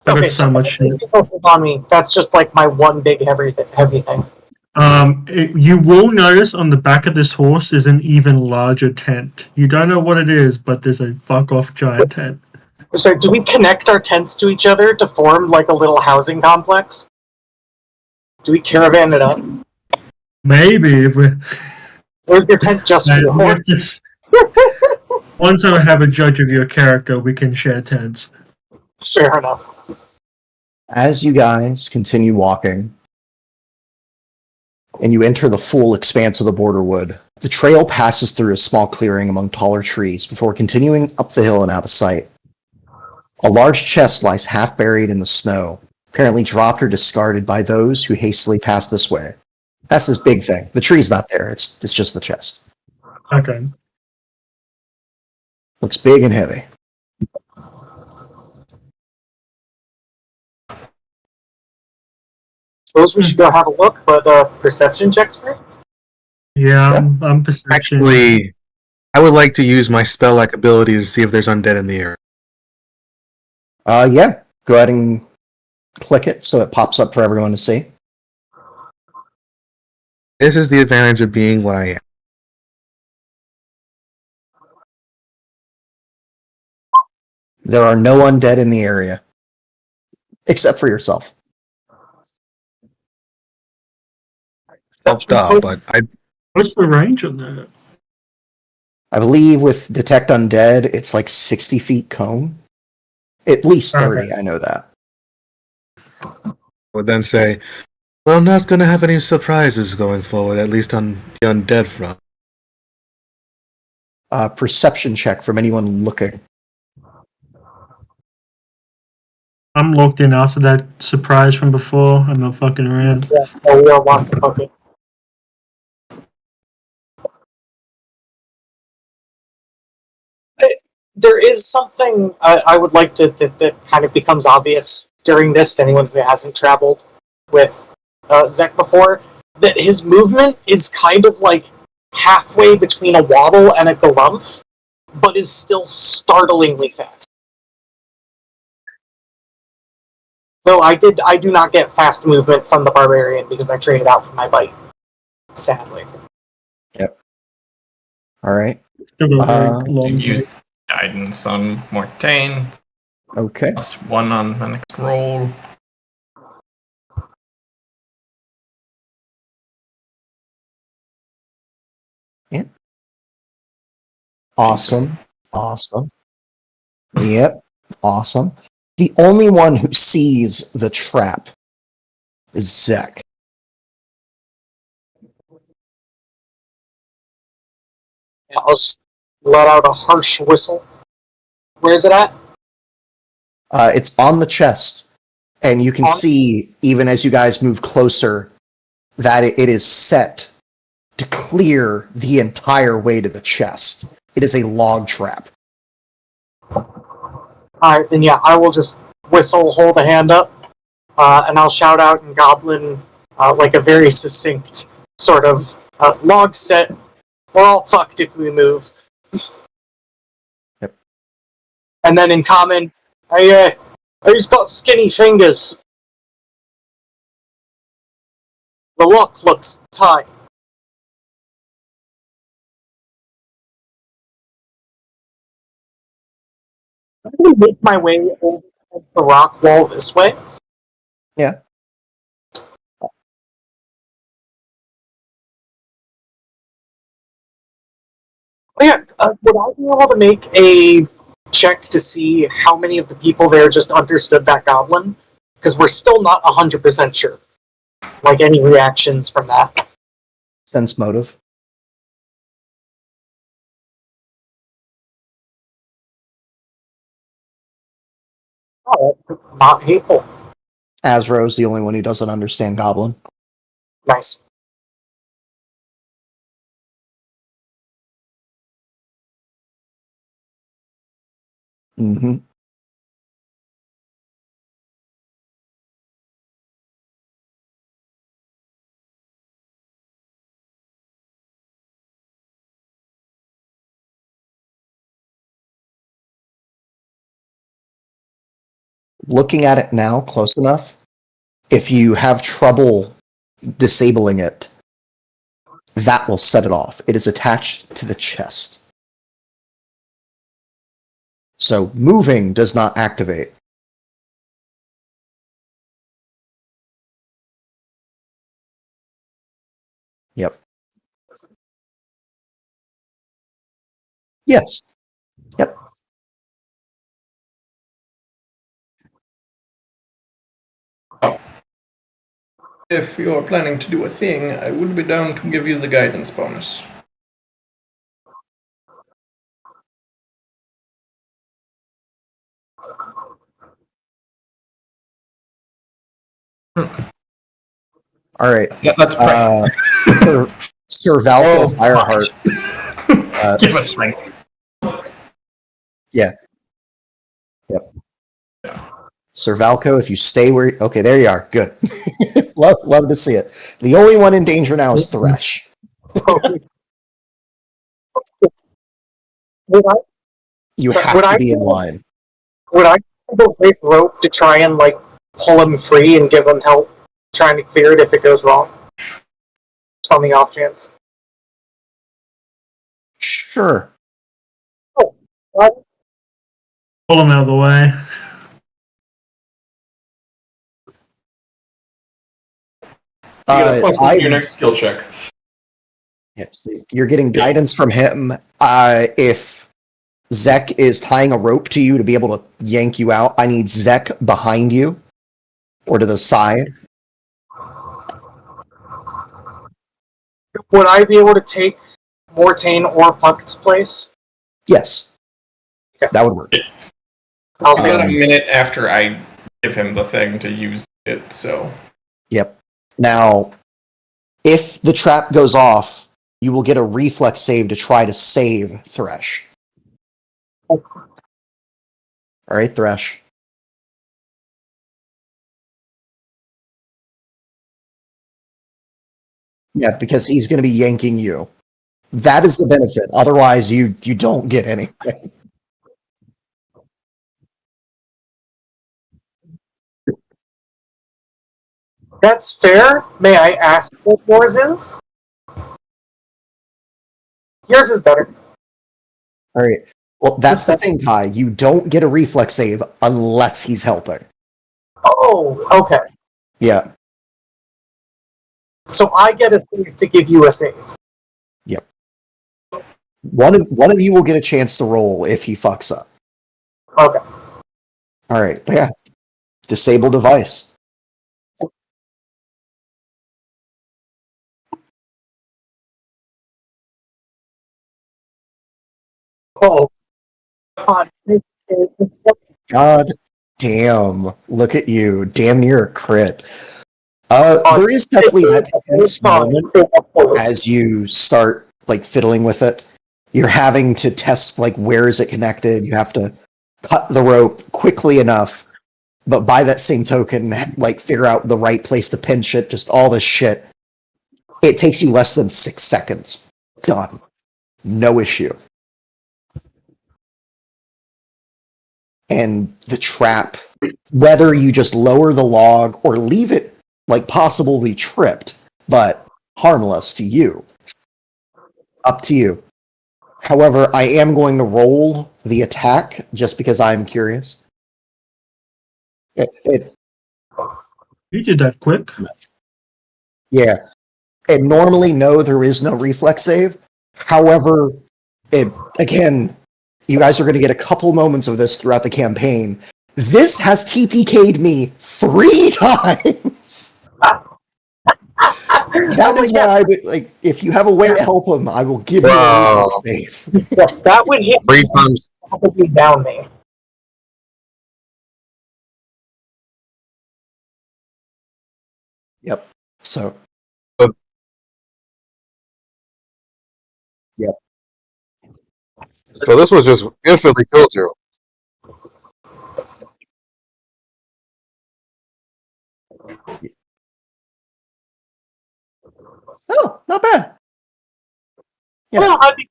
I got so much shit.
On me. That's just like my one big heavy thing.
You will notice on the back of this horse is an even larger tent. You don't know what it is, but there's a fuck off giant tent.
So, do we connect our tents to each other to form like a little housing complex? Do we caravan it up?
Maybe if we.
Or is your tent just for your
we
horse?
have to once I have a judge of your character, we can share tents.
Fair enough.
As you guys continue walking, and you enter the full expanse of the Borderwood, the trail passes through a small clearing among taller trees before continuing up the hill and out of sight. A large chest lies half buried in the snow, apparently dropped or discarded by those who hastily pass this way. That's this big thing. The tree's not there, it's just the chest.
Okay.
Looks big and heavy.
Suppose we should go have a look, but perception checks first?
Yeah, I'm perception.
Actually, I would like to use my spell-like ability to see if there's undead in the area.
Yeah. Go ahead and click it so it pops up for everyone to see.
This is the advantage of being what I am.
There are no undead in the area. Except for yourself.
Oh, duh, but
What's the range on that?
I believe with Detect Undead, it's like 60 feet cone. At least 30,
Okay.
I know that.
would then say, well, I'm not going to have any surprises going forward, at least on the undead front.
Perception check from anyone looking.
I'm locked in after that surprise from before. I'm not fucking around.
Yeah, we all want to fuck it. There is something I would like to that kind of becomes obvious during this to anyone who hasn't traveled with Zek before, that his movement is kind of like halfway between a waddle and a galumph, but is still startlingly fast. Though I do not get fast movement from the barbarian because I traded out for my bite. Sadly.
Alright.
Still got a very
You
long
You use
way.
guidance on Mortain,
Okay.
+1 on the next roll.
Awesome. Awesome. Yep. Awesome. The only one who sees the trap is Zek.
I'll just let out a harsh whistle. Where is it at?
It's on the chest, and you can see, even as you guys move closer, that it is set to clear the entire way to the chest. It is a log trap.
Alright, then yeah, I will just whistle, hold a hand up, and I'll shout out in Goblin, like a very succinct sort of log set. We're all fucked if we move.
Yep.
And then in common, I just got skinny fingers. The lock looks tight. I'm gonna make my way over the rock wall this way.
Yeah.
Oh, yeah, would I be able to make a check to see how many of the people there just understood that goblin? Because we're still not 100% sure. Like, any reactions from that?
Sense motive.
Oh, not hateful.
Azro's the only one who doesn't understand Goblin.
Nice.
Mm-hmm. Looking at it now, close enough, if you have trouble disabling it, that will set it off. It is attached to the chest. So moving does not activate. Yep. Yes. Yep.
If you're planning to do a thing, I would be down to give you the guidance bonus.
All right.
Yeah, that's
Sir Valko
Oh,
Fireheart.
give us strength.
Yeah. Yep. Sir Valko, if you stay where... Okay, there you are. Good. love to see it. The only one in danger now is Thresh.
Would I,
You
So
have
would
to
I
be in
do-
line.
would I have a great rope to try and, like, pull him free and give him help trying to clear it if it goes wrong? Just on the off chance.
Sure.
What?
Pull him out of the way.
You get a plus one to your
I
next skill check.
Yes, you're getting guidance from him. If Zek is tying a rope to you to be able to yank you out, I need Zek behind you or to the side.
Would I be able to take Mortain or Pucket's place?
Yes,
Okay.
that would work.
I'll
I
say
got a
Um,
minute after I give him the thing to use it, so.
Yep. Now, if the trap goes off, you will get a reflex save to try to save Thresh. All right, Thresh. Yeah, because he's going to be yanking you. That is the benefit. Otherwise, you don't get anything.
That's fair. May I ask what yours is? Yours is better.
All right. Well, that's the thing, Kai. You don't get a reflex save unless he's helping.
Oh, okay.
Yeah.
So I get a save to give you a save.
One of you will get a chance to roll if he fucks up.
Okay.
All right. But yeah. Disable device.
Oh. God.
God damn. Look at you. Damn near a crit. There is definitely that tense moment as you start like fiddling with it. You're having to test like where is it connected. You have to cut the rope quickly enough, but by that same token, like figure out the right place to pinch it, just all this shit. It takes you less than 6 seconds. Done. No issue. And the trap, whether you just lower the log or leave it like possibly tripped, but harmless to you. Up to you. However, I am going to roll the attack just because I'm curious.
You did that quick.
Yeah. And normally, no, there is no reflex save. However, again, you guys are going to get a couple moments of this throughout the campaign. This has TPK'd me 3 times. That is why I would, like, if you have a way to help him, I will give you a reflex save.
Yes, that would hit
3 times.
probably down there.
Yep. So. Yep.
So this was just instantly killed you.
Oh, not bad. Yeah.
Well, I think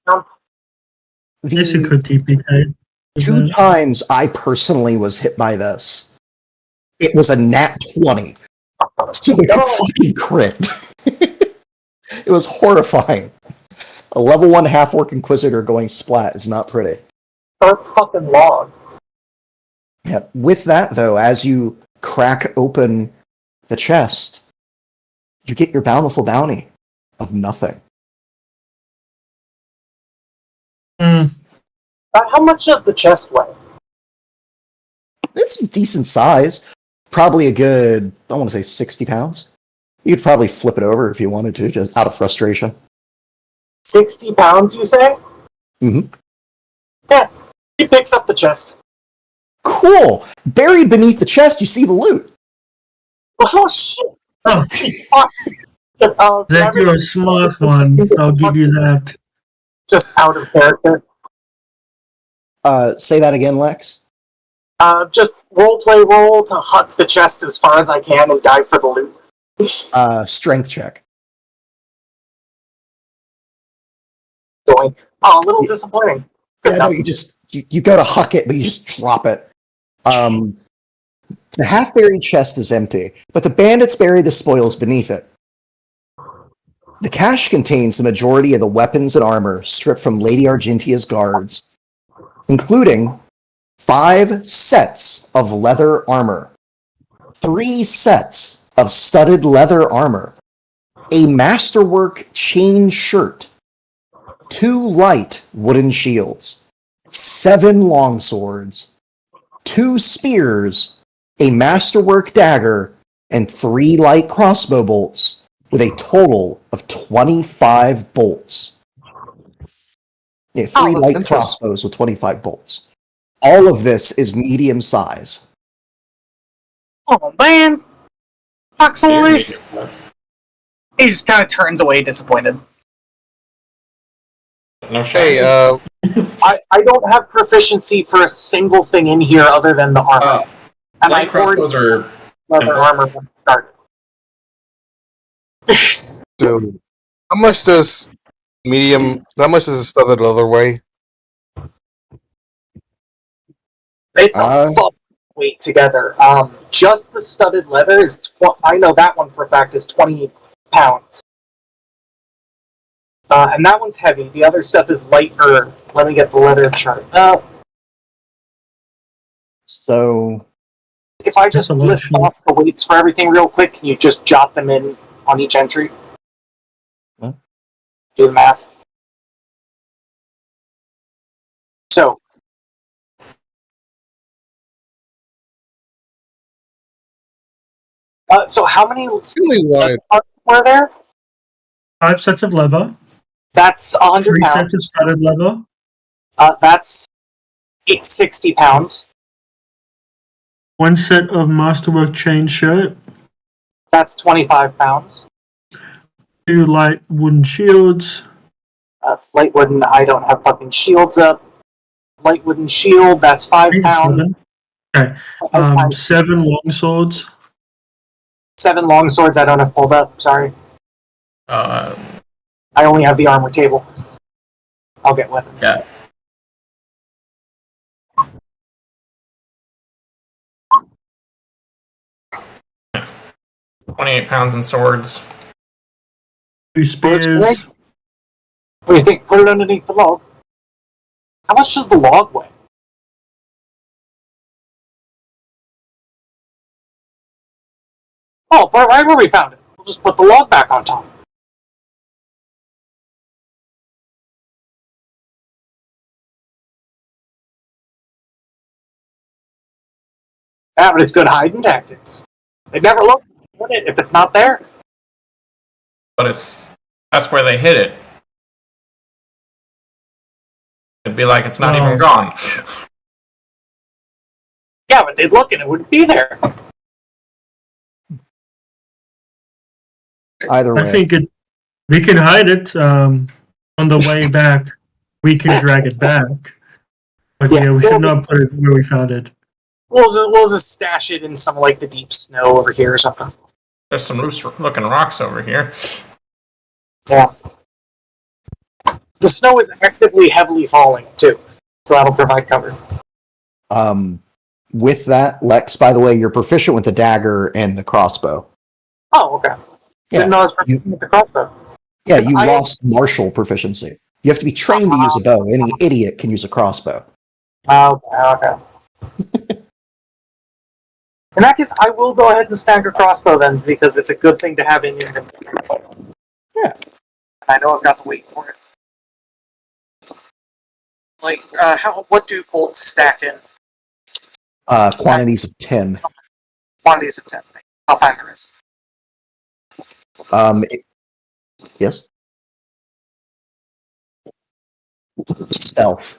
Yes, you could TPK.
2 times I personally was hit by this. It was a nat 20. So it could fucking crit. It was horrifying. A level 1 half-orc Inquisitor going splat is not pretty.
Start fucking log.
Yeah. With that, though, as you crack open the chest, you get your bountiful bounty of nothing.
How much does the chest weigh?
It's a decent size. Probably a good, I want to say 60 pounds. You could probably flip it over if you wanted to, just out of frustration.
60 pounds, you say?
Mm-hmm.
Yeah. He picks up the chest.
Cool! Buried beneath the chest, you see the loot.
Oh, shit.
Oh. Zach, you're a smart one. I'll give you that.
Just out of character.
Say that again, Lex.
Just roll to huck the chest as far as I can and dive for the loot.
Strength check.
Going. Oh, a little disappointing.
Yeah, no, you go to huck it, but you just drop it. The half-buried chest is empty, but the bandits bury the spoils beneath it. The cache contains the majority of the weapons and armor stripped from Lady Argentia's guards, including 5 sets of leather armor, 3 sets of studded leather armor, a masterwork chain shirt, 2 light wooden shields, 7 longswords, 2 spears, a masterwork dagger, and 3 light crossbow bolts, with a total of 25 bolts. Yeah, 3 light crossbows with 25 bolts. All of this is medium size.
Oh man, fuck's all this. He just kind of turns away, disappointed.
No shot.
Hey,
I don't have proficiency for a single thing in here other than the armor. And
light
I already
crossbows are
leather armor when I start.
so how much does the studded leather weigh?
It's a fuck weight together. Just the studded leather is, I know that one for a fact is 20 pounds. And that one's heavy. The other stuff is lighter. Let me get the leather chart.
So,
If I just list off the weights for everything real quick, can you just jot them in on each entry?
Huh?
Do the math. So, how many
Really wanted.
were there?
5 sets of leather.
That's 100
3
pounds.
sets of studded leather.
That's 60 pounds.
1 set of masterwork chain shirt.
That's 25 pounds.
2 light wooden shields.
Light wooden, I don't have fucking shields up. light wooden shield. That's 5
Maybe
pounds.
7. Okay. 7 long swords.
7 long swords. I don't have pulled up. Sorry,
Uh,
I only have the armor table. I'll get weapons.
yeah. £28 in swords.
2 spears.
What do you think? Put it underneath the log. How much does the log weigh? Oh, but right where we found it. We'll just put the log back on top. Yeah, but it's good hiding tactics. They'd never look at it if it's not there.
But that's where they hid it. It'd be like it's not even gone.
Yeah, but they'd look and it wouldn't be there.
Either way.
I think we can hide it on the way back. We can drag it back. But yeah, we should not put it where we found it.
We'll just stash it in some like the deep snow over here or something.
There's some loose looking rocks over here.
Yeah. The snow is actively heavily falling too, so that'll provide cover.
With that, Lex, by the way, you're proficient with the dagger and the crossbow.
Oh, okay.
Yeah,
Didn't know I was proficient with the crossbow.
yeah, you lost martial proficiency. You have to be trained to use a bow. Any idiot can use a crossbow.
Okay. In that case, I will go ahead and snag a crossbow then, because it's a good thing to have in your inventory.
Yeah.
I know I've got the weight for it. Like, what do bolts stack in?
Quantities of 10.
Quantities of 10. I'll find the rest.
Yes? Stealth.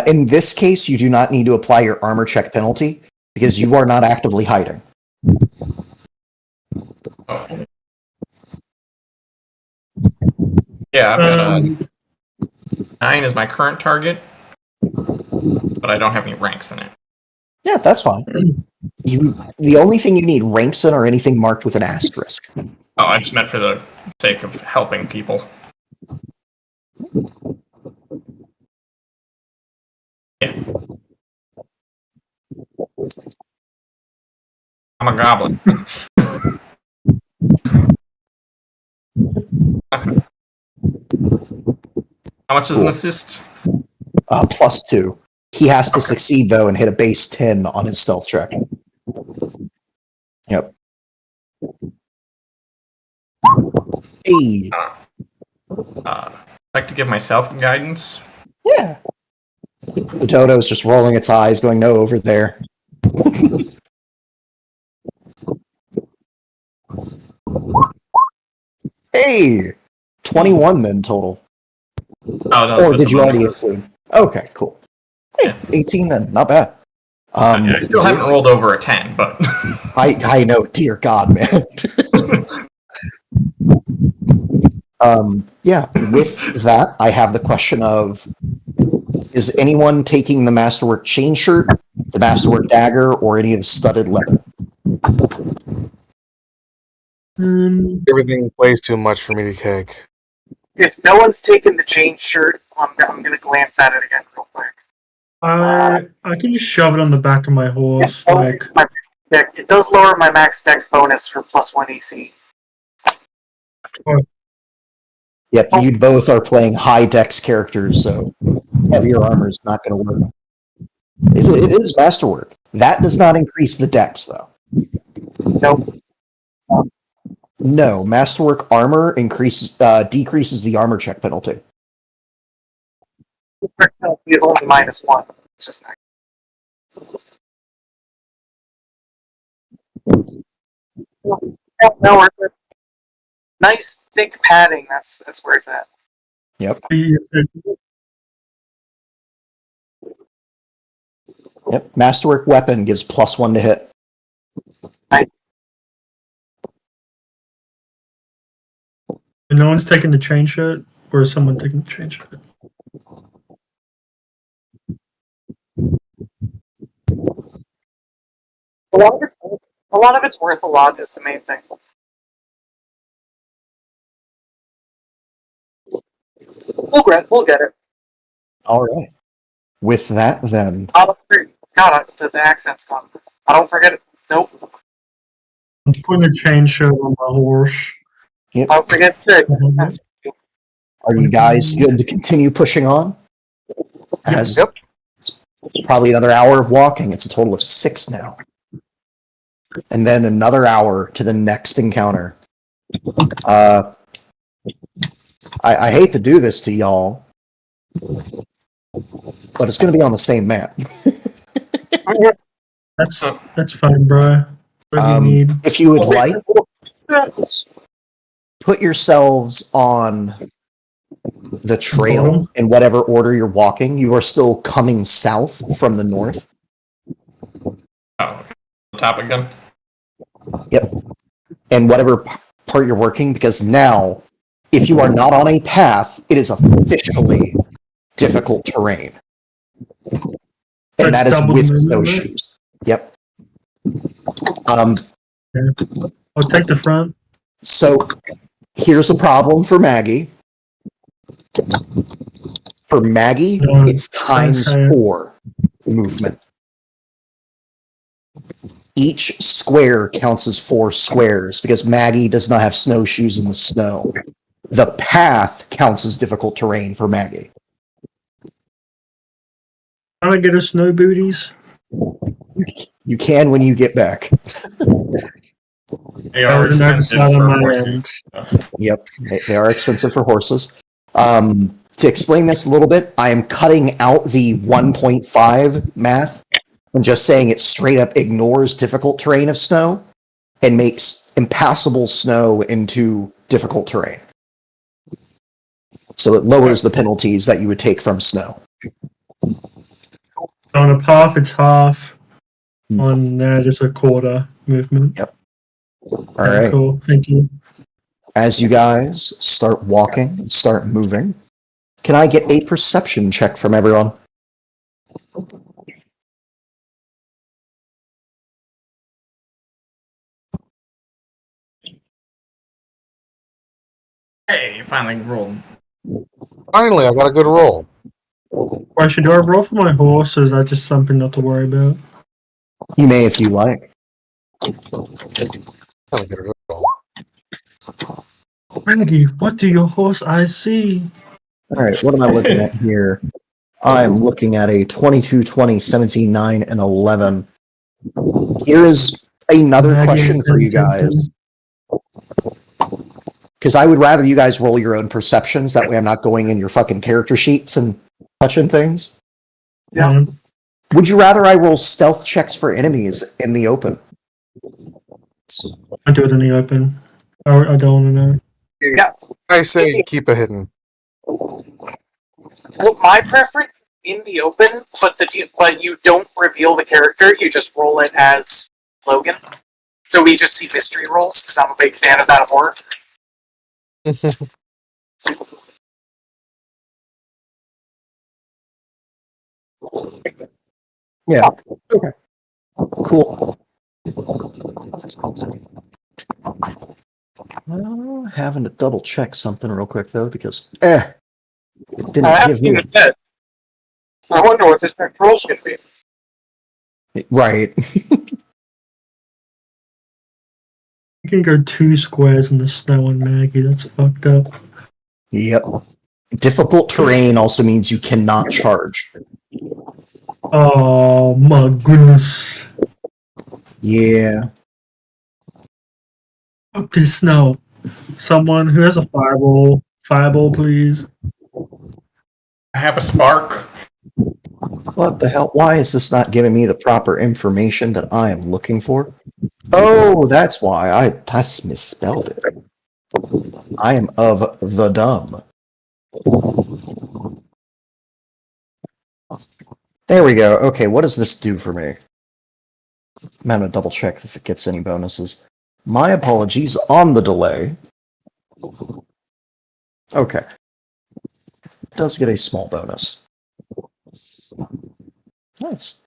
In this case, you do not need to apply your armor check penalty because you are not actively hiding.
Oh. Yeah, I've got 9 is my current target, but I don't have any ranks in it.
Yeah, that's fine. The only thing you need ranks in are anything marked with an asterisk.
Oh, I just meant for the sake of helping people. Yeah. I'm a goblin. Okay. How much is an assist?
+2. He has to succeed, though, and hit a base 10 on his stealth check. Yep. Hey.
Like to give myself guidance.
Yeah. The dodo's just rolling its eyes, going, no, over there. Hey! 21 then total.
Oh, that was
Or
with
did
the
you already
bonuses.
include? Okay, cool. Hey, 18 then, not bad.
I still haven't rolled over a 10, but
I know, dear God, man. Yeah, with that, I have the question of, is anyone taking the Masterwork chain shirt, the Masterwork dagger, or any of the studded leather?
Everything plays too much for me to take.
If no one's taken the chain shirt, I'm going to glance at it again real quick.
I can just shove it on the back of my horse.
It does lower my max dex bonus for +1 AC.
Yep, you both are playing high dex characters, so heavier armor is not going to work. It is Masterwork. That does not increase the dex, though.
Nope.
No, Masterwork armor decreases the armor check penalty.
It's only -1. It's just nice. No, we're good. Nice thick padding. That's where it's at.
Yep. Yep. Masterwork weapon gives +1 to hit.
No one's taking the chain shirt, or is someone taking the chain shirt?
A lot of it's worth a lot is the main thing. We'll get it.
All right. With that, then,
God, the accent's gone. I don't forget it. Nope.
I'm putting a chain shirt on my horse.
I don't forget it.
Mhm.
are you guys good to continue pushing on? As
Yep.
it's probably another hour of walking. It's a total of 6 now. And then another hour to the next encounter. I hate to do this to y'all, but it's going to be on the same map.
That's fine, bro. What do you need?
If you would like, put yourselves on the trail in whatever order you're walking. You are still coming south from the north.
Oh, the top again.
Yep. And whatever part you're working, because now, if you are not on a path, it is officially difficult terrain. And that is with snowshoes. Yep.
I'll take the front.
So here's a problem for Maggie. For Maggie, it's ×4 movement. Each square counts as 4 squares because Maggie does not have snowshoes in the snow. The path counts as difficult terrain for Maggie.
Can I get her snow booties?
You can when you get back.
They are
was an
expensive
oversight on
for
my
horses.
Yep, they are expensive for horses. To explain this a little bit, I am cutting out the 1.5 math and just saying it straight up ignores difficult terrain of snow and makes impassable snow into difficult terrain. So it lowers the penalties that you would take from snow.
On a path, it's half. On that, it's a quarter movement.
Yep. All right.
Cool. Thank you.
As you guys start walking and start moving, can I get a perception check from everyone?
Hey, you finally rolled.
Finally, I got a good roll.
Why should I roll for my horse, or is that just something not to worry about?
You may if you like.
Got a good roll.
Maggie, what do your horse eyes see?
All right, what am I looking at here? I'm looking at a 22, 20, 17, 9, and 11. Here is another
Maggie
question for you guys. Because I would rather you guys roll your own perceptions. That way I'm not going in your fucking character sheets and touching things.
Yeah.
Would you rather I roll stealth checks for enemies in the open?
I do it in the open. I don't want to know.
Yeah.
I say keep it hidden.
Well, my preference in the open, but you don't reveal the character. You just roll it as Logan. So we just see mystery rolls because I'm a big fan of that horror.
Yeah. Okay. Cool. Having to double check something real quick though, because it didn't give me
I wonder what this next roll's gonna be.
right.
You can go 2 squares in the snow on Maggie. That's fucked up.
Yep. Difficult terrain also means you cannot charge.
Oh my goodness.
Yeah.
Fuck this snow. Someone who has a fireball. Fireball, please.
I have a spark.
What the hell? Why is this not giving me the proper information that I am looking for? Oh, that's why. I misspelled it. I am of the dumb. There we go. Okay, what does this do for me? I'm gonna double check if it gets any bonuses. My apologies on the delay. Okay. It does get a small bonus. Nice.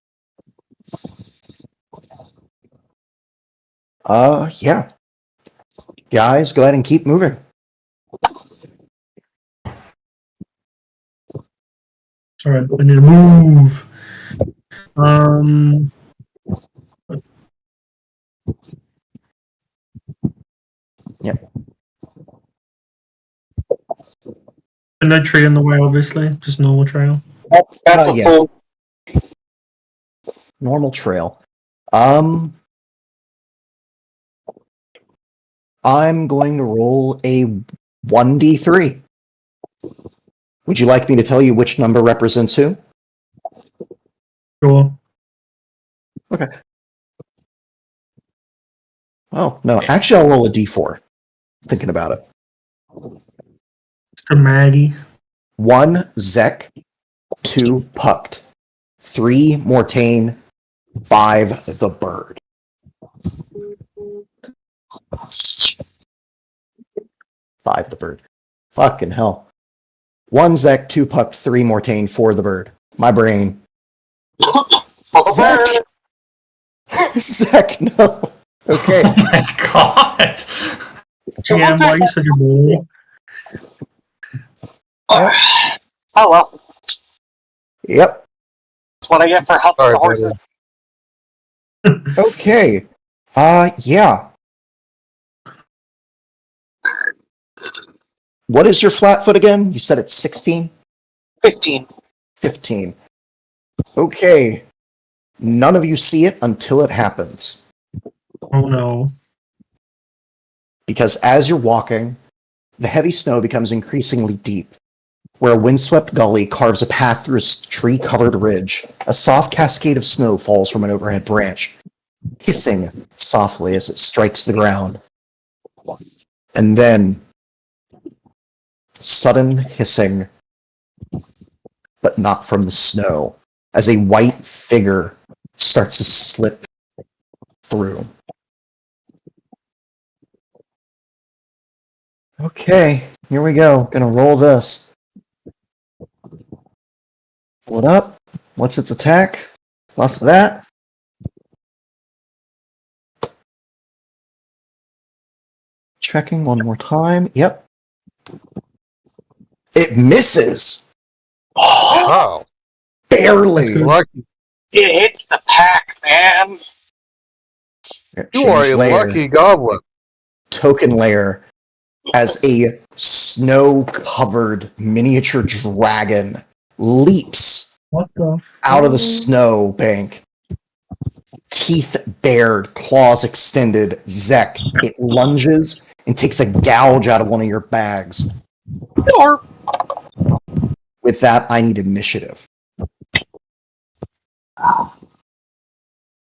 Yeah. Guys, go ahead and keep moving.
All right, I need to move.
Yep.
And no tree in the way, obviously, just normal trail.
That's a
yeah.
full.
Normal trail. I'm going to roll a 1d3. Would you like me to tell you which number represents who?
Sure.
Oh, no. Actually, I'll roll a d4. Thinking about it.
For Maggie.
1, Zek. 2, Pucked. 3, Mortain. 5, the bird. 5, the bird. Fucking hell. 1, Zek. 2, Pucked. 3, Mortain. 4, the bird. My brain. Zek! Zek, no. Okay.
Oh my god.
Yeah, why you such a bully?
Oh well,
Yep.
that's what I get for helping
Sorry,
the horses.
Okay. Yeah. What is your flat foot again? You said it's 16?
15.
15. Okay. None of you see it until it happens.
Oh no.
Because as you're walking, the heavy snow becomes increasingly deep. Where a windswept gully carves a path through a tree-covered ridge, a soft cascade of snow falls from an overhead branch, hissing softly as it strikes the ground. And then, sudden hissing, but not from the snow, as a white figure starts to slip through. Okay, here we go. Gonna roll this. Pull it up. What's its attack? Plus that. Checking one more time. Yep. It misses.
Wow.
Barely.
Lucky.
It hits the pack, man.
You are
Change
a
layer.
lucky goblin.
Token layer as a snow-covered miniature dragon leaps
What the?
out of the snow bank. Teeth bared, claws extended. Zek, it lunges and takes a gouge out of one of your bags.
Or
With that, I need initiative.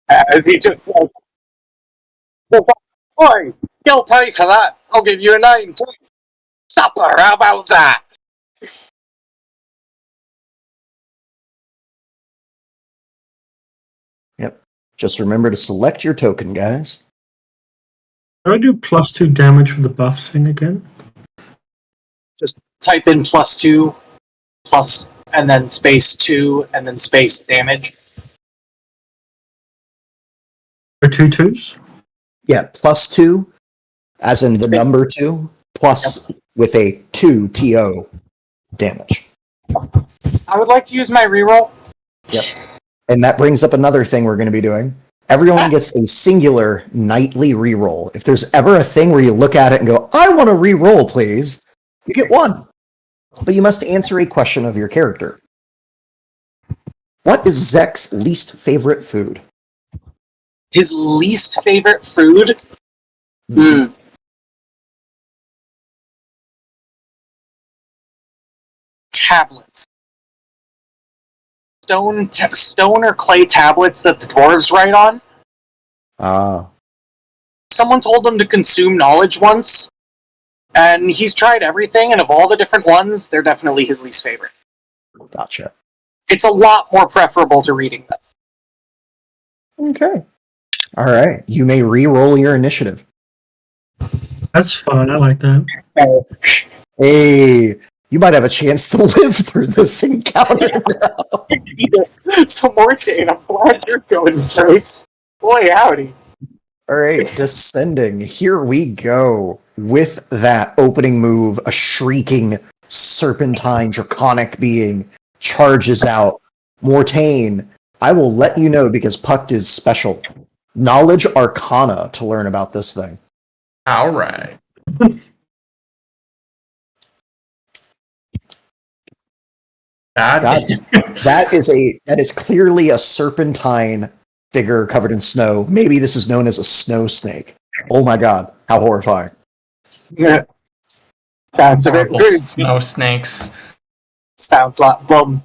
as he just boy, you'll pay for that. I'll give you a name too. Supper, how about that?
Just remember to select your token, guys.
Can I do +2 damage for the buffs thing again?
Type in +2, plus, and then space 2, and then space damage.
For 2 2s?
Yeah, +2, as in the number 2, plus with a 2 TO damage.
I would like to use my reroll.
Yep. And that brings up another thing we're going to be doing. Everyone gets a singular nightly reroll. If there's ever a thing where you look at it and go, I want to reroll, please, you get one. But you must answer a question of your character. What is Zek's least favorite food?
His least favorite food? Tablets. Stone or clay tablets that the dwarves write on. Someone told him to consume knowledge once, and he's tried everything, and of all the different ones, they're definitely his least favorite.
Gotcha.
It's a lot more preferable to reading them.
Okay. All right. You may re-roll your initiative.
That's fun. I like that.
Hey, You might have a chance to live through this encounter now.
So Mortain, I'm glad you're going first. Boy, howdy.
Alright, descending. Here we go. With that opening move, a shrieking, serpentine, draconic being charges out. Mortain, I will let you know because Puck is special. Knowledge Arcana to learn about this thing.
All right. God.
That is clearly a serpentine figure covered in snow. Maybe this is known as a snow snake. Oh my god, how horrifying.
Yeah. Sounds a bit
Horrible
rude.
snow snakes.
Sounds like bum.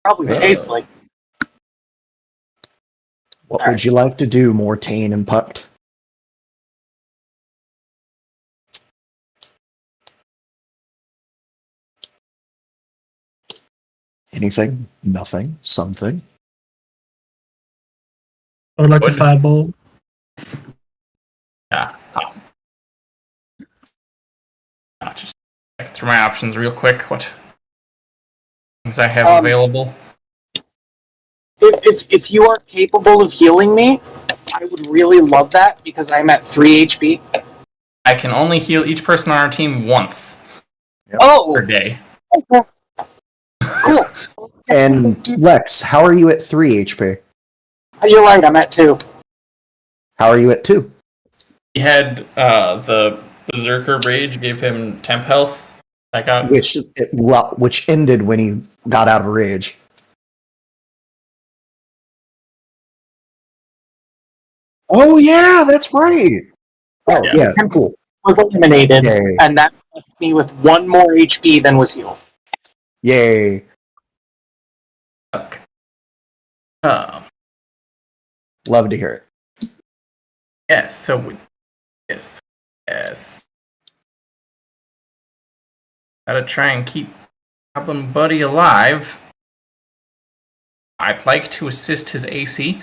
Probably tastes like.
What would you like to do, Mortain and Puck? Anything? Nothing? Something?
I would like to
Would-
fireball.
Yeah. I'll just check through my options real quick. What things I have available?
If you are capable of healing me, I would really love that because I'm at 3 HP.
I can only heal each person on our team once
Oh,
per day.
cool.
And Lex, how are you at 3 HP?
You're right, I'm at 2.
How are you at 2?
He had the Berserker Rage gave him temp health. I got
Which ended when he got out of rage. Oh yeah, that's right. Oh yeah, cool.
Was eliminated,
Yay.
and that left me with 1 more HP than was healed.
Yay.
okay.
Love to hear it.
Yes. So yes. Gotta try and keep Goblin Buddy alive. I'd like to assist his AC.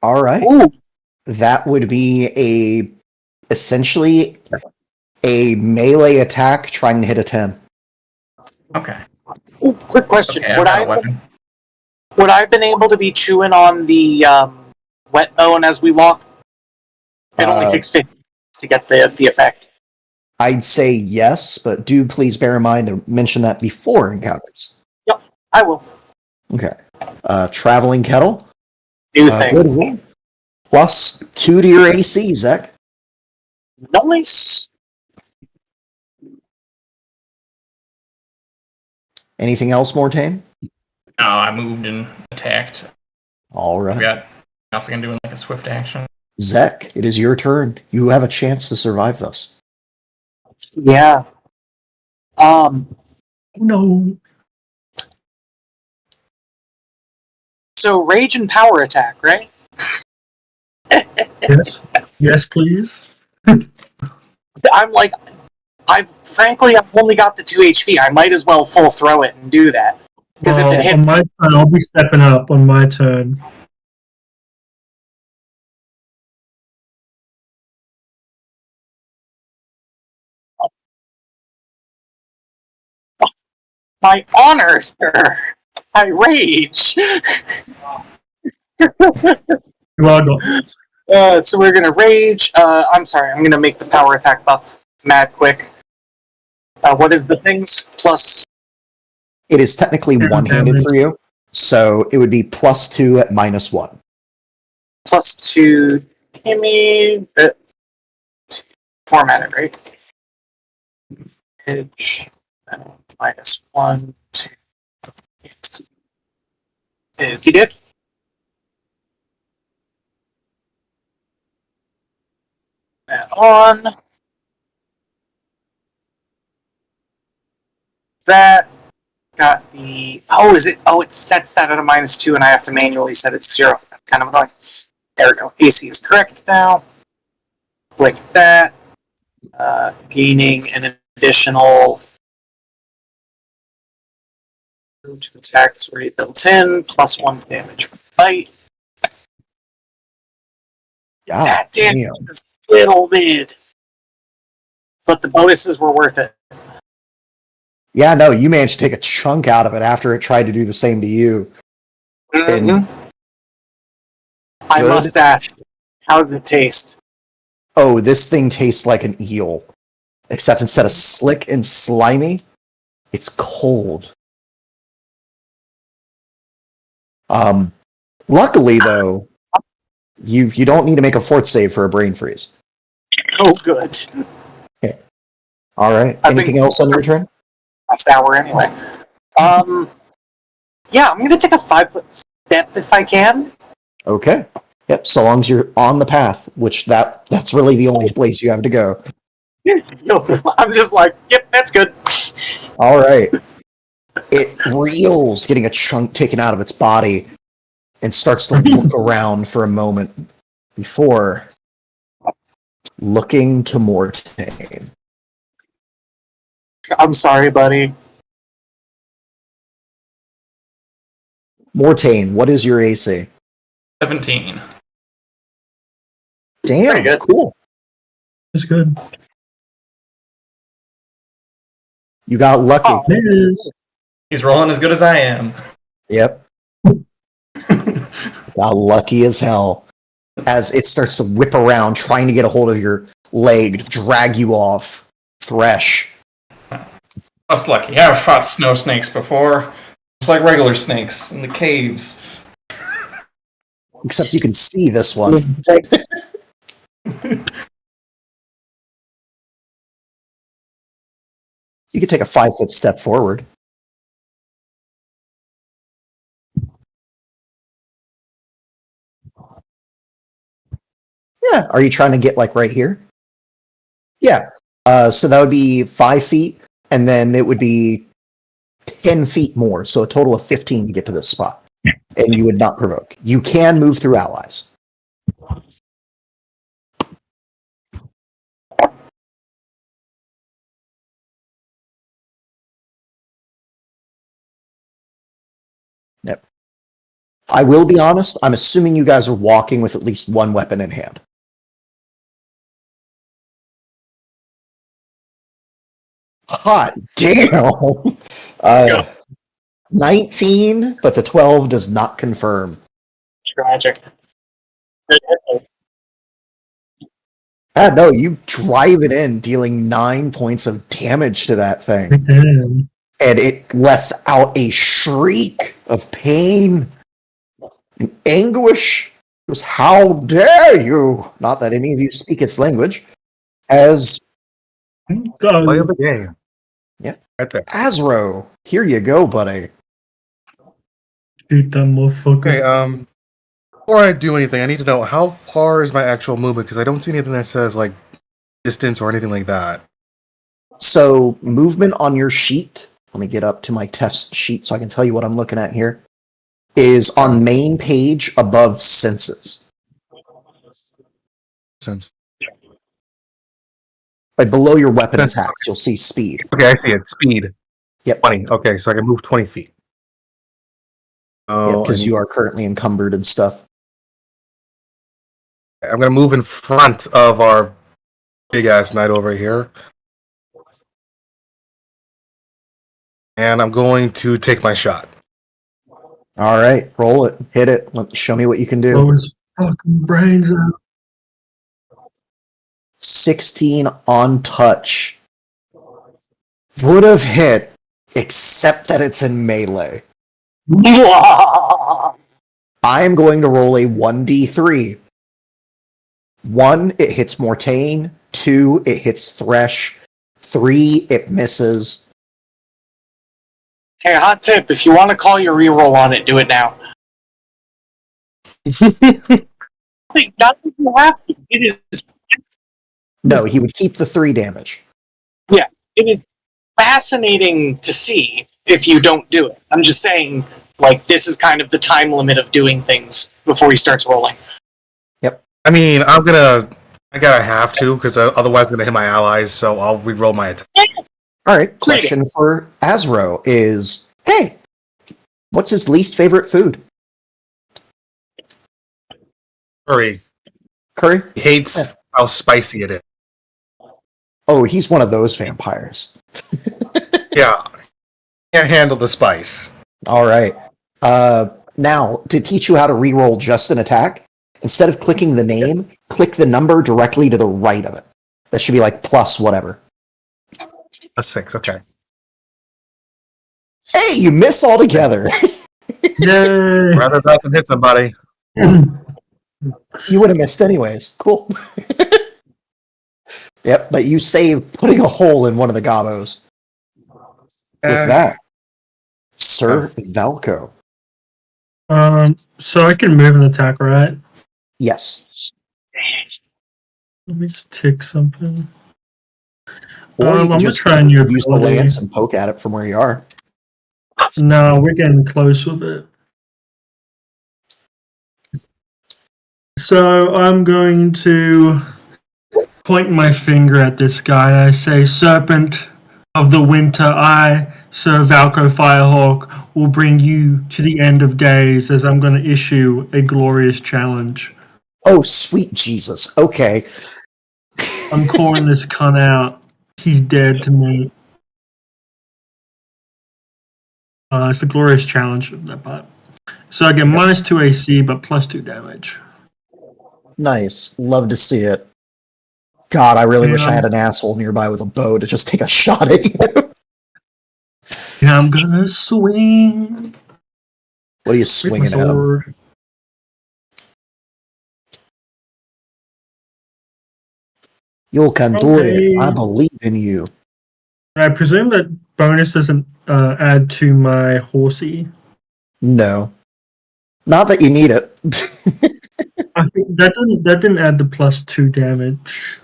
Alright.
Ooh,
That would be essentially a melee attack trying to hit a 10.
Okay.
ooh, quick question.
Okay, I've got a weapon.
Would I have been able to be chewing on the wet bone as we walk? It only takes 50 to get the effect.
I'd say yes, but do please bear in mind to mention that before encounters.
I will.
Okay. Traveling Kettle.
New thing.
Good roll. Plus 2 to your AC, Zek.
Nice.
Anything else, Mortain?
No, I moved and attacked.
Alright.
We got what else I can do in like a swift action.
Zek, it is your turn. You have a chance to survive this.
Yeah.
No.
So rage and power attack, right?
Yes. Yes, please.
I'm like, I've only got the 2 HP. I might as well full throw it and do that. Because if it hits,
On my turn, I'll be stepping up on my turn.
my honor, sir, I rage.
You are not.
So we're gonna rage. I'm sorry, I'm gonna make the power attack buff mad quick. What is the things? Plus,
It is technically
Yeah,
one-handed
damage.
for you, so it would be +2 at -1.
plus 2. Give me format it, right? Edge, -1, 2. Okie dokie. That on. That got the. Oh, is it? Oh, it sets that at a -2, and I have to manually set it to 0. That's kind of annoying. There we go. AC is correct now. Click that. Gaining an additional. To attack is already built in. +1 damage from bite.
God
That damage
damn.
is little mid. but the bonuses were worth it.
Yeah, no, you managed to take a chunk out of it after it tried to do the same to you. And
My
good.
mustache. How does it taste?
Oh, this thing tastes like an eel. Except instead of slick and slimy, it's cold. Luckily, though, you don't need to make a fort save for a brain freeze.
Oh, good.
All right.
I
Anything
think-
else on your turn?
Last hour anyway. Yeah, I'm gonna take a 5-foot step if I can.
Okay. Yep. So long as you're on the path, which that's really the only place you have to go.
I'm just like, yep, that's good.
All right. It reels, getting a chunk taken out of its body, and starts to look around for a moment before looking to Mortain.
I'm sorry, buddy.
Mortain, what is your AC?
17.
Damn,
Pretty good.
cool.
It's good.
You got lucky.
Oh.
It is.
He's rolling as good as I am.
Yep. Got lucky as hell. As it starts to whip around, trying to get a hold of your leg, to drag you off. Thresh.
That's lucky. I've fought snow snakes before. Just like regular snakes in the caves.
Except you can see this one. You could take a 5-foot step forward. Yeah. Are you trying to get like right here? Yeah. So that would be 5 feet, and then it would be 10 feet more, so a total of 15 to get to this spot. And you would not provoke. You can move through allies. Yep. I will be honest, I'm assuming you guys are walking with at least one weapon in hand. Hot damn! 19, but the 12 does not confirm.
Tragic.
No, you drive it in, dealing 9 points of damage to that thing.
Damn.
And it lets out a shriek of pain and anguish. It goes, how dare you? Not that any of you speak its language. As
Play of the game.
Yeah.
Right there.
Azro, here you go, buddy.
Shoot that motherfucker.
Okay, before I do anything, I need to know how far is my actual movement, because I don't see anything that says, like, distance or anything like that.
So, movement on your sheet, let me get up to my test sheet so I can tell you what I'm looking at here, is on main page above senses.
Sense.
Like below your weapon attacks, you'll see speed.
Okay, I see it. Speed.
Yep.
20. Okay, so I can move 20 feet. Oh,
Because you are currently encumbered and stuff.
I'm going to move in front of our big-ass knight over here. And I'm going to take my shot.
All right, roll it, hit it. Show me what you can do.
Blow his fucking brains out.
16 on touch. Would have hit, except that it's in melee. I am going to roll a 1d3. 1, it hits Mortain. 2, it hits Thresh. 3, it misses.
Hey, hot tip, if you want to call your reroll on it, do it now. Not that you have to. It is
No, he would keep the 3 damage.
it is fascinating to see if you don't do it. I'm just saying, like, this is kind of the time limit of doing things before he starts rolling.
I mean, I gotta have to, because otherwise I'm gonna hit my allies, so I'll re-roll my attack.
Alright, question for Azro is, hey, what's his least favorite food?
Curry.
Curry?
He hates how spicy it is.
Oh, he's one of those vampires.
Yeah. Can't handle the spice.
All right. Now, to teach you how to reroll just an attack, instead of clicking the name, click the number directly to the right of it. That should be like plus whatever.
A 6, okay.
Hey, you miss altogether.
Yay!
Rather that than hit somebody.
You would have missed anyways. Cool. Yep, but you saved putting a hole in one of the gobos. With that, Sir Valco.
So I can move and attack, right?
Yes.
Let me just tick something.
Or you
I'm
can
gonna
just
try and use
use the
ability.
lance and poke at it from where you are.
No, we're getting close with it. So I'm going to point my finger at this guy. I say, Serpent of the Winter, I, Sir Valco Firehawk, will bring you to the end of days as I'm going to issue a glorious challenge.
Oh, sweet Jesus. Okay.
I'm calling this cunt out. He's dead to me. It's the glorious challenge of that part. So I get minus 2 AC, but plus 2 damage.
Nice. Love to see it. God, I really wish I
Yeah.
had an asshole nearby with a bow to just take a shot at you.
Yeah, I'm gonna swing.
What are you
with my
swinging at him?
sword.
You can do
Okay.
it. I believe in you.
I presume that bonus doesn't add to my horsey.
No. Not that you need it.
I think that didn't add the plus 2 damage.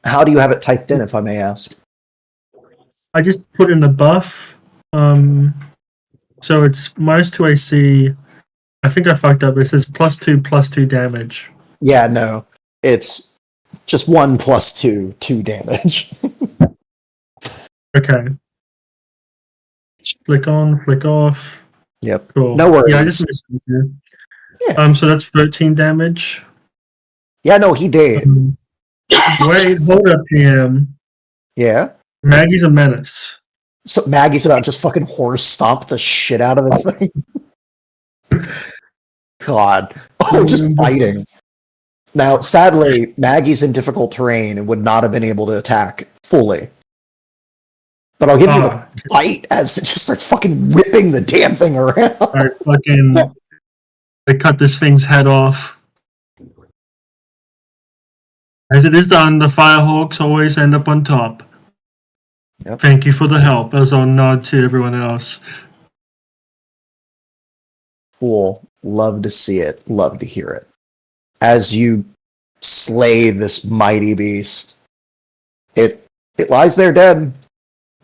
How do you have it typed in, if I may ask?
I just put in the buff. So it's minus 2 AC. I think I fucked up. It says plus 2 damage.
Yeah, no. It's just 1 plus 2 damage.
Okay. Flick on, flick off.
Yep.
Cool.
No worries.
Yeah, I just missed it.
Yeah.
So that's 13 damage.
Yeah, no, he did.
Wait, hold up, GM.
Yeah.
Maggie's a menace.
So Maggie's about to just fucking horse stomp the shit out of this thing. God. Oh, just biting. Now, sadly, Maggie's in difficult terrain and would not have been able to attack fully. But I'll give you the bite as it just starts fucking whipping the damn thing around.
Alright, fucking. They cut this thing's head off. As it is done, the Firehawks always end up on top.
Yep.
Thank you for the help, as I'll nod to everyone else.
Cool. Love to see it. Love to hear it. As you slay this mighty beast, it lies there dead.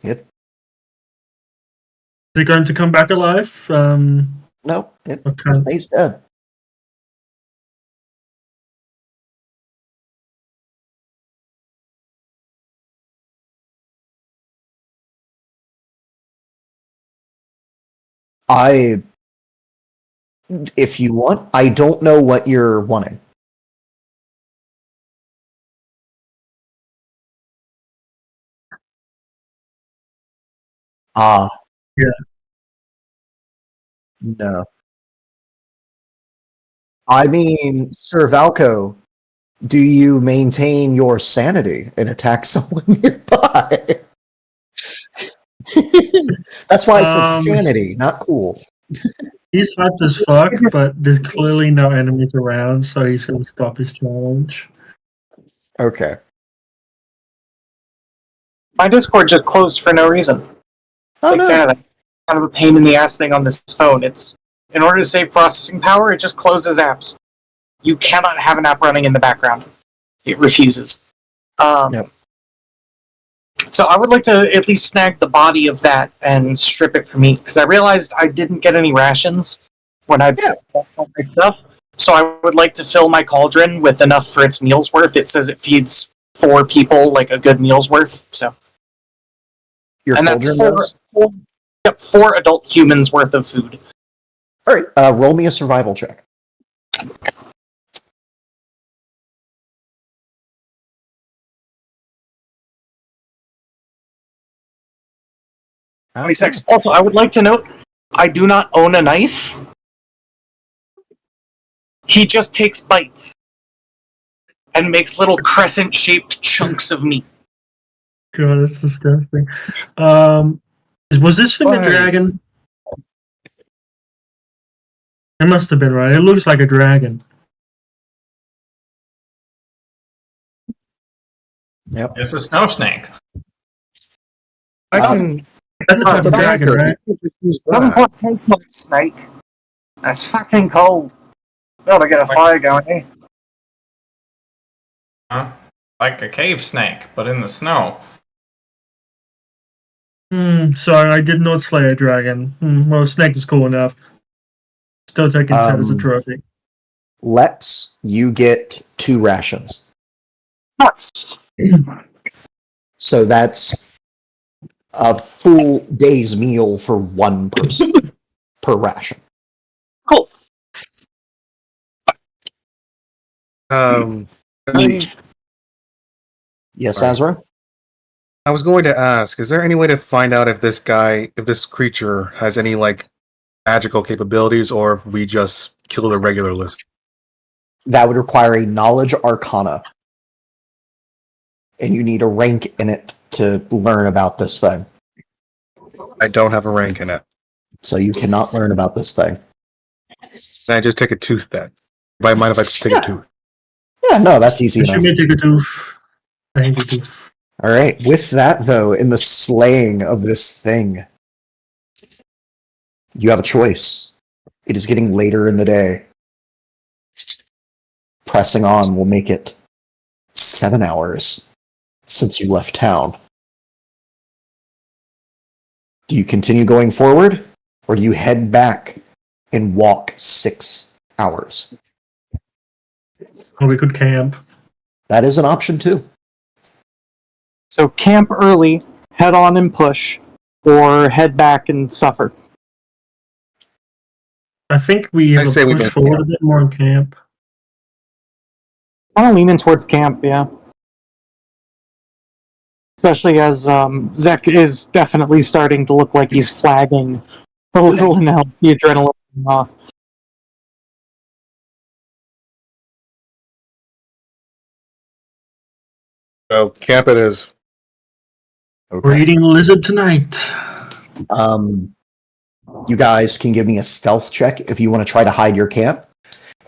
Is it going to come back alive?
No, it
Okay.
stays dead. If you want, I don't know what you're wanting.
Yeah.
No. I mean, Sir Valco, do you maintain your sanity and attack someone nearby? That's why I said sanity, not cool.
He's hyped as fuck, but there's clearly no enemies around, so he's going to stop his challenge.
Okay.
My Discord just closed for no reason.
Oh,
Take
no.
care of that. Kind of a pain in the ass thing on this phone. It's in order to save processing power, it just closes apps. You cannot have an app running in the background. It refuses.
Yep.
So I would like to at least snag the body of that and strip it for me, because I realized I didn't get any rations when I bought all my stuff. So I would like to fill my cauldron with enough for its meal's worth. It says it feeds 4 people, like a good meal's worth. So,
Your
and that's
cauldron does?
4 adult humans worth of food.
All right, roll me a survival check.
26. Also, I would like to note, I do not own a knife. He just takes bites and makes little crescent-shaped chunks of meat.
God, that's disgusting. Was this thing a
Why?
dragon? It must have been, right? It looks like a dragon.
Yep.
It's a snow snake.
I can.
That's a type
the
of dragon,
banker.
right?
Doesn't quite taste like snake. That's fucking cold. Gotta get a fire going here.
Huh? Like a cave snake, but in the snow.
Sorry, I did not slay a dragon. Well, snake is cool enough. Still taking that as a trophy.
Lex, you get 2 rations. So that's a full day's meal for one person per ration.
Cool.
I
Yes,
Right.
Azra?
I was going to ask, is there any way to find out if this creature has any, like, magical capabilities, or if we just kill the regular list?
That would require a knowledge arcana. And you need a rank in it to learn about this thing.
I don't have a rank in it.
So you cannot learn about this thing.
Can I just take a tooth then? If I mind if I just take a tooth?
Yeah, no, that's easy
You should
enough.
make a doof. I think a doof.
Alright, with that though, in the slaying of this thing, you have a choice. It is getting later in the day. Pressing on will make it 7 hours since you left town. Do you continue going forward, or do you head back and walk 6 hours?
Or we could camp.
That is an option too.
So camp early, head on and push, or head back and suffer.
I think we
I say we
push
go
forward
camp.
a bit more in camp.
I'm leaning towards camp, yeah. Especially as Zek is definitely starting to look like he's flagging a little now. The adrenaline off.
So, camp it is.
Okay.
We're eating lizard tonight.
You guys can give me a stealth check if you want to try to hide your camp,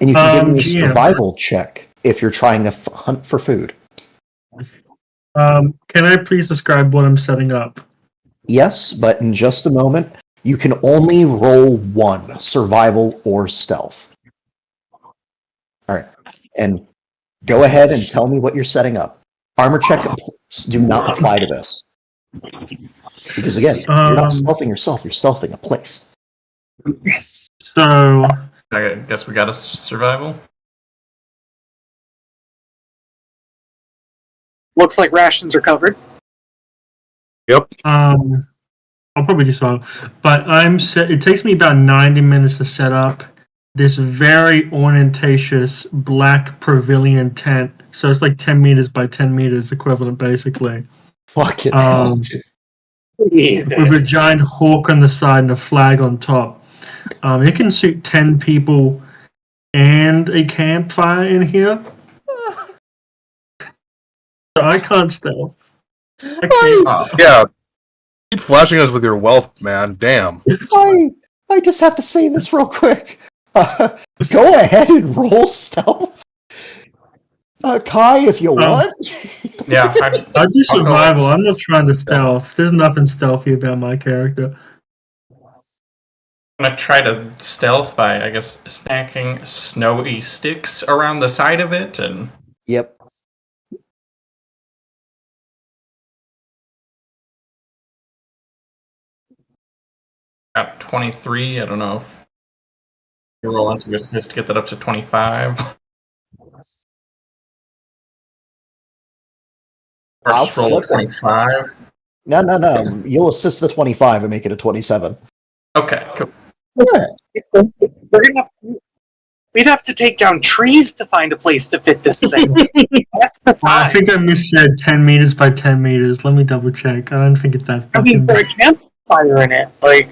and you can give me a
GM.
survival check if you're trying to hunt for food.
Can I please describe what I'm setting up?
Yes, but in just a moment, you can only roll 1, survival or stealth. Alright, and go ahead and tell me what you're setting up. Armor check do not apply to this. Because again, you're not stealthing yourself, you're stealthing a place.
So,
I guess we got a survival.
Looks like rations are covered.
I'll probably do so. But it takes me about 90 minutes to set up this very ornatatious black pavilion tent. So it's like 10 meters by 10 meters equivalent, basically.
Fucking hell, dude.
With a giant hawk on the side and a flag on top. It can suit 10 people and a campfire in here. So I can't stealth. I can't.
Yeah. Keep flashing us with your wealth, man. Damn.
I just have to say this real quick. Go ahead and roll stealth. Kai, if you want.
Yeah,
I do survival. I'm not trying to stealth. There's nothing stealthy about my character.
I'm gonna try to stealth by, I guess, stacking snowy sticks around the side of it, and
Yep.
got 23. I don't know if you roll into assist to get that up to 25. Or
I'll
just roll a
flip it.
25.
No. You'll assist the 25 and make it a 27.
Okay, cool.
Yeah.
We'd have to take down trees to find a place to fit this thing. That's the
I think I
size.
missaid 10 meters by 10 meters. Let me double check. I don't think it's that
I
fucking
mean, for a camp, fire in it. Like,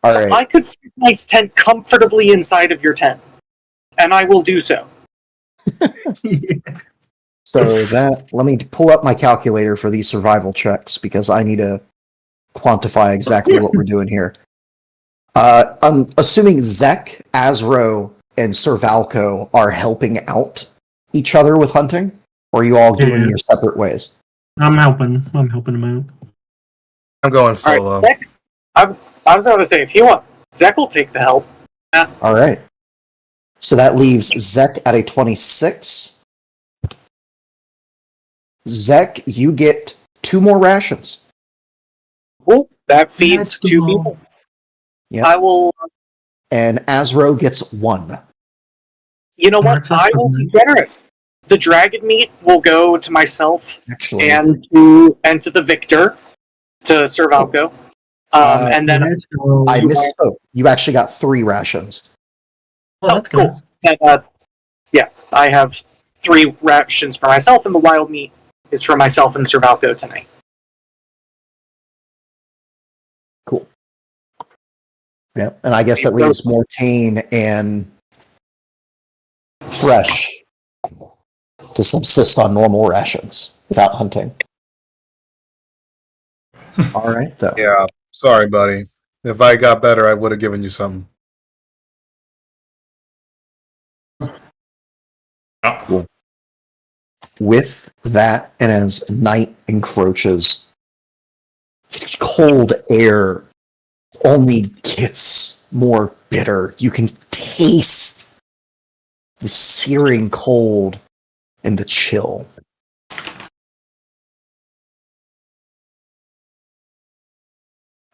All
so
right.
I could fit my tent comfortably inside of your tent, and I will do so.
So that let me pull up my calculator for these survival checks because I need to quantify exactly what we're doing here. I'm assuming Zek, Azro, and Servalco are helping out each other with hunting, or are you all doing
Yeah.
your separate ways?
I'm helping him out.
I'm going
All right,
solo.
Zek, I was going to say, if you want, Zek will take the help.
All right. So that leaves Zek at a 26. Zek, you get 2 more rations.
Cool. That feeds
Let's
2
go.
people.
Yep.
I will.
And Azro gets 1.
You know what?
That's
I will be generous. The dragon meat will go to myself
Actually,
and to the victor, to Servalco. And then
Let's go.
I misspoke. You actually got 3 rations.
Oh, that's good.
cool. And, yeah, I have 3 rations for myself, and the wild meat is for myself and Servalco tonight.
Cool. Yeah, and I guess that leaves Mortain and Thresh to subsist on normal rations without hunting. All right, though.
Yeah, sorry, buddy. If I got better, I would have given you something.
Oh,
With that, and as night encroaches, cold air only gets more bitter. You can taste the searing cold and the chill.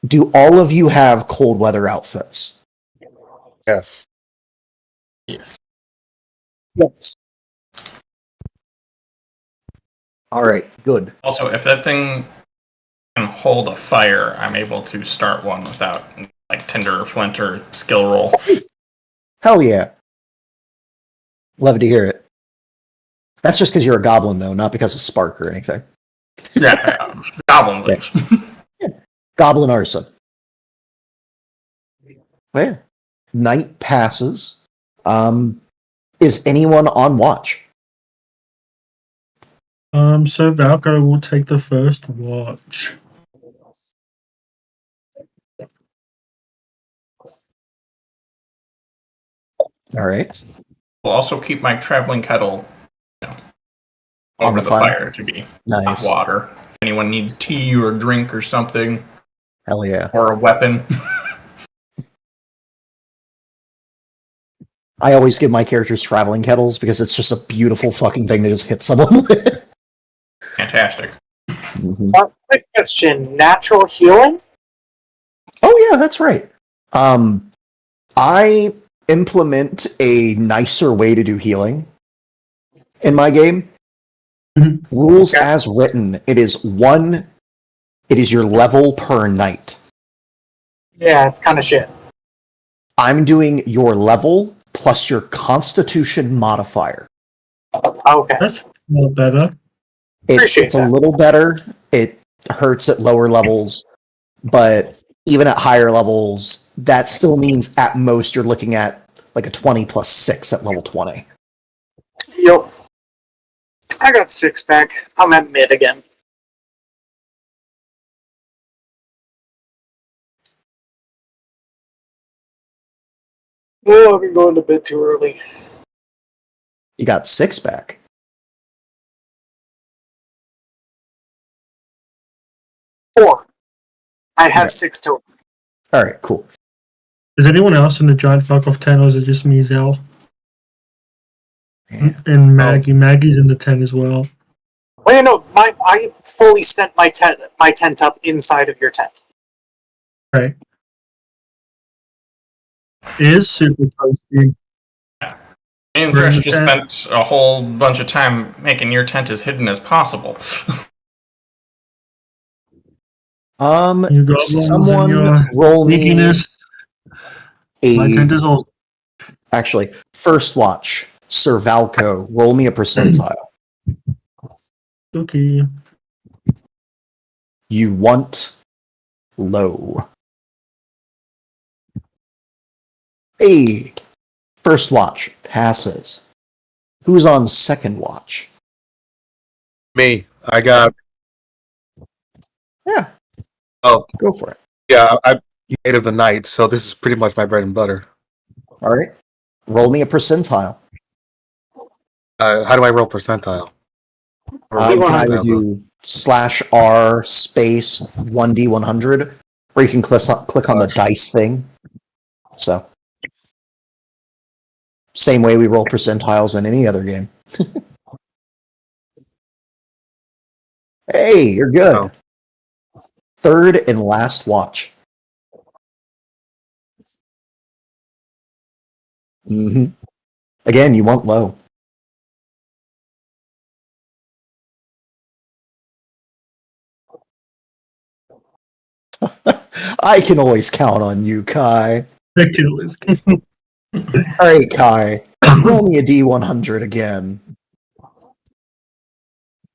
Do all of you have cold weather outfits?
Yes.
yes.
Yes.
All right, good.
Also, if that thing can hold a fire, I'm able to start one without like Tinder or Flint or skill roll.
Hell yeah. Love to hear it. That's just because you're a goblin, though, not because of spark or anything.
Yeah, goblin leaves.
Goblin arson. Well, yeah. Night passes. Is anyone on watch?
So Valkyrie will take the first watch.
All right.
I'll also keep my traveling kettle
On
over
the
the
fire?
fire to be hot
Nice.
water. If anyone needs tea or drink or something,
Hell yeah.
or a weapon.
I always give my characters traveling kettles because it's just a beautiful fucking thing to just hit someone with.
Fantastic.
Mhm.
Quick question: natural healing?
Oh yeah, that's right. I implement a nicer way to do healing in my game.
Mhm.
Rules as written. It is your level per night.
Yeah, it's kind of shit.
I'm doing your level plus your constitution modifier.
Okay.
That's a little better.
Appreciate
It's a
that.
little better. It hurts at lower levels, but even at higher levels, that still means at most you're looking at like a 20 plus 6 at level 20.
Yep. I got 6 back. I'm at mid again. Oh, I've been going to bed too early.
You got 6 back.
Four. I have
Right.
6 total.
All right, cool.
Is anyone else in the giant fuck off 10 or is it just me, Zell?
Yeah.
And Maggie. Maggie's in the 10 as well.
Wait, no, I fully sent my tent up inside of your tent.
Right. Is super toasty.
Me and
We're in
Thresh
the
just
tent.
spent a whole bunch of time making your tent as hidden as possible.
You goblins and
Someone
your
roll me
sneakiness. My tent
a
is all.
actually first watch. Sir Valco, roll me a percentile.
Okay.
You want low. Hey, first watch passes. Who's on second watch?
Me. I got.
Yeah.
Oh,
Go for it.
yeah. I'm Maid of the Night, so this is pretty much my bread and butter.
All right. Roll me a percentile.
How do I roll percentile?
You can either do /R space 1D100, or you can click on the dice thing. So, same way we roll percentiles in any other game. Hey, you're good.
Oh.
Third and last watch. Again, you want low. I can always count on you, Kai. Alright, Kai. Roll me a D100 again.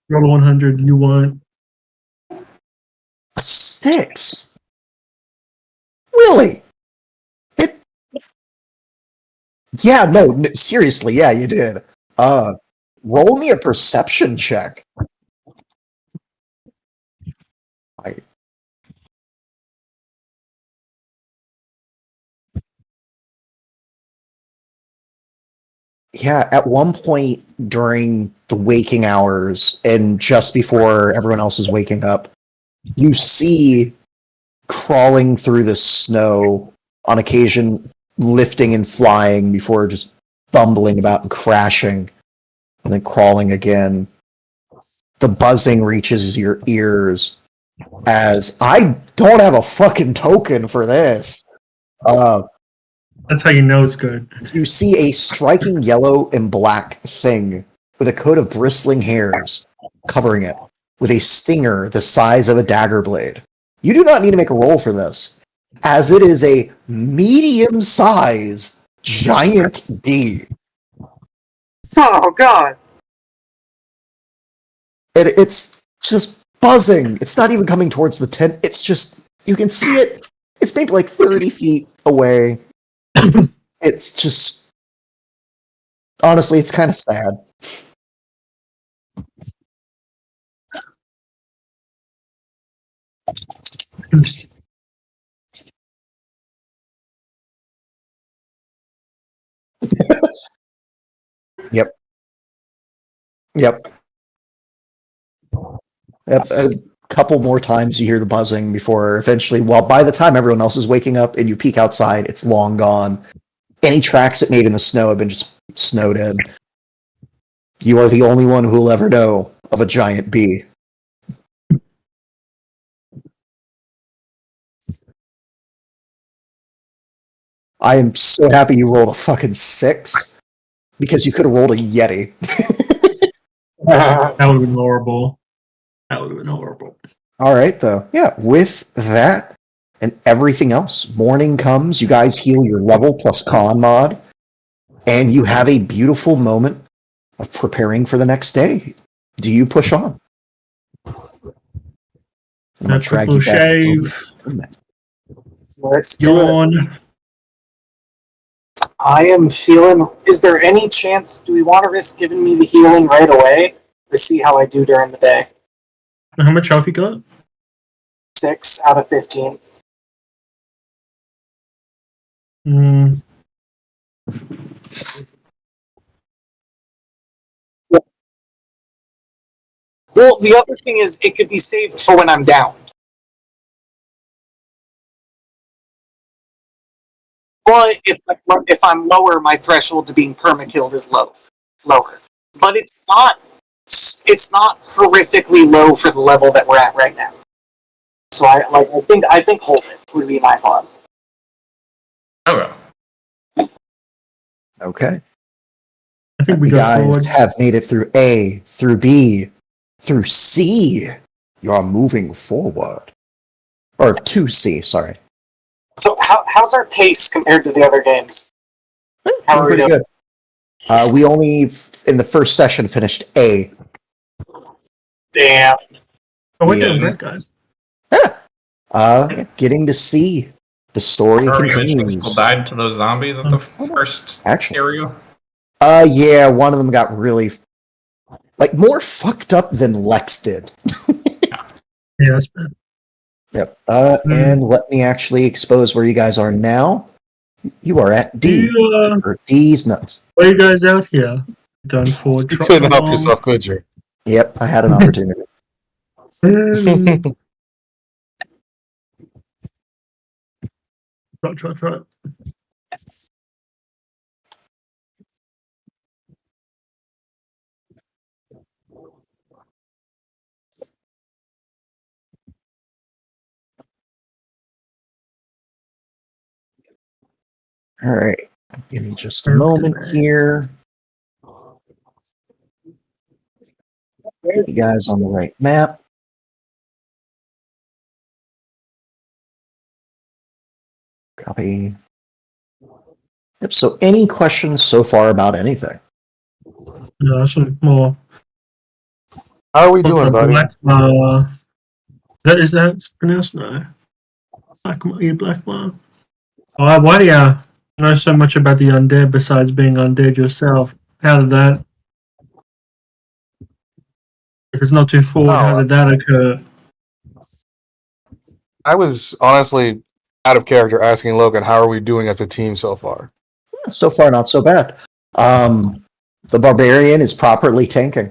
Roll 100. You want?
A 6? Really? Yeah, no, seriously, yeah, you did. Roll me a perception check. Yeah, at one point during the waking hours and just before everyone else is waking up, you see crawling through the snow, on occasion lifting and flying before just bumbling about and crashing, and then crawling again. The buzzing reaches your ears as I don't have a fucking token for this.
That's how you know it's good.
You see a striking yellow and black thing with a coat of bristling hairs covering it, with a stinger the size of a dagger blade. You do not need to make a roll for this, as it is a medium-sized giant bee.
Oh god.
It's just buzzing. It's not even coming towards the tent. It's just, you can see it. It's maybe like 30 feet away. It's just, honestly, it's kind of sad. Yep. A couple more times you hear the buzzing before eventually, well, by the time everyone else is waking up and you peek outside, it's long gone. Any tracks it made in the snow have been just snowed in. You are the only one who will ever know of a giant bee. I am so happy you rolled a fucking 6, because you could have rolled a Yeti.
That would have been horrible. That would have been horrible.
Alright, though. Yeah, with that and everything else, morning comes, you guys heal your level plus con mod, and you have a beautiful moment of preparing for the next day. Do you push on? I'm gonna drag you back
shave.
from that.
Let's do it.
Yawn.
I am feeling. Is there any chance? Do we want to risk giving me the healing right away, or see how I do during the day?
How much health you got?
6 out of 15. Well, the other thing is, it could be saved for when I'm down. But if I'm lower, my threshold to being perma-killed is lower. But it's not horrifically low for the level that we're at right now. So I think hold it would be my thought.
Okay.
Okay.
I think we
You
go
guys
forward.
have made it through A, through B, through C. You're moving forward. Or to C, sorry.
So how's our pace compared to the other games? How are we
Pretty
doing?
good. We only, in the first session, finished A.
Damn.
Oh, we're
Yeah.
doing great, guys.
Getting to see the story
Are we mentioning
continues.
people died to those zombies at the first
Actually.
area?
Yeah, one of them got really, more fucked up than Lex did.
Yeah, that's bad.
Yep. And let me actually expose where you guys are now. You are at D. Or D's nuts.
Why are you guys out here? Going forward,
You
trotting
couldn't help
along?
yourself, could you?
Yep, I had an opportunity.
Trot.
All right. Give me just a moment here. Get you guys on the right map. Copy. Yep, so any questions so far about anything?
Yeah, some more.
How are we doing, buddy?
Is that pronounced? No. Blackmar. Oh, why do you know so much about the undead besides being undead yourself? How did that? If it's not too forward, how did that occur?
I was honestly out of character asking Logan, how are we doing as a team so far?
So far, not so bad. The barbarian is properly tanking.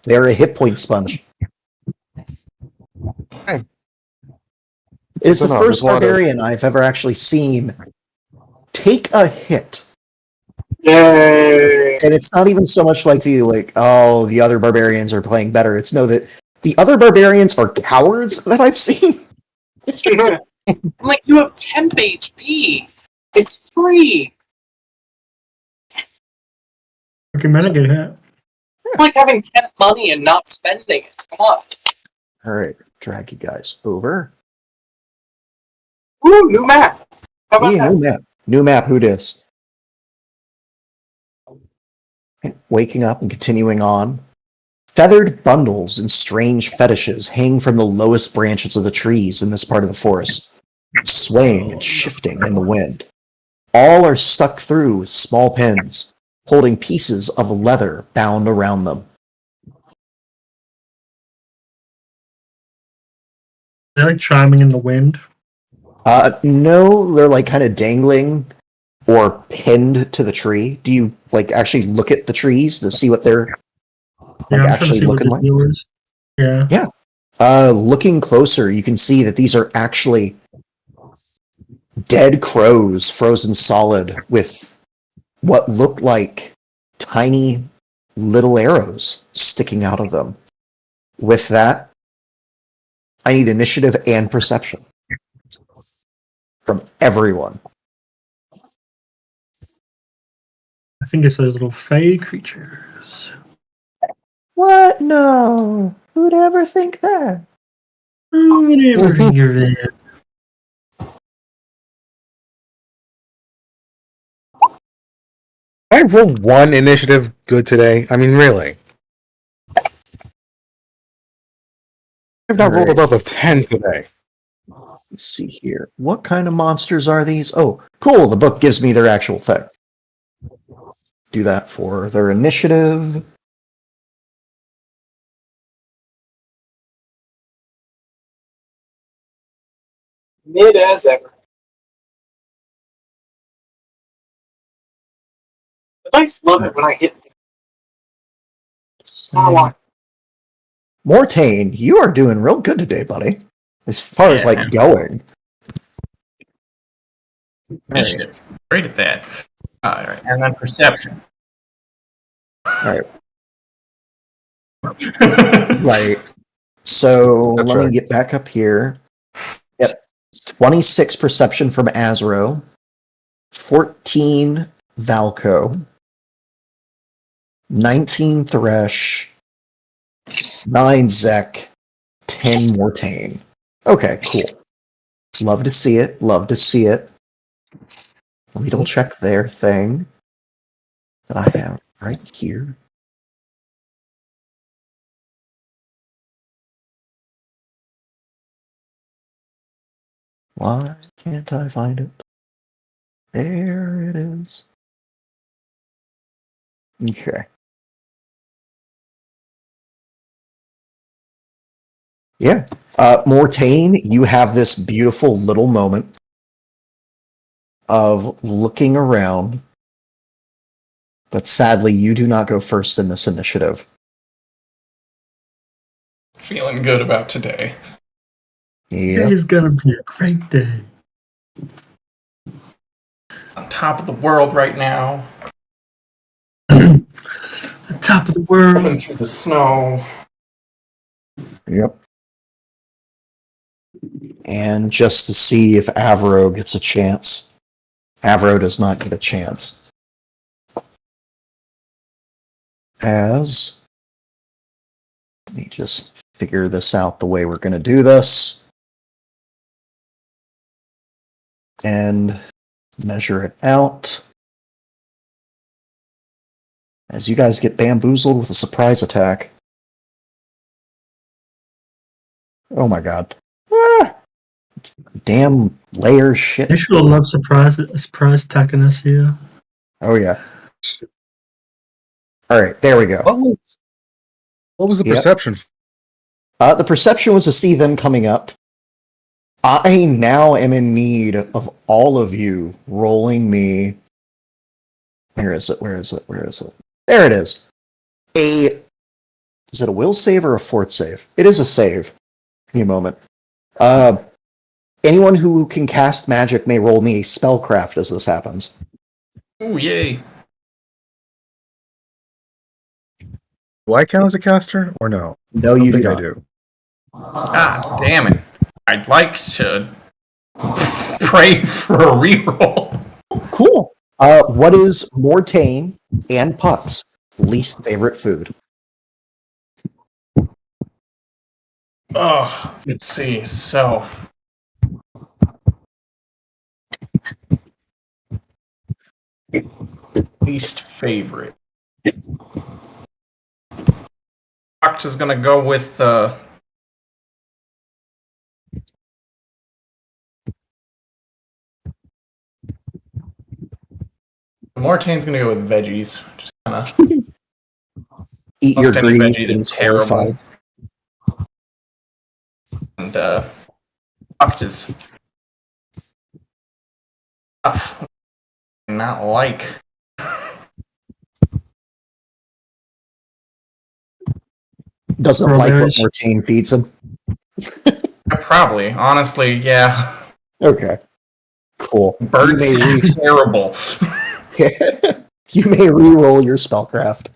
They're a hit point sponge.
Hey.
It's the
No,
first
just wanted to-
barbarian I've ever actually seen take a hit.
Yay!
And it's not even so much like the other barbarians are playing better. It's no that the other barbarians are cowards that I've seen.
I'm like, you have temp HP. It's free.
Recommend get hit.
It's like having temp money and not spending it. Come on.
All right, drag you guys over.
Ooh, new map. How about
Yeah,
that?
new map. New map. Who dis? Waking up and continuing on. Feathered bundles and strange fetishes hang from the lowest branches of the trees in this part of the forest, swaying and shifting in the wind. All are stuck through with small pins, holding pieces of leather bound around them.
They're like chiming in the wind.
No, they're kind of dangling or pinned to the tree. Do you actually look at the trees to see what they're
Yeah, I'm trying to
actually
see what
looking
the
like?
deal is. Yeah.
Looking closer, you can see that these are actually dead crows frozen solid with what looked like tiny little arrows sticking out of them. With that, I need initiative and perception from everyone.
I think it's those little fey creatures.
What? No. Who'd ever think that?
Oh, whatever you're there.
I rolled one initiative good today. I mean, really. I've not rolled
Alright.
above a 10 today.
Let's see here. What kind of monsters are these? Oh, cool. The book gives me their actual thing. Do that for their initiative.
Mid as ever. The dice love it when I hit. I want.
Mortain, you are doing real good today, buddy. As far as
Yeah.
going.
Initiative. Great at that. Alright, and then perception.
Alright. Right. So
That's
let
right.
me get back up here. Yep. 26 perception from Azro. 14 Valco. 19 Thresh. 9 Zek. 10 Mortain. Okay, cool. Love to see it. Love to see it. Let me double check their thing that I have right here. Why can't I find it? There it is. Okay. Yeah. Mortain, you have this beautiful little moment of looking around, but sadly, you do not go first in this initiative.
Feeling good about today.
Yeah.
Today's gonna be a great day.
On top of the world right now.
The top of the world.
Moving through the snow.
Yep. And just to see if Avro gets a chance. Avro does not get a chance. As... Let me just figure this out the way we're going to do this. And measure it out. As you guys get bamboozled with a surprise attack. Oh my god. Ah! Damn layer shit.
They should have loved surprise attacking us here.
Oh yeah. Alright, there we go.
What was the
Yep.
perception?
The perception was to see them coming up. I now am in need of all of you rolling me. Where is it? Where is it? Where is it? There it is. Is it a will save or a fort save? It is a save. Give me a moment. Anyone who can cast magic may roll me a spellcraft as this happens.
Ooh, yay.
Do I count as a caster or no?
No,
I don't
you do
think I
not.
do.
Ah, damn it. I'd like to pray for a reroll.
Cool. What is Mortain and Puck's least favorite food?
Oh, let's see. So, least favorite. Octa's gonna go with Mortain's gonna go with veggies. Just kind of
Eat your
most any
greedy
veggies
things
is terrible.
horrified.
And Octa's tough. Not like.
Doesn't like what
Strawberries.
Mortain feeds him.
Probably, honestly, yeah.
Okay. Cool.
Birds
You may
is terrible.
You may re-roll your spellcraft.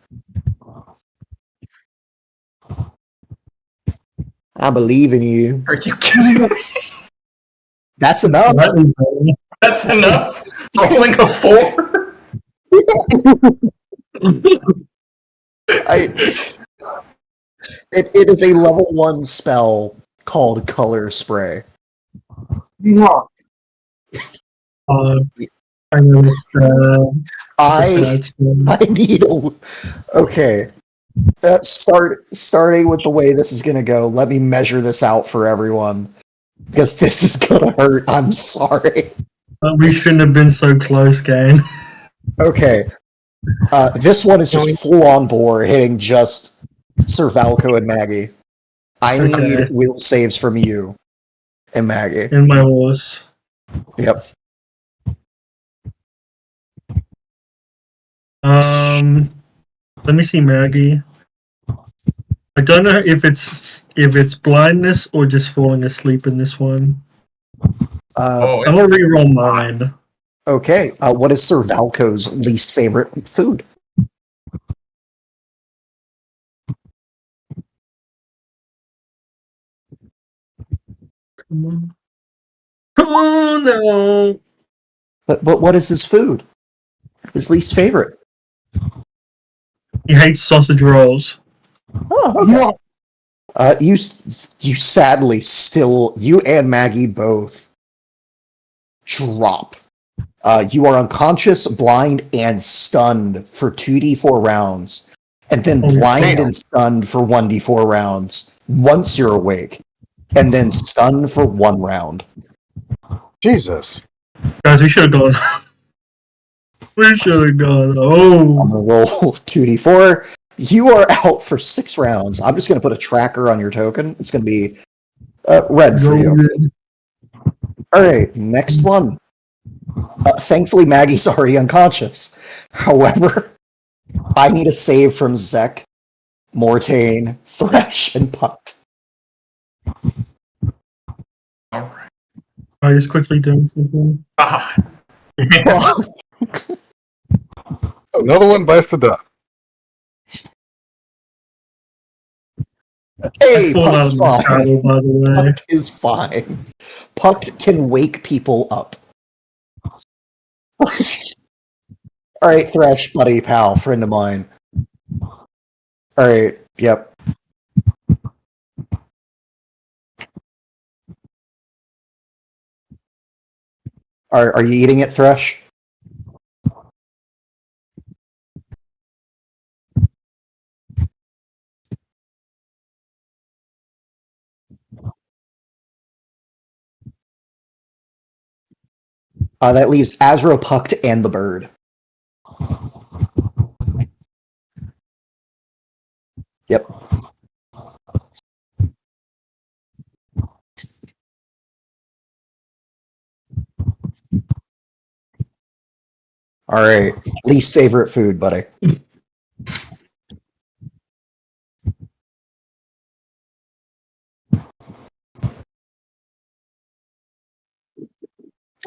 I believe in you.
Are you kidding me?
That's enough.
That's enough. Rolling a 4.
It is a level 1 spell called Color Spray.
I know it's bad.
I need a... Okay. Starting with the way this is going to go, let me measure this out for everyone. Because this is going to hurt. I'm sorry.
We shouldn't have been so close, gang.
Okay. This one is just full on bore, hitting just Sir Valco and Maggie. I need
Okay.
will saves from you and Maggie.
In my horse.
Yep.
Let me see Maggie. I don't know if it's blindness or just falling asleep in this one.
Oh,
I'm gonna reroll mine.
Okay. What is Sir Valco's least favorite food?
Come on. Oh no!
But what is his food? His least favorite?
He hates sausage rolls.
Oh, okay. You sadly still, you and Maggie both drop. You are unconscious, blind, and stunned for 2d4 rounds, and then
Oh,
blind
damn.
and stunned for 1d4 rounds once you're awake, and then stunned for 1 round.
Jesus.
Guys, we should have gone. We should have gone. Oh,
I'm gonna roll 2d4. You are out for 6 rounds. I'm just gonna put a tracker on your token. It's gonna be red for you.
goaded.
Alright, next one. Thankfully, Maggie's already unconscious. However, I need a save from Zek, Mortain, Thresh, and Puck.
Alright.
I just quickly doing something.
Ah.
Another one bites the dust.
Hey,
I fall out
Puck's
of the
fine.
saddle, by the way.
Puck is fine. Puck can wake people up. Alright, Thresh, buddy, pal, friend of mine. Alright, yep. Are you eating it, Thresh? That leaves Azro, Pucked, and the bird. Yep. Alright, least favorite food, buddy.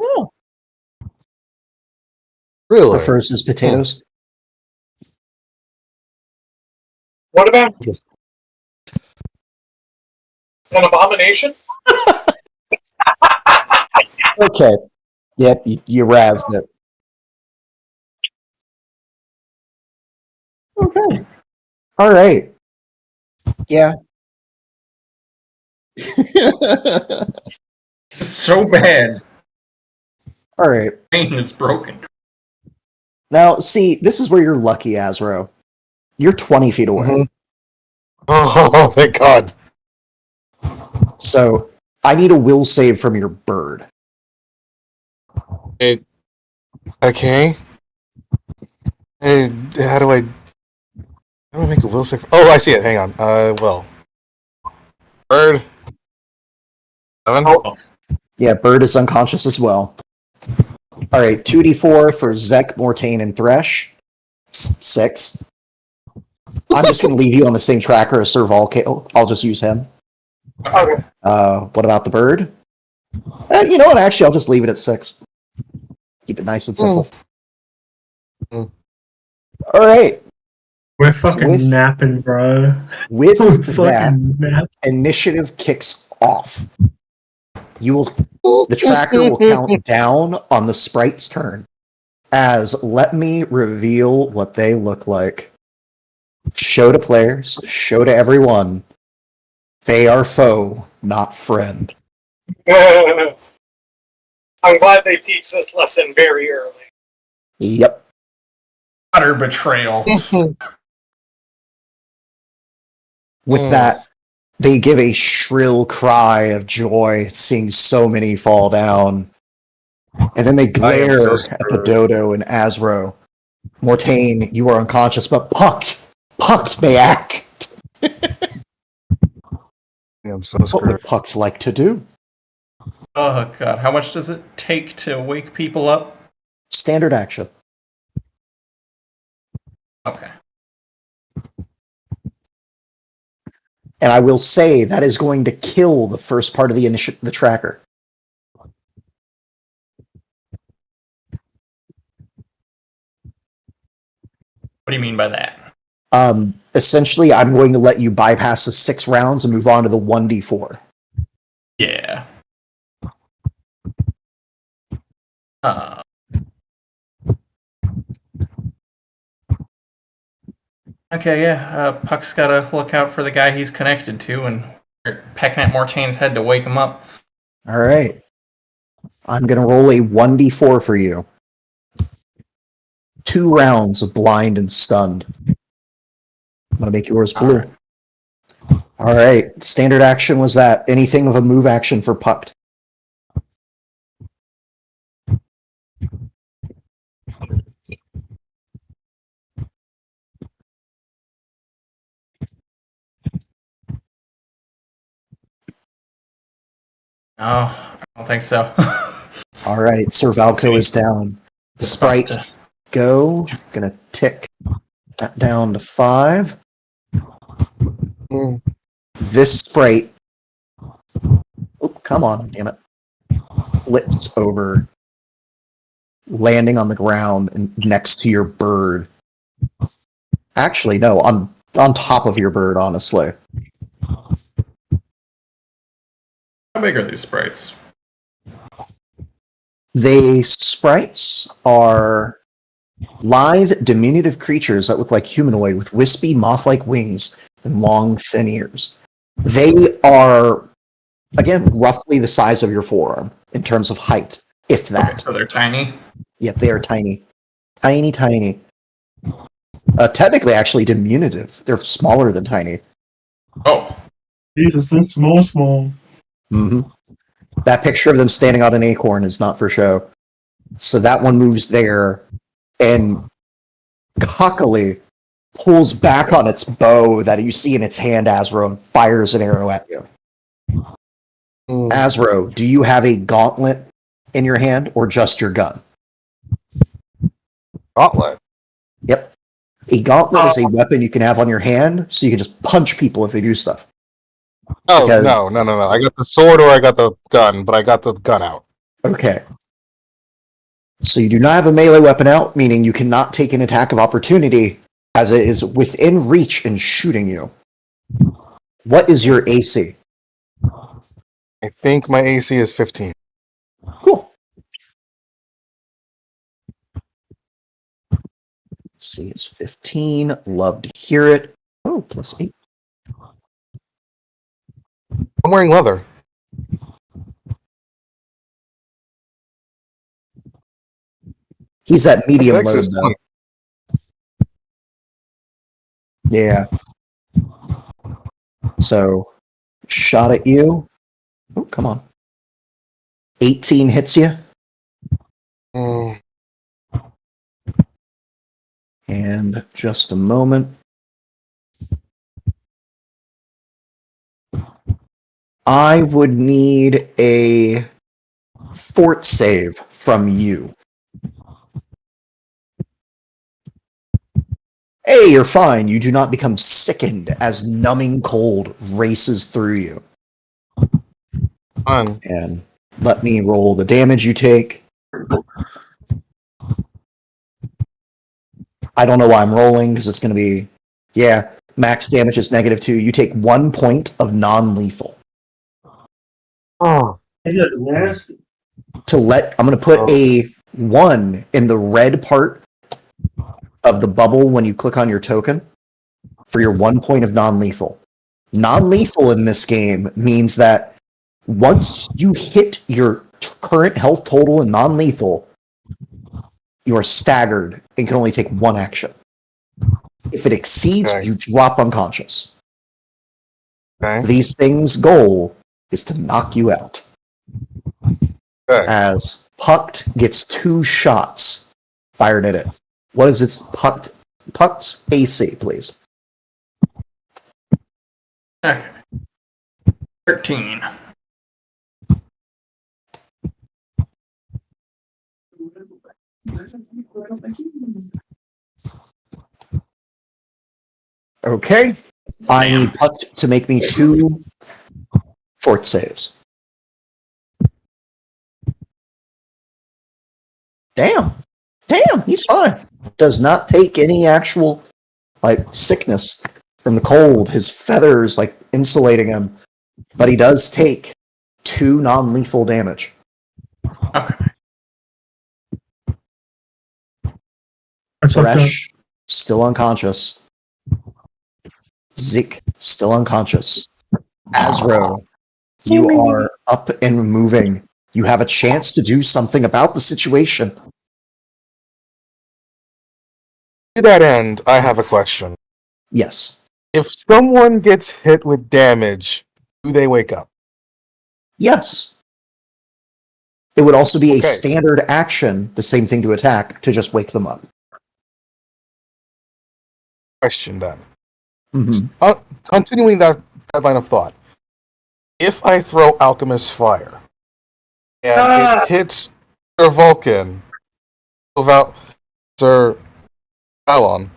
Oh,
Really?
prefers his potatoes.
What about an abomination?
Okay. Yep, you razzed it. Okay. Alright. Yeah.
So bad.
Alright.
Brain is broken.
Now, see, this is where you're lucky, Azro. You're 20 feet away.
Mhm. Oh, thank God.
So, I need a will save from your bird.
Okay. Hey, how do I make a will save? Oh, I see it. Hang on. Well. Bird. 7?
Oh.
Yeah, bird is unconscious as well. Alright, 2d4 for Zek, Mortain, and Thresh. 6. I'm just going to leave you on the same tracker as Sir Volcale. I'll just use him.
Okay.
What about the bird? You know what? Actually, I'll just leave it at 6. Keep it nice and simple. Alright,
We're fucking
With-
napping, bro.
with
We're
that,
fucking napping.
initiative kicks off. The tracker will count down on the sprite's turn. As let me reveal what they look like. Show to players, show to everyone. They are foe, not friend.
I'm glad they teach this lesson very early.
Yep.
Utter betrayal.
With that, they give a shrill cry of joy at seeing so many fall down. And then they glare
so
at the dodo and Azro. Mortain, you are unconscious, but Pucked may act.
I'm so
What
screwed.
would Pucked like to do?
Oh god, how much does it take to wake people up?
Standard action.
Okay.
And I will say that is going to kill the first part of the tracker.
What do you mean by that?
Essentially, I'm going to let you bypass the 6 rounds and move on to the 1d4.
Yeah. Okay, yeah. Puck's gotta look out for the guy he's connected to and pecking at Mortain's head to wake him up.
All right. I'm going to roll a 1d4 for you. 2 rounds of blind and stunned. I'm going to make yours blue. All right. Standard action was that. Anything of a move action for Pucked?
I don't think so.
All right, Sir Valco is down. The sprites go. Gonna tick that down to 5.
Mm.
This sprite. Oh, come on, damn it. Flips over, landing on the ground and next to your bird. Actually, no, on top of your bird, honestly.
How big are these sprites?
They sprites are lithe, diminutive creatures that look like humanoid with wispy, moth-like wings and long, thin ears. They are, again, roughly the size of your forearm in terms of height, if that.
Okay, so they're tiny.
Yep, they are tiny. Tiny, tiny. Technically, actually, diminutive. They're smaller than tiny.
Oh,
Jesus, they're small.
hmm That picture of them standing on an acorn is not for show. So that one moves there and cockily pulls back on its bow that you see in its hand, Azro, and fires an arrow at you.
Mm.
Azro, do you have a gauntlet in your hand or just your gun?
Gauntlet.
Yep. A gauntlet is a weapon you can have on your hand, so you can just punch people if they do stuff.
Oh,
Because-
no. I got the sword or I got the gun, but I got the gun out.
Okay. So you do not have a melee weapon out, meaning you cannot take an attack of opportunity as it is within reach and shooting you. What is your AC?
I think my AC is 15.
Cool. AC is 15. Love to hear it. Oh, plus 8.
I'm wearing leather.
He's at medium
Dex
load,
is
though.
20.
Yeah. So, shot at you. Oh, come on. 18 hits you.
Mm.
And just a moment. I would need a fort save from you. Hey, you're fine. You do not become sickened as numbing cold races through you.
Fun.
And let me roll the damage you take. I don't know why I'm rolling, because it's going to be... Yeah, max damage is -2. You take 1 point of non-lethal.
Oh.
Is that nasty?
I'm going to put a 1 in the red part of the bubble when you click on your token for your 1 point of non-lethal. Non-lethal in this game means that once you hit your current health total in non-lethal, you are staggered and can only take 1 action. If it exceeds,
Okay.
you drop unconscious.
Okay.
These things' goal is to knock you out.
Okay.
As Pucked gets 2 shots fired at it. What is its Pucked's AC, please?
okay. 13.
Okay. I need Pucked to make me 2 fort saves. Damn, he's fine. Does not take any actual, sickness from the cold. His feathers, insulating him. But he does take 2 non-lethal damage.
Okay.
That's fucked up.
Thresh, still unconscious. Zik, still unconscious. Azro, you are up and moving. You have a chance to do something about the situation.
To that end, I have a question.
Yes.
If someone gets hit with damage, do they wake up?
Yes. It would also be a
Okay.
standard action, the same thing to attack, to just wake them up.
Question then.
hmm
Continuing that line of thought. If I throw Alchemist Fire, and it hits Sir Vulcan, Sir Alon,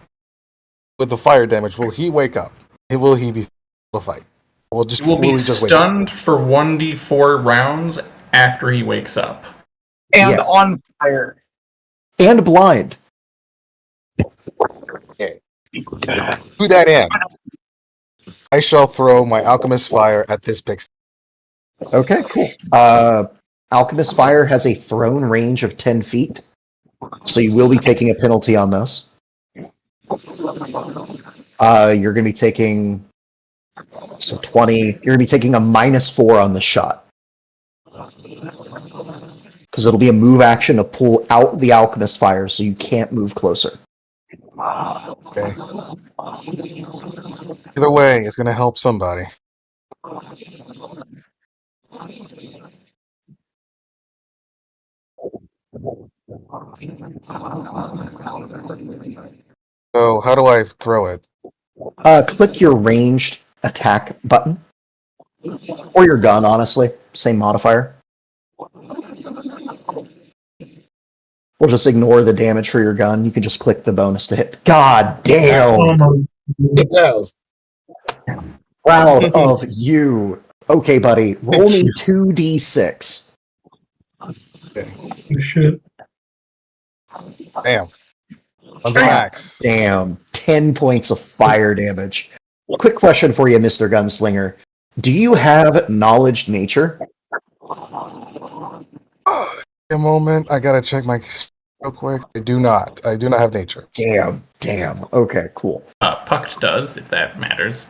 with the fire damage, will he wake up? Will he be able to fight?
Will be stunned for 1d4 rounds after he wakes up.
And
Yeah.
on fire.
And blind.
To that end, I shall throw my Alchemist Fire at this pixie.
Okay, cool. Alchemist Fire has a thrown range of 10 feet, so you will be taking a penalty on this. You're going to be taking 20. You're going to be taking a -4 on the shot. Because it'll be a move action to pull out the Alchemist Fire, so you can't move closer.
Okay. Either way, it's going to help somebody. So, how do I throw it?
Click your ranged attack button. Or your gun, honestly. Same modifier. We'll just ignore the damage for your gun. You can just click the bonus to hit. God damn!
Oh my
It knows.
Proud of you. Okay, buddy. Roll me 2d6.
shit.
Damn. On the max.
Damn. 10 points of fire damage. Quick question for you, Mr. Gunslinger. Do you have knowledge nature?
A moment, I gotta check my real quick. I do not have nature.
Damn. Okay, cool.
Pucked does, if that matters.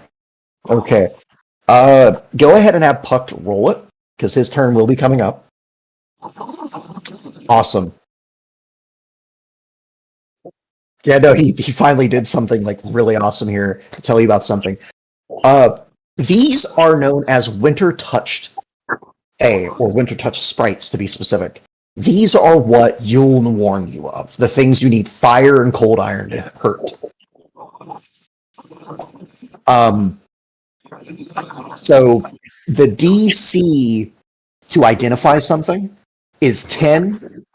Okay. Go ahead and have Puck roll it, because his turn will be coming up. Awesome. Yeah, no, he finally did something like really awesome here to tell you about something. These are known as Winter Touched A, or Winter Touched Sprites to be specific. These are what Yuln warned you of. The things you need fire and cold iron to hurt. So the DC to identify something is 10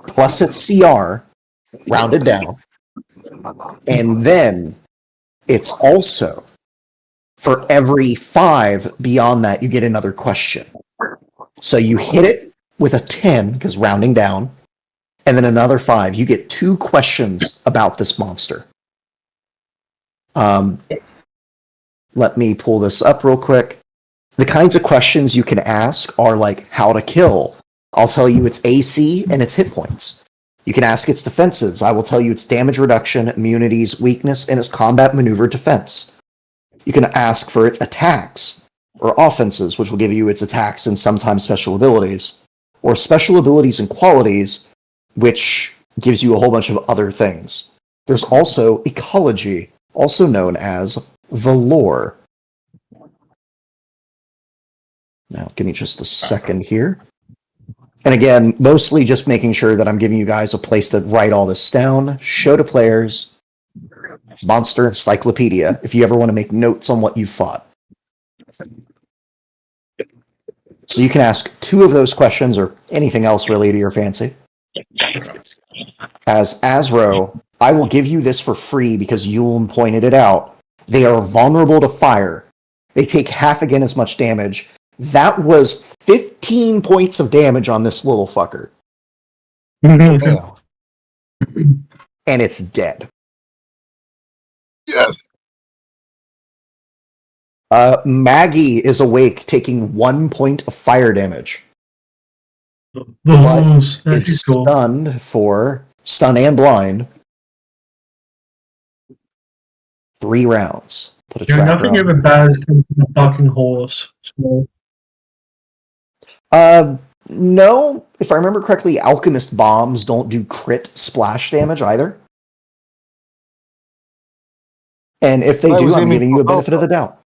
plus its CR, rounded down. And then it's also, for every 5 beyond that, you get another question. So you hit it with a 10, because rounding down, and then another 5. You get 2 questions about this monster. Let me pull this up real quick. The kinds of questions you can ask are like how to kill. I'll tell you its AC and its hit points. You can ask its defenses. I will tell you its damage reduction, immunities, weakness, and its combat maneuver defense. You can ask for its attacks or offenses, which will give you its attacks and sometimes special abilities, or special abilities and qualities, which gives you a whole bunch of other things. There's also ecology, also known as the lore. Now, give me just a second here. And again, mostly just making sure that I'm giving you guys a place to write all this down. Show to players, Monster Encyclopedia, if you ever want to make notes on what you fought. So you can ask 2 of those questions, or anything else really to your fancy. As Azro, I will give you this for free because Yuln pointed it out. They are vulnerable to fire. They take half again as much damage. That was 15 points of damage on this little fucker.
Yeah.
And it's dead.
Yes.
Maggie is awake, taking 1 point of fire damage.
The
But
holes.
Is
That's cool.
stunned for stun and blind. 3 rounds. Put a
Yeah,
tracker
nothing
on.
ever bad has come from a fucking horse. So,
No. If I remember correctly, alchemist bombs don't do crit splash damage either. And if they
I
do,
was
I'm
aiming
giving you a
for
benefit of the doubt.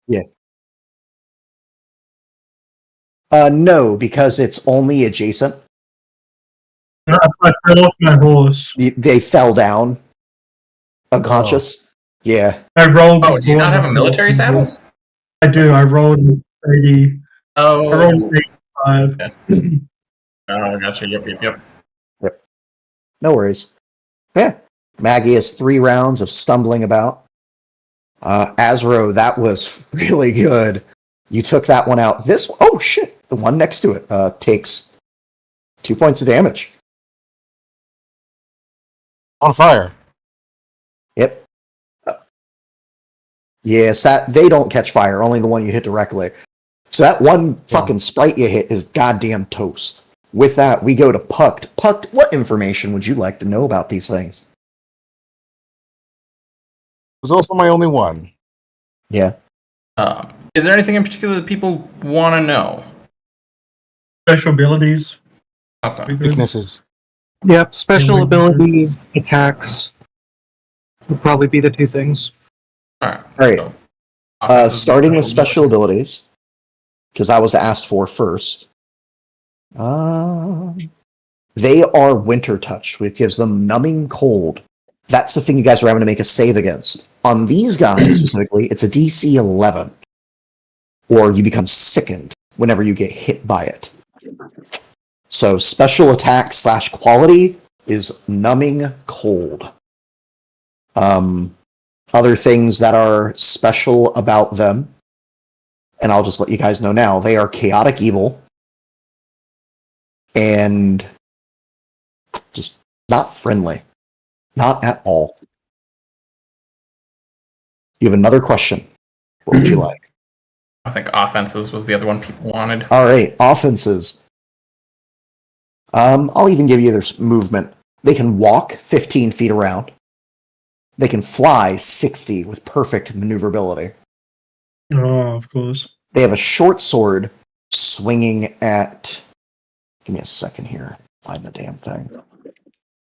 Yeah. No, because it's only adjacent.
I fell off my horse.
They fell down. Unconscious. Yeah.
I rolled.
Oh, do you not have a military saddle?
I do. I rolled. 80. I
Oh,
rolled 85.
gotcha. Yep.
No worries. Yeah. Maggie has 3 rounds of stumbling about. Azro, that was really good. You took that one out. Oh shit, the one next to it takes 2 points of damage.
On fire.
Yep. Yes, they don't catch fire, only the one you hit directly. So that one fucking sprite you hit is goddamn toast. With that, we go to Pucked. Pucked, what information would you like to know about these things?
It was also my only one.
Yeah.
Is there anything in particular that people want to know?
Special abilities.
Okay.
Weaknesses.
Yep, special
Yeah,
abilities, attacks would probably be the 2 things.
Alright.
Alright.
So, offenses,
Starting with special abilities, because I was asked for first. They are Winter Touch, which gives them numbing cold. That's the thing you guys are having to make a save against. On these guys specifically, it's a DC 11. Or you become sickened whenever you get hit by it. So special attack / quality is numbing cold. Other things that are special about them, and I'll just let you guys know now, they are chaotic evil and just not friendly. Not at all. You have another question. What would you like?
I think offenses was the other one people wanted.
Alright, offenses. I'll even give you their movement. They can walk 15 feet around. They can fly 60 with perfect maneuverability.
Oh, of course.
They have a short sword swinging at... Give me a second here. Find the damn thing.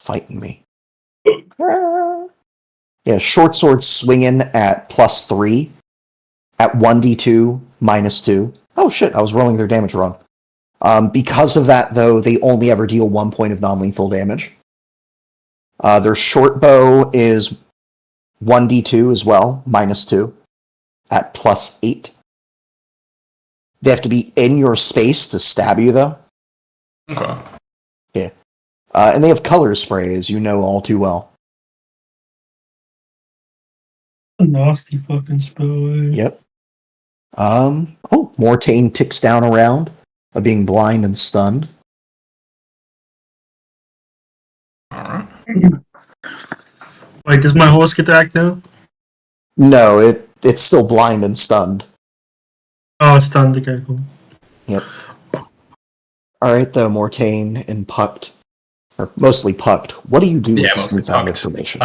Fighting me. Yeah, short sword swinging at +3. At 1d2, -2. Oh shit, I was rolling their damage wrong. Because of that, though, they only ever deal 1 point of non-lethal damage. Their short bow is 1d2 as well, -2, at +8. They have to be in your space to stab you, though.
Okay.
Yeah. And they have color spray, as you know all too well.
A nasty fucking spell, eh?
Yep. Mortain ticks down a round of being blind and stunned.
Alright.
Wait, does my horse get to act now?
No, it's still blind and stunned.
Oh, it's stunned. Okay, cool.
Yep. Alright, though, Mortain and Pucked, or mostly Pucked, what do you do with this
mostly
newfound
Pucked.
information?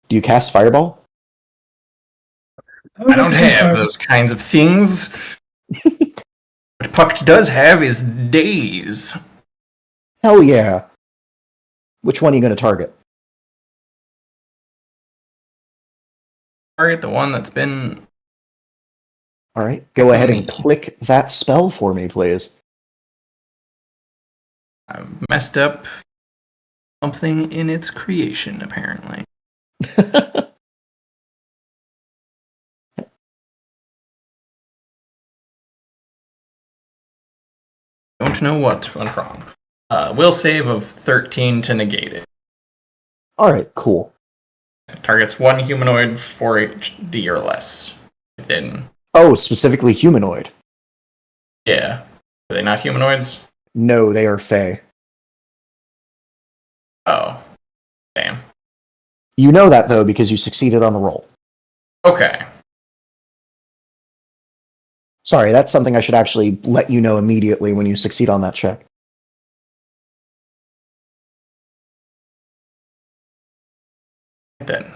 Do you cast Fireball?
I don't have those kinds of things. What Pucked does have is daze.
Hell yeah. Which one are you going to target?
Target the one that's been...
Alright, go ahead and click that spell for me, please.
messed up something in its creation, apparently. Don't know what went wrong. Will save of 13 to negate it.
Alright, cool.
It targets one humanoid 4 HD or less. Within...
Oh, specifically humanoid.
Yeah. Are they not humanoids?
No, they are Fae.
Oh. Damn.
You know that, though, because you succeeded on the roll.
Okay.
Sorry, that's something I should actually let you know immediately when you succeed on that check.
Then.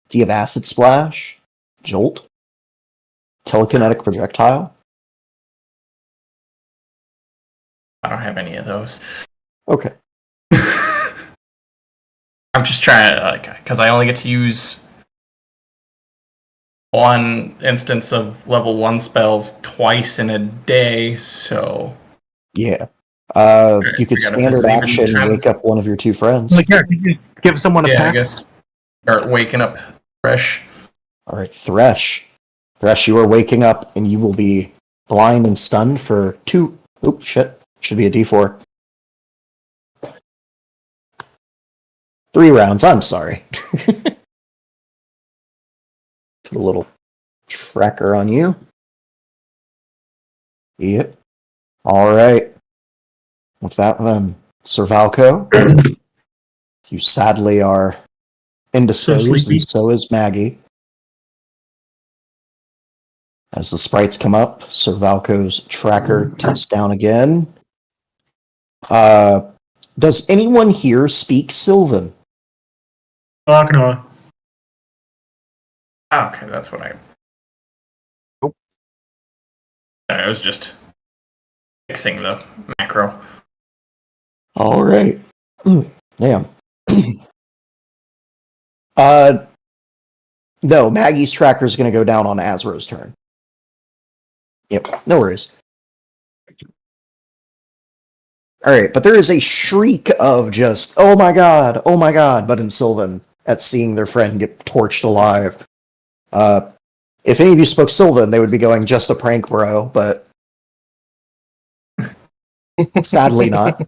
Do you have Acid Splash? Jolt? Telekinetic Projectile?
I don't have any of those.
Okay.
I'm just trying to, because I only get to use one instance of level 1 spells twice in a day, so...
Yeah. You could
we gotta
standard
even
action and
kind of-
wake up one of your two friends.
Like, yeah, you give someone a
Yeah, I
pack.
guess. Or waking up Fresh.
All right, Thresh. Thresh, you are waking up, and you will be blind and stunned for 2. Oops, shit. Should be a D4. 3 rounds. I'm sorry. Put a little tracker on you. Yep. All right. With that, then, Sir Valco, you sadly are indisposed,
sleepy.
and so is Maggie. As the sprites come up, Sir Valco's tracker ticks down again. Does anyone here speak Sylvan?
Locknaw.
Okay, that's what I.
Nope.
I was just fixing the macro.
All right. Damn. No, Maggie's tracker is going to go down on Azro's turn. Yep, no worries. Alright, but there is a shriek of just, oh my god, but in Sylvan, at seeing their friend get torched alive. If any of you spoke Sylvan, they would be going, just a prank, bro, but sadly not.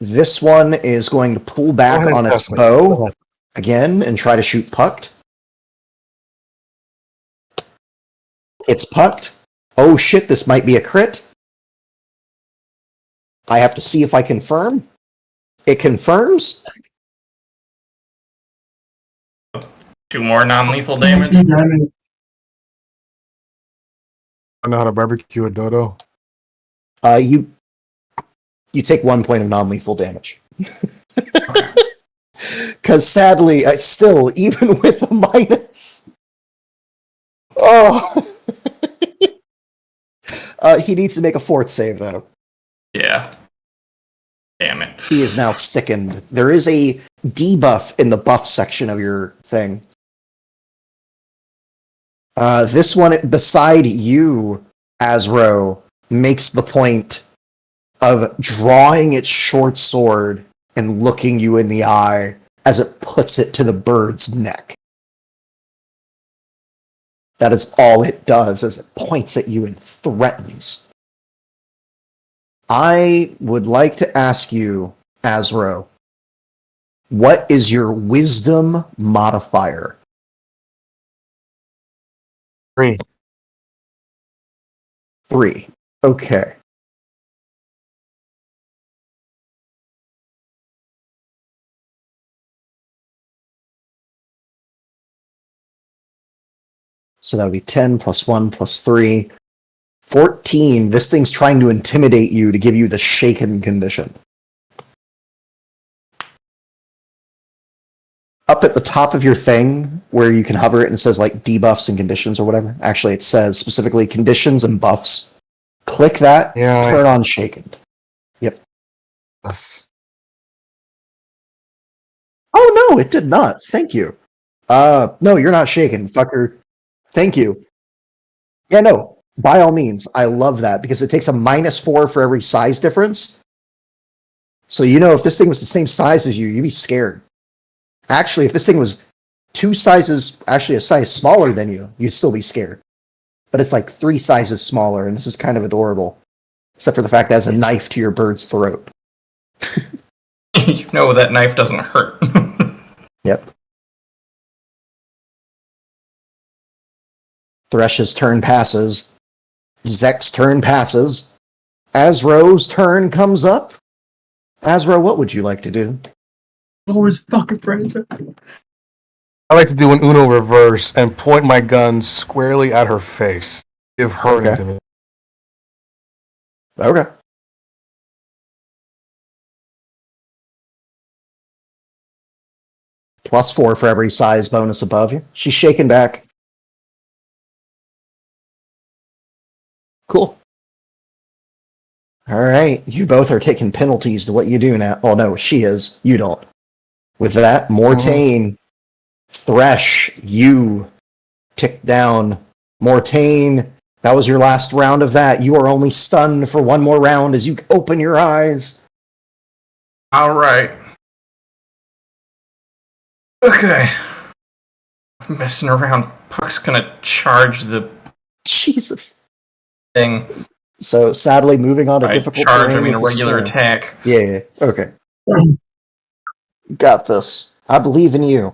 This one is going to pull back on its bow again and try to shoot Pucked. It's Pucked. Oh shit, this might be a crit. I have to see if I confirm. It confirms.
2 more non-lethal damage.
I know how to barbecue a dodo.
You take 1 point of non-lethal damage. Because sadly, still, even with a minus... Oh! He needs to make a 4th save, though.
Yeah. Damn it.
He is now sickened. There is a debuff in the buff section of your thing. This one, beside you, Azro, makes the point of drawing its short sword and looking you in the eye as it puts it to the bird's neck. That is all it does, as it points at you and threatens. I would like to ask you, Azro, what is your wisdom modifier?
3.
3. Okay. So that would be 10 plus 1 plus 3. 14. This thing's trying to intimidate you to give you the shaken condition. Up at the top of your thing, where you can hover it and it says like debuffs and conditions or whatever. Actually, it says specifically conditions and buffs. Click that,
Yeah,
turn on shaken.
Yes.
Oh no, it did not. Thank you. No, you're not shaken, fucker. Thank you. Yeah, no. By all means, I love that because it takes a -4 for every size difference. So you know if this thing was the same size as you, you'd be scared. Actually, if this thing was 2 sizes, actually a size smaller than you, you'd still be scared. But it's like 3 sizes smaller, and this is kind of adorable. Except for the fact that it has a knife to your bird's throat.
You know that knife doesn't hurt.
Yep. Thresh's turn passes. Zek's turn passes. Azro's turn comes up. Azro, what would you like to do?
Always fucking present.
I like to do an Uno reverse and point my gun squarely at her face. Give her an
Okay.
intimidation.
Okay. +4 for every size bonus above you. She's shaken back. Cool. Alright, you both are taking penalties to what you do now. Oh no, she is. You don't. With that, Mortain, Thresh, you tick down. Mortain, that was your last round of that. You are only stunned for 1 more round as you open your eyes.
All right. Okay. I'm messing around. Puck's gonna charge the
Jesus.
thing.
So sadly, moving on to
By
difficult
charge, I
terrain
mean a
with the
regular
snow.
attack.
Yeah. Okay. Got this. I believe in you.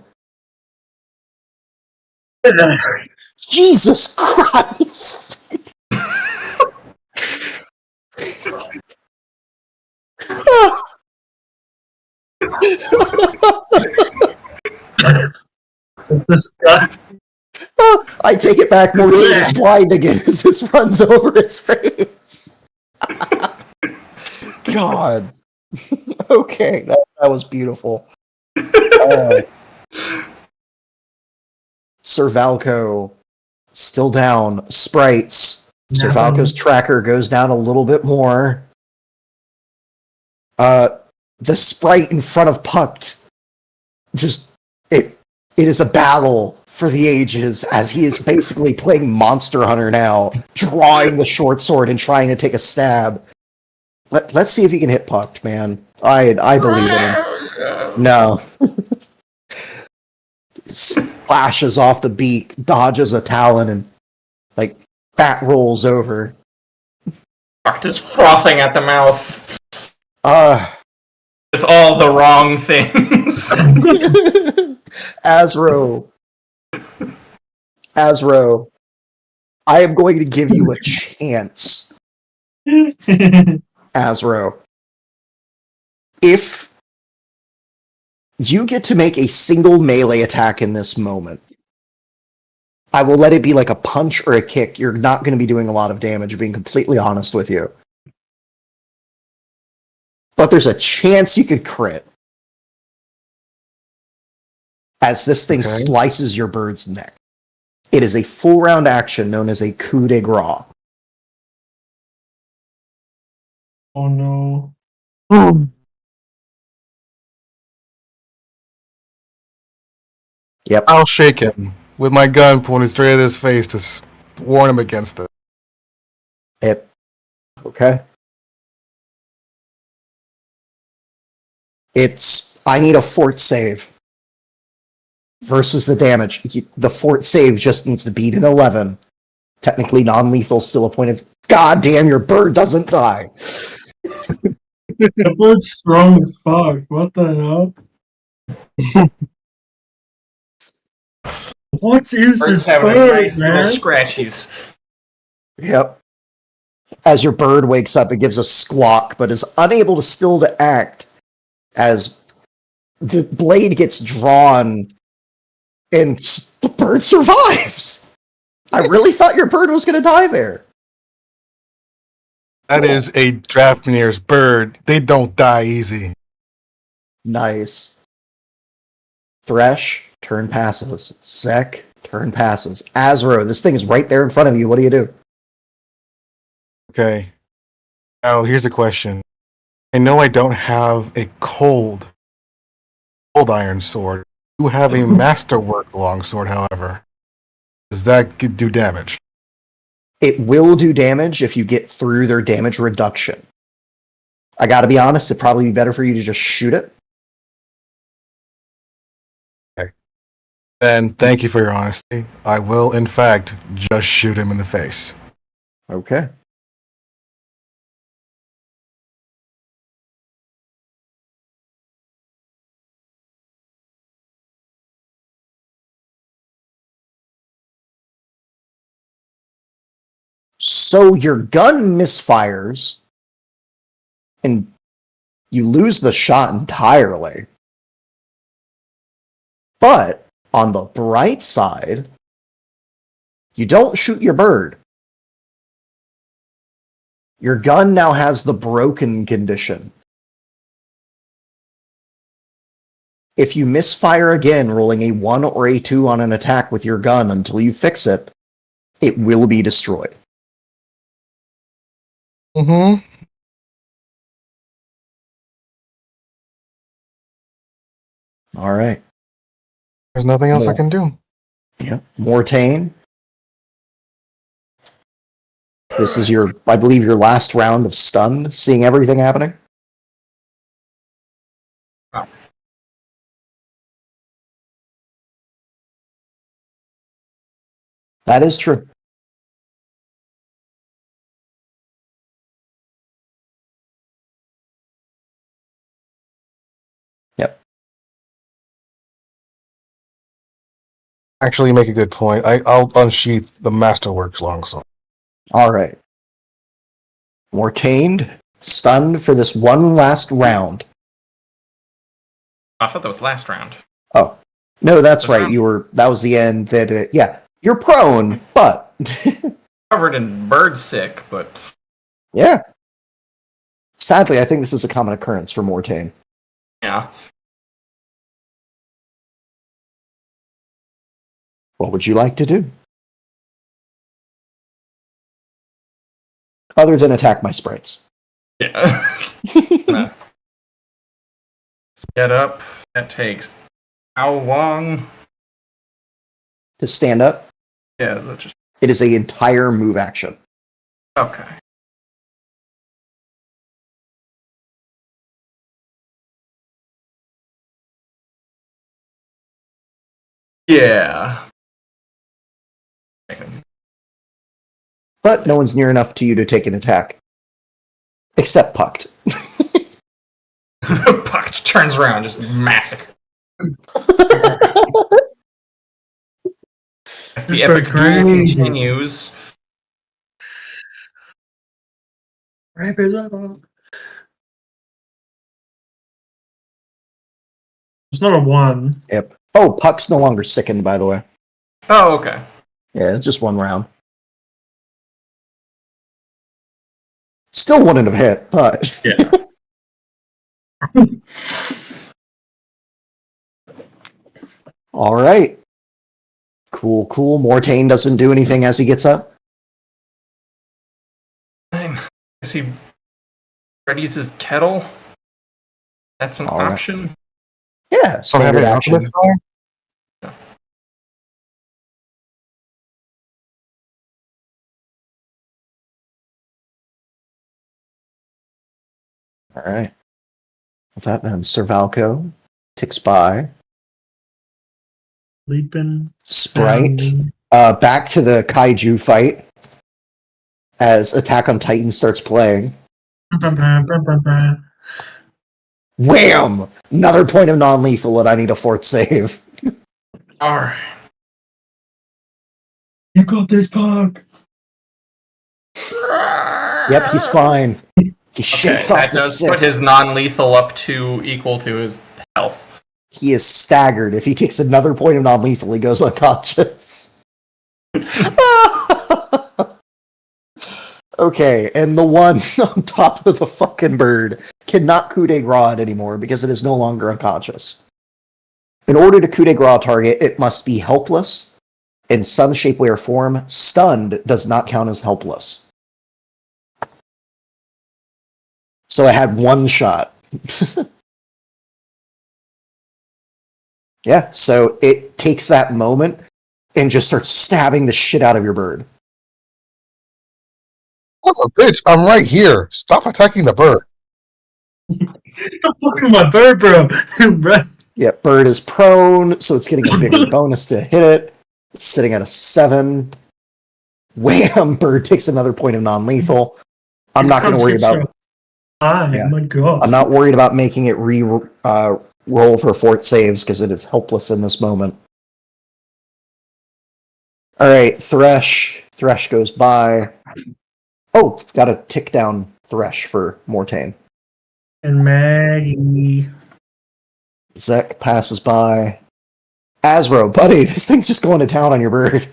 Jesus Christ!
Is this guy?
I take it back. Mortain is blind again as this runs over his face. God. Okay, that was beautiful. Sir Valco still down. Sprites. Sir Valco's tracker goes down a little bit more. The sprite in front of Pucked just it is a battle for the ages as he is basically playing Monster Hunter now, drawing the short sword and trying to take a stab. Let's see if he can hit Pucked, man. I believe in him. No. Splashes off the beak, dodges a talon, and like bat rolls over.
Puck is frothing at the mouth with all the wrong things.
Azro, I am going to give you a chance, Azro. If you get to make a single melee attack in this moment, I will let it be like a punch or a kick. You're not going to be doing a lot of damage, being completely honest with you. But there's a chance you could crit. As this thing slices your bird's neck. It is a full round action known as a coup de grace.
Oh no.
Yep.
I'll shake him with my gun pointed straight at his face to warn him against it.
Yep. Okay. I need a fort save. Versus the damage. The fort save just needs to beat an 11. Technically non-lethal, still a point of... God damn, your bird doesn't die!
The bird's strong as fuck. What the hell? What is
Bird's
this
having a
bird,
nice little
man?
scratchies.
Yep. As your bird wakes up, it gives a squawk, but is unable to still to act as the blade gets drawn and the bird survives. I really thought your bird was going to die there.
That is a Draftmanier's bird. They don't die easy.
Nice. Thresh, turn passes. Zek, turn passes. Azro, this thing is right there in front of you. What do you do?
Okay. Now, here's a question. I know I don't have a cold iron sword. You have a masterwork longsword, however. Does that do damage?
It will do damage if you get through their damage reduction. I gotta be honest, it'd probably be better for you to just shoot it.
Okay. Then, thank you for your honesty. I will, in fact, just shoot him in the face.
Okay. So your gun misfires, and you lose the shot entirely. But, on the bright side, you don't shoot your bird. Your gun now has the broken condition. If you misfire again, rolling a 1 or a 2 on an attack with your gun until you fix it, it will be destroyed.
Mm-hmm.
Alright.
There's nothing else I can do.
Yeah. Mortain. This is I believe, your last round of stunned, seeing everything happening. That is true. Yep.
Actually, you make a good point. I'll unsheath the Masterworks longsword.
All right. Mortained, stunned for this one last round.
I thought that was last round.
Oh, no, that's
This
right.
round?
That was the end. Yeah, you're prone, but
Covered in bird sick, but
yeah. Sadly, I think this is a common occurrence for Mortain.
yeah.
What would you like to do? Other than attack my sprites.
Yeah. Gonna get up. That takes how long?
To stand up,
Yeah, that's just
it is an entire move action.
okay. Yeah.
But no one's near enough to you to take an attack. Except Pucked.
Puck turns around, just massacre. As the
This
epic
bird's
duel
crazy.
continues.
It's not a 1.
Yep. Oh, Puck's no longer sickened, by the way.
Oh, okay.
Yeah, it's just one round. Still wouldn't have hit, but
Yeah.
all right. Cool, cool. Mortain doesn't do anything as he gets up.
Fine. Is he readies his kettle? That's an
All right.
option.
Yeah,
Don't have
standard
any
action.
alchemist fire?
All right. With that, then Servalco ticks by.
Leaping.
Sprite.
Sounding.
Back to the kaiju fight as Attack on Titan starts playing. Wham! Another point of non-lethal, and I need a fort save.
Alright.
You got this, Puck.
Yep, he's fine. He
Okay,
shakes
that
off the
does
sick.
put his non-lethal up to equal to his health.
He is staggered. If he takes another point of non-lethal, he goes unconscious. Okay, and the one on top of the fucking bird cannot coup de grace it anymore because it is no longer unconscious. In order to coup de grace a target, it must be helpless. In some shape, way, or form, stunned does not count as helpless. So I had one shot. Yeah, so it takes that moment and just starts stabbing the shit out of your bird.
What a bitch! I'm right here. Stop attacking the bird.
Look at my bird, bro.
Yeah, bird is prone, so it's getting a bigger bonus to hit it. It's sitting at a 7. Wham! Bird takes another point of non-lethal. I'm not going to worry about. Yeah.
My God.
I'm not worried about making it roll for fort saves because it is helpless in this moment. All right, Thresh. Thresh goes by. Oh, got a tick down Thresh for Mortain.
And Maggie.
Zek passes by. Azro, buddy, this thing's just going to town on your bird.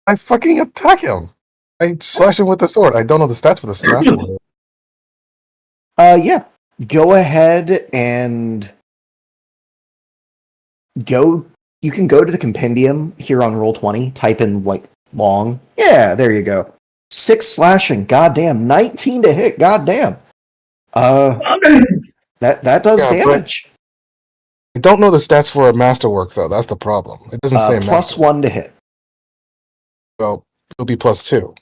I fucking attack him. I slash him with the sword. I don't know the stats for this Masterwork.
Yeah. Go ahead and go. You can go to the compendium here on Roll20. Type in like long. Yeah, there you go. 6 slashing. Goddamn. 19 to hit. Goddamn. That does
Yeah,
damage.
I don't know the stats for a Masterwork though. That's the problem. It doesn't say
Plus
master,
1 to hit.
so it'll be +2.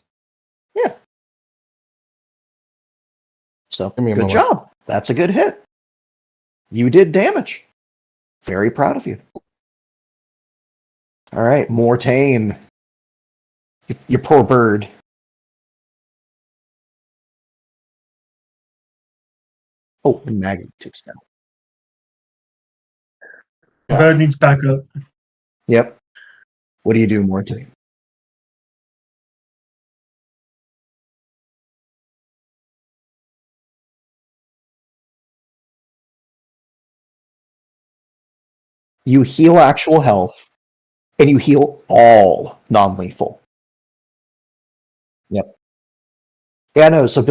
So
Give me a
good
moment.
job. That's a good hit. You did damage. Very proud of you. All right, Mortain. Your poor bird. Oh, and Maggie takes down.
The bird needs backup.
Yep. What do you do, Morty? You heal actual health, and you heal all non-lethal. Yep. Yeah, no. So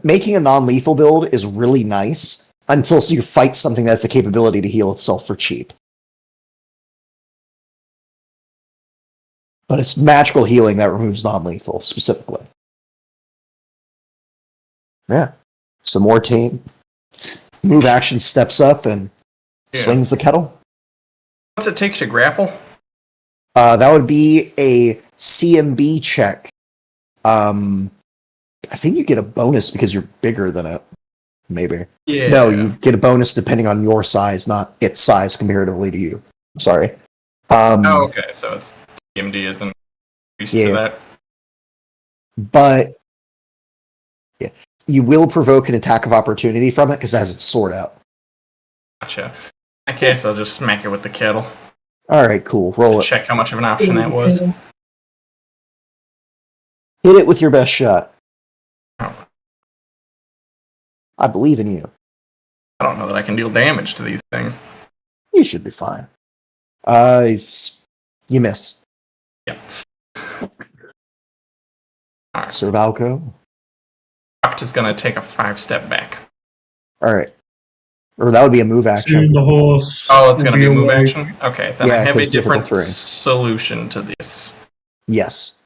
making a non-lethal build is really nice until you fight something that has the capability to heal itself for cheap. But it's magical healing that removes non-lethal specifically. Yeah. So Mortain move action steps up and swings the kettle.
What's it take to grapple?
That would be a CMB check. I think you get a bonus because you're bigger than it. Maybe.
Yeah.
No, you get a bonus depending on your size, not its size comparatively to you. Sorry.
Oh, okay. So it's CMD isn't used to that.
But yeah, you will provoke an attack of opportunity from it because it has its sword out.
Gotcha. In that case, I'll just smack it with the kettle.
All right, cool. Roll it.
Check how much of an option that was.
Hit it with your best shot.
Oh.
I believe in you.
I don't know that I can deal damage to these things.
You should be fine. You miss.
Yep. Alright.
Sir Valco.
Puck is gonna take a 5-step back.
All right. Or that would be a move
Soon
action.
the horse.
Oh, it's
will
gonna be a move
awake.
action? Okay, then
Yeah,
I have a
'cause difficult
different
terrain.
solution to this.
Yes.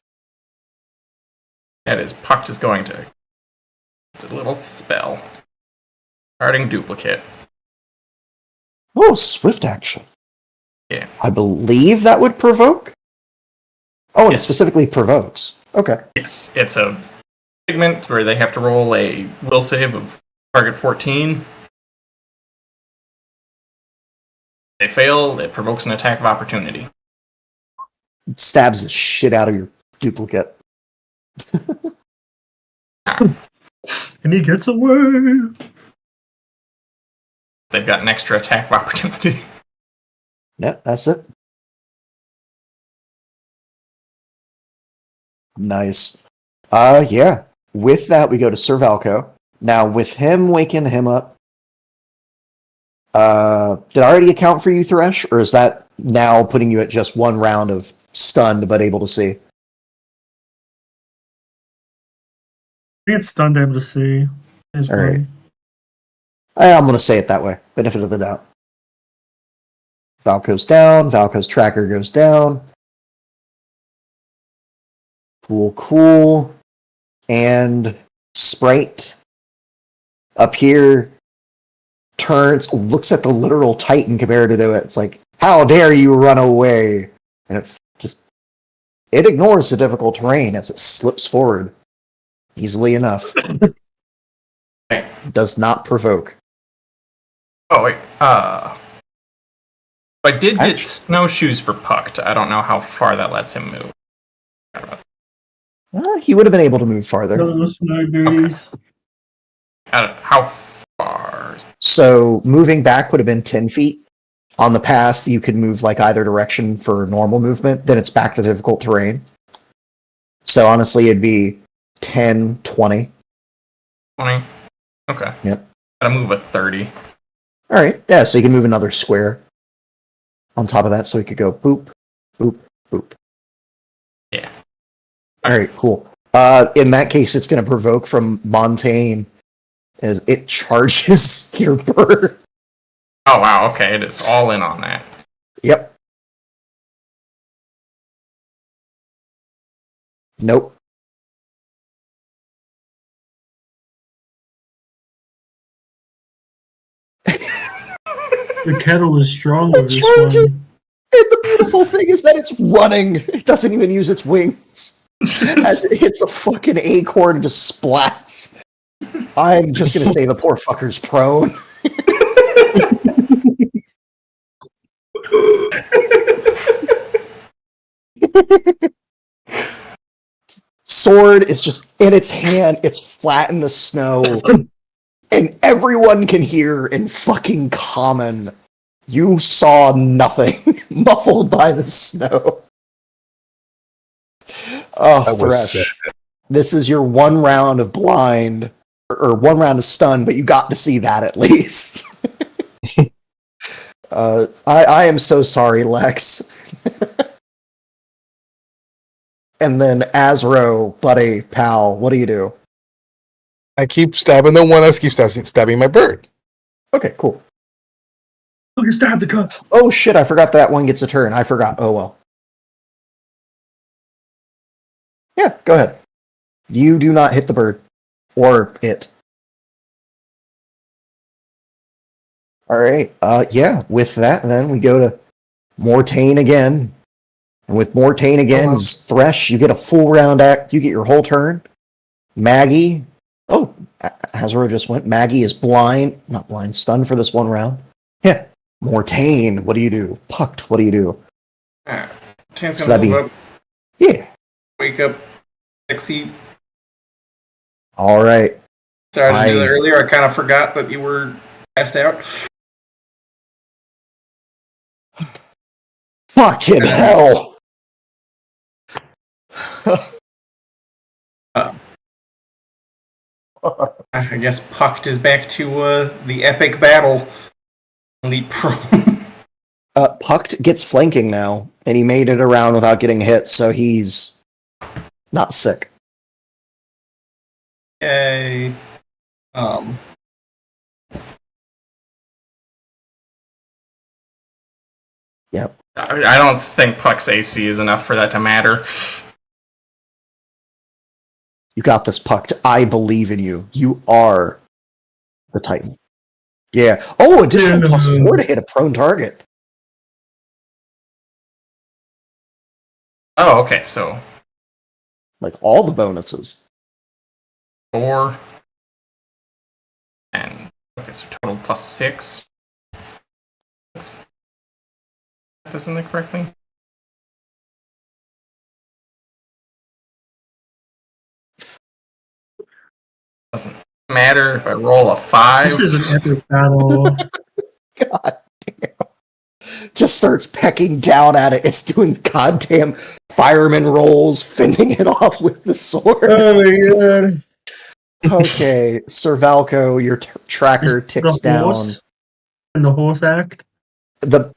That is, Puck is going to a little spell. Starting duplicate.
Oh, swift action.
Yeah.
I believe that would provoke. Oh, and
Yes.
it specifically provokes. Okay.
Yes, it's a pigment where they have to roll a will save of target 14. If they fail, it provokes an attack of opportunity.
It stabs the shit out of your duplicate.
And he gets away.
They've got an extra attack of opportunity.
Yeah, that's it. Nice. Yeah. With that, we go to Sir Valco. Now, with him waking him up, did I already account for you, Thresh, or is that now putting you at just one round of stunned but able to see?
I think it's stunned able to see. There's
All right.
one.
I'm going to say it that way. Benefit of the doubt. Valco's down. Valco's tracker goes down. Cool. And Sprite up here turns, looks at the literal Titan compared to it. It's like, how dare you run away? And it ignores the difficult terrain as it slips forward easily enough. Does not provoke.
Oh, wait. I did get
Actually-
snowshoes for Pucked. I don't know how far that lets him move.
He would have been able to move farther.
Those snow booties.
How far?
So moving back would have been 10 feet. On the path, you could move like either direction for normal movement. Then it's back to difficult terrain. So honestly, it'd be 10, 20.
20? Okay.
Yep.
Gotta move a 30.
All right. Yeah, so you can move another square on top of that. So you could go boop, boop, boop.
Yeah.
All right, cool. In that case, it's going to provoke from Montaigne as it charges your bird.
Oh, wow. Okay, it is all in on that.
Yep. Nope.
The kettle is strong with
It
this
charges.
one.
And the beautiful thing is that it's running. It doesn't even use its wings. As it hits a fucking acorn and just splats. I'm just going to say the poor fucker's prone. sword is just in its hand. It's flat in the snow. And everyone can hear in fucking common, you saw nothing, muffled by the snow. Oh,
That was
Thresh. This is your one round of blind, or one round of stun, but you got to see that at least. I am so sorry, Lex. And then Azro, buddy, pal, what do you do?
I keep stabbing the one that keeps stabbing my bird.
Okay, cool.
Look, you stabbed the cup.
Oh shit, I forgot that one gets a turn. I forgot. Oh well. Yeah, go ahead. You do not hit the bird. Or it. Alright, yeah, with that then we go to Mortain again. And with Mortain again, Thresh, you get a full round act, you get your whole turn. Maggie, Azro just went. Maggie is not blind, stunned for this one round. Yeah. Mortain, what do you do? Pucked, what do you do?
Chance
So
gonna
that'd
move up,
Yeah.
wake up, sexy.
Alright.
Sorry, I didn't do that earlier. I kind of forgot that you were passed out.
Fucking hell!
I guess Pucked is back to the epic battle. Leap prone.
Pucked gets flanking now, and he made it around without getting hit, so he's not sick.
Yay.
Yep.
I don't think Puck's AC is enough for that to matter.
You got this, Pucked. I believe in you. You are the Titan. Yeah. Oh, additional +4 to hit a prone target.
Oh, okay, so
Like all the bonuses.
4 and okay, so total +6. Doesn't it correctly? Doesn't matter if I roll a 5.
This is an epic battle.
God damn. Just starts pecking down at it. It's doing goddamn fireman rolls, fending it off with the sword.
Oh my god.
Okay, Sir Valco, your tracker ticks
The
down.
horse and the horse act.
The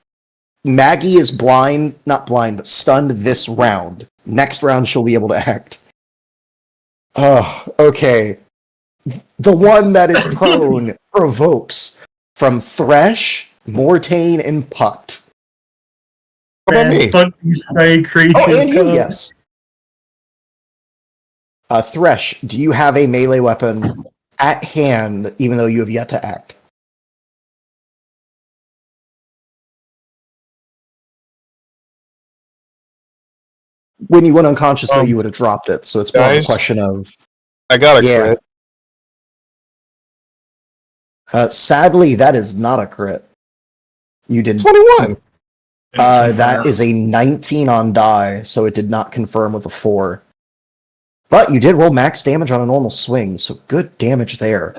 Maggie is not blind, but stunned this round. Next round, she'll be able to act. Oh, okay. The one that is prone provokes from Thresh, Mortain, and Pucked.
What about me?
Fuck these stray creatures.
Oh, and you, yes. Thresh, do you have a melee weapon at hand, even though you have yet to act? When you went unconscious, though, you would have dropped it, so it's more of a
guys?
question of...
I got a
Yeah.
crit.
Sadly, that is not a crit. You did
21.
that is a 19 on die, so it did not confirm with a 4. But you did roll max damage on a normal swing, so good damage there.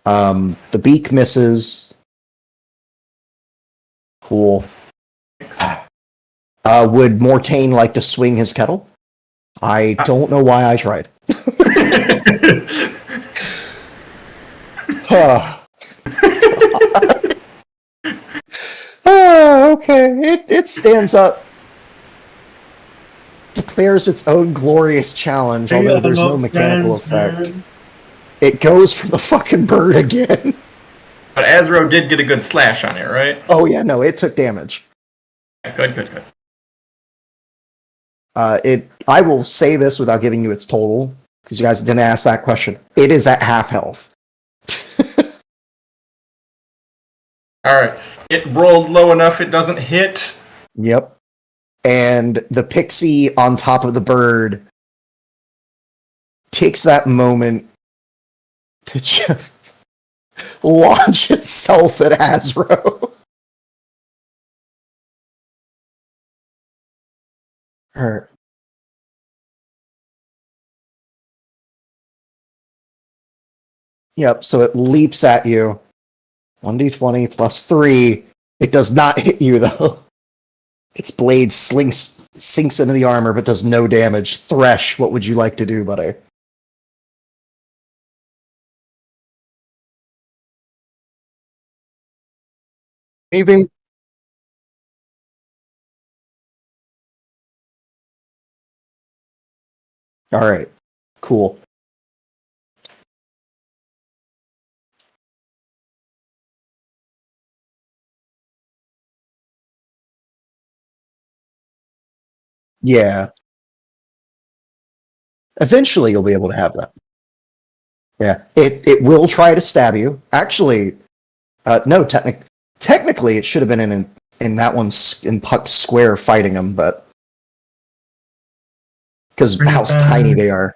The beak misses. Cool. Would Mortain like to swing his kettle? I don't know why I tried. Okay. It stands up. Declares its own glorious challenge, although there's no mechanical effect. It goes for the fucking bird again.
But Azro did get a good slash on it, right?
Oh yeah, no, it took damage.
Good, good, good.
I will say this without giving you its total, because you guys didn't ask that question. It is at half health.
Alright. It rolled low enough it doesn't hit.
Yep. And the pixie on top of the bird takes that moment to just launch itself at Azro. Yep, so it leaps at you. 1d20 plus 3. It does not hit you, though. Its blade sinks into the armor, but does no damage. Thresh, what would you like to do, buddy?
Anything?
Alright, cool. Yeah. Eventually you'll be able to have that. Yeah. It will try to stab you. Actually, no, technically it should have been in that one's in Puck's square fighting him, but because
Bring it
how
back.
tiny they are.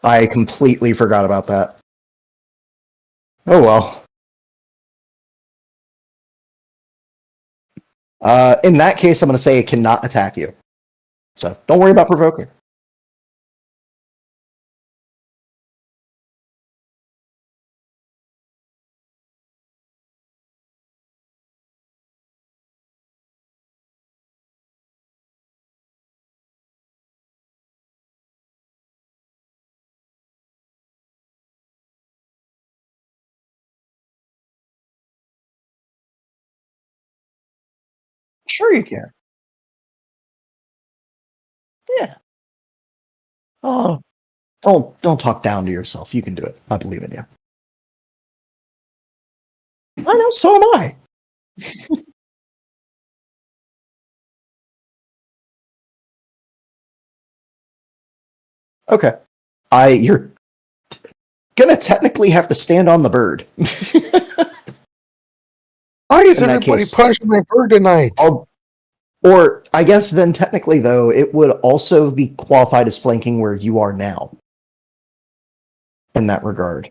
I completely forgot about that. Oh well. In that case, I'm going to say it cannot attack you. So don't worry about provoking. Sure you can. Yeah. Oh, don't talk down to yourself. You can do it. I believe in you. I know, so am I. Okay. You're gonna technically have to stand on the bird.
Why is
In that
everybody
case-
punishing my bird tonight?
Or I guess then technically though, it would also be qualified as flanking where you are now. In that regard.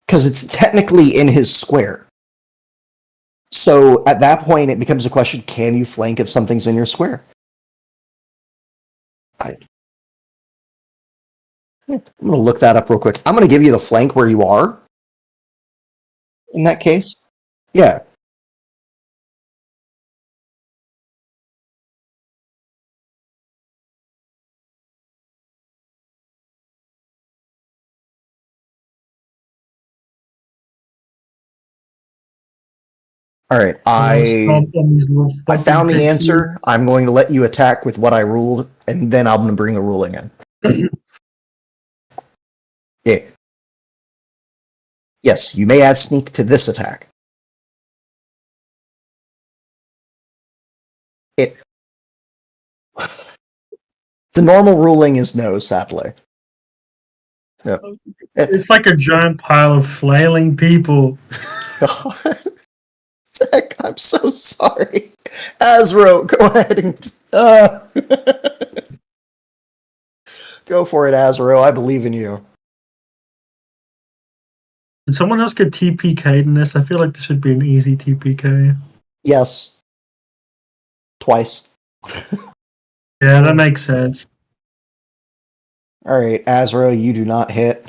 Because it's technically in his square. So at that point it becomes a question, can you flank if something's in your square? I'm gonna look that up real quick. I'm gonna give you the flank where you are. In that case. Yeah. Alright,
Stomp on these little
I
fucking
found the
pixies.
answer. I'm going to let you attack with what I ruled, and then I'm going to bring the ruling in. Yeah. Yes, you may add sneak to this attack. It. The normal ruling is no, sadly. Yep.
It's like a giant pile of flailing people.
Zach, I'm so sorry. Azro, go ahead and go for it, Azro. I believe in you.
Did someone else get TPK'd in this? I feel like this should be an easy TPK.
Yes. Twice.
Yeah, that makes sense.
Alright, Azro, you do not hit.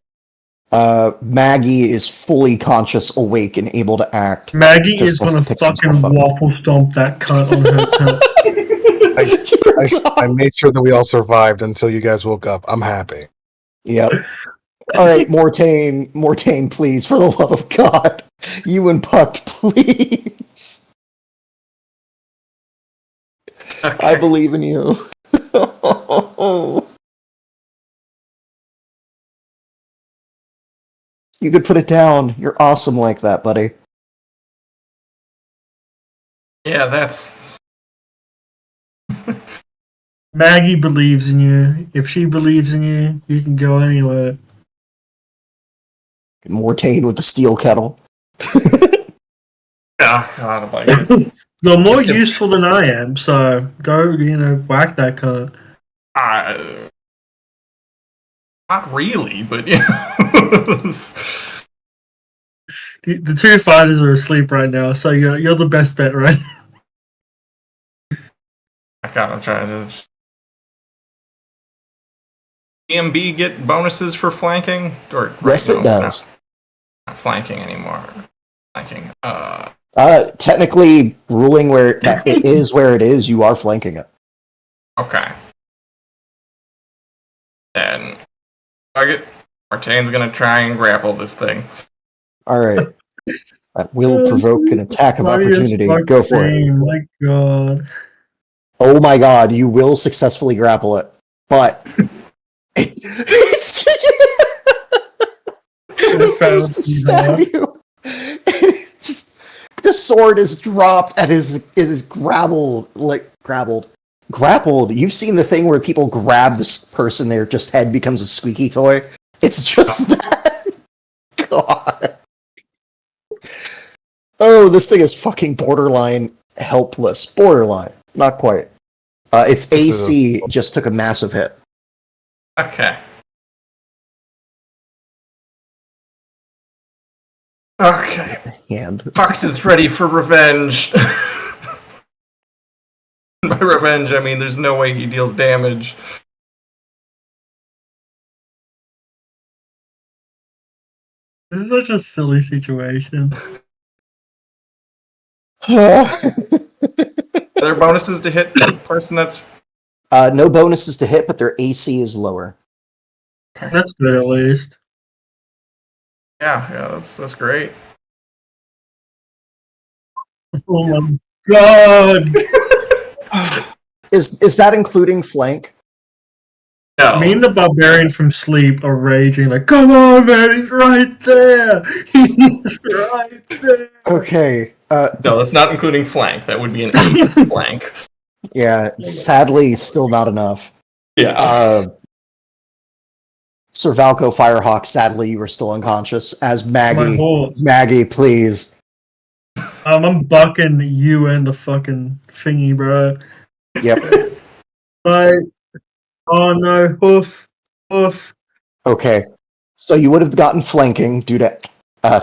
Maggie is fully conscious, awake, and able to act.
Maggie
Just
is gonna
wants to pick some
fucking
stuff up.
waffle stomp that cunt on her cunt.
I made sure that we all survived until you guys woke up. I'm happy.
Yep. Alright, Mortain, please, for the love of God. You and Puck, please.
Okay.
I believe in you. You could put it down. You're awesome like that, buddy.
Yeah, that's.
Maggie believes in you. If she believes in you, you can go anywhere.
Mortain with the steel kettle.
Oh, God, I'm like.
You're more useful than I am, so go, whack that cunt.
Not really, but yeah.
The two fighters are asleep right now, so you're the best bet, right?
I kind of trying to. DMB get bonuses for flanking? Or
Yes, it does.
Not flanking anymore. Flanking.
Technically, ruling where it is where it is, you are flanking it.
Okay. Then target. Martain's gonna try and grapple this thing.
All right. That will provoke an attack of
Why are you
opportunity.
stuck
Go for it.
saying, my god.
Oh my god, you will successfully grapple it. But it's it goes to stab you. The sword is dropped and is grappled. You've seen the thing where people grab this person, their just head becomes a squeaky toy. It's just that. God. Oh, this thing is fucking borderline helpless. Borderline. Not quite. Its AC just took a massive hit.
Okay. Okay.
Hand.
Fox is ready for revenge. By revenge, I mean there's no way he deals damage.
This is such a silly situation.
Are there bonuses to hit the person that's...
No bonuses to hit, but their AC is lower.
That's good at least.
Yeah, that's great.
Oh my god!
Is that including flank?
No.
Me and the barbarian from Sleep are raging like, come on, man, he's right there! He's right there!
Okay.
No, that's not including flank. That would be an 8 flank.
Yeah, sadly, still not enough.
Yeah.
Sir Valco Firehawk, sadly, you were still unconscious. As
My
Maggie.
horse.
Maggie, please.
I'm bucking you and the fucking thingy, bro.
Yep.
Like, oh no, hoof, hoof.
Okay. So you would have gotten flanking due to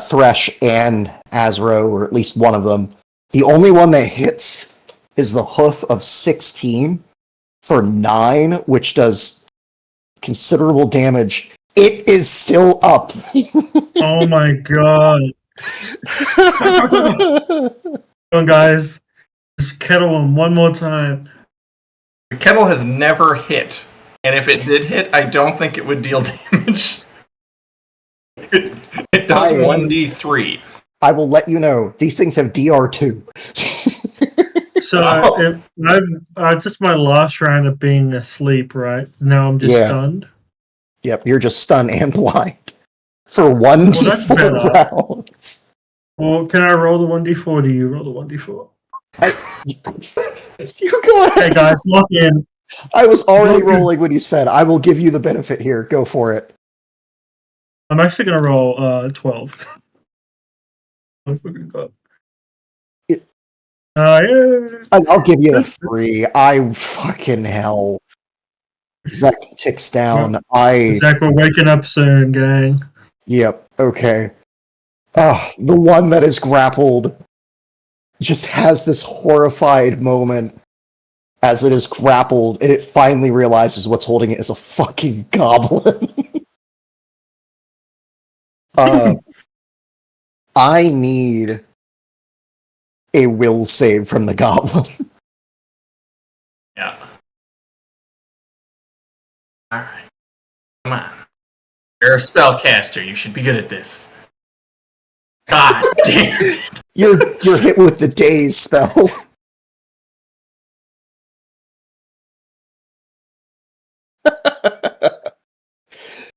Thresh and Azro, or at least one of them. The only one that hits is the hoof of 16 for 9, which does considerable damage. It is still up.
Oh my god. Come on, guys. Just kettle him one more time.
The kettle has never hit. And if it did hit, I don't think it would deal damage. It does 1d3.
I will let you know. These things have DR2.
So, it's just my last round of being asleep, right? Now I'm just stunned.
Yep, you're just stunned and blind. For 1d4 rounds.
Well, can I roll the 1d4 or do you roll the 1d4?
You go ahead.
Hey guys, lock in.
I was already rolling when you said, I will give you the benefit here. Go for it.
I'm actually going to roll 12. I fucking got. Yeah.
I'll give you a 3. I fucking hell. Zach ticks down.
Zach, we're waking up soon, gang.
Yep, okay. The one that is grappled just has this horrified moment as it is grappled, and it finally realizes what's holding it is a fucking goblin. I need a will save from the goblin.
Yeah. Alright. Come on. You're a spellcaster. You should be good at this. God damn it.
You're hit with the daze spell.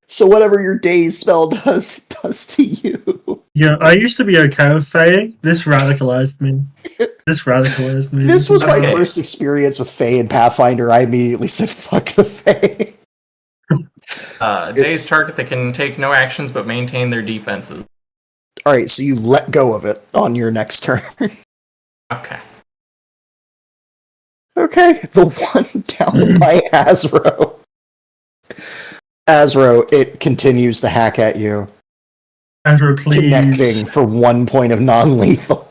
So whatever your daze spell does, it does to you.
Yeah, I used to be okay with Faye. This radicalized me. This
was my first experience with Faye and Pathfinder. I immediately said, fuck the Faye.
Dazed target that can take no actions but maintain their defenses.
Alright, so you let go of it on your next turn.
Okay.
Okay, the one down by Azro. Azro, it continues to hack at you.
Azro, please.
Connecting for 1 point of non-lethal.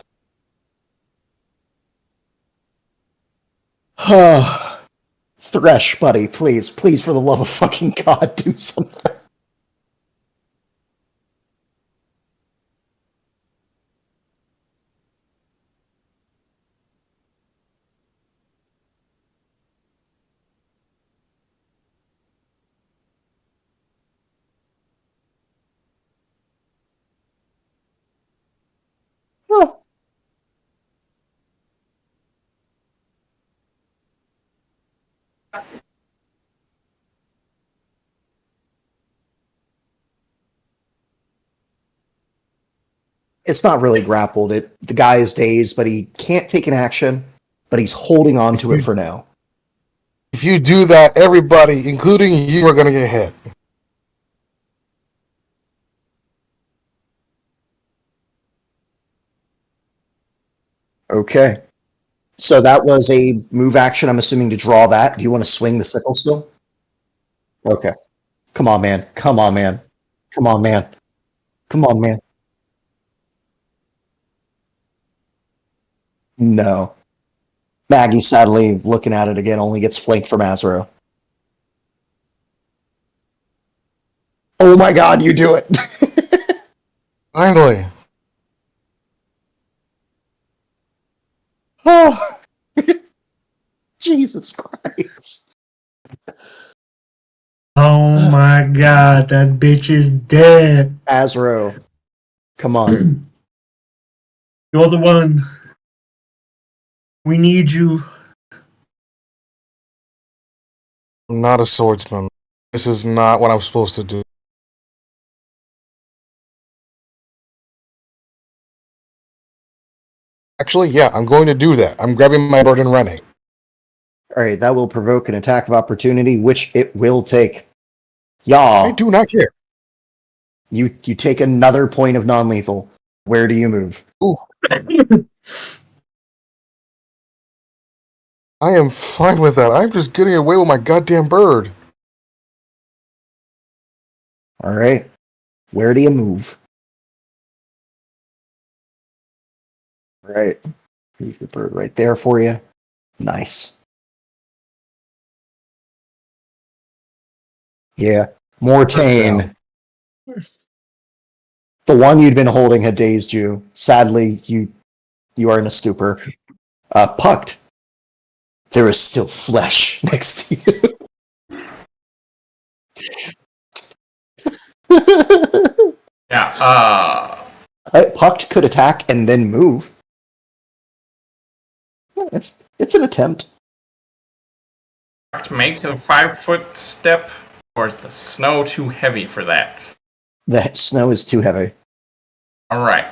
Thresh, buddy, please, please, for the love of fucking God, do something. Oh. It's not really grappled. The guy is dazed, but he can't take an action, but he's holding on to it for now.
If you do that, everybody, including you, are going to get hit.
Okay. So that was a move action, I'm assuming, to draw that. Do you want to swing the sickle still? Okay. Come on, man. Come on, man. Come on, man. Come on, man. No. Maggie, sadly, looking at it again, only gets flanked from Azro. Oh my god, you do it!
Finally.
Oh! Jesus Christ.
Oh my god, that bitch is dead.
Azro, come on.
You're the one. We need you.
I'm not a swordsman. This is not what I'm supposed to do. Actually, yeah, I'm going to do that. I'm grabbing my bird and running.
Alright, that will provoke an attack of opportunity, which it will take. Y'all,
I do not care.
you take another point of non-lethal. Where do you move?
Ooh. I am fine with that. I'm just getting away with my goddamn bird.
Alright. Where do you move? Right. Leave the bird right there for you. Nice. Yeah. Mortain. The one you'd been holding had dazed you. Sadly, you are in a stupor. Pucked. There is still flesh next to you.
Yeah.
Pucked could attack and then move. Yeah, it's an attempt.
To make a 5-foot step, or is the snow too heavy for that?
The snow is too heavy.
Alright.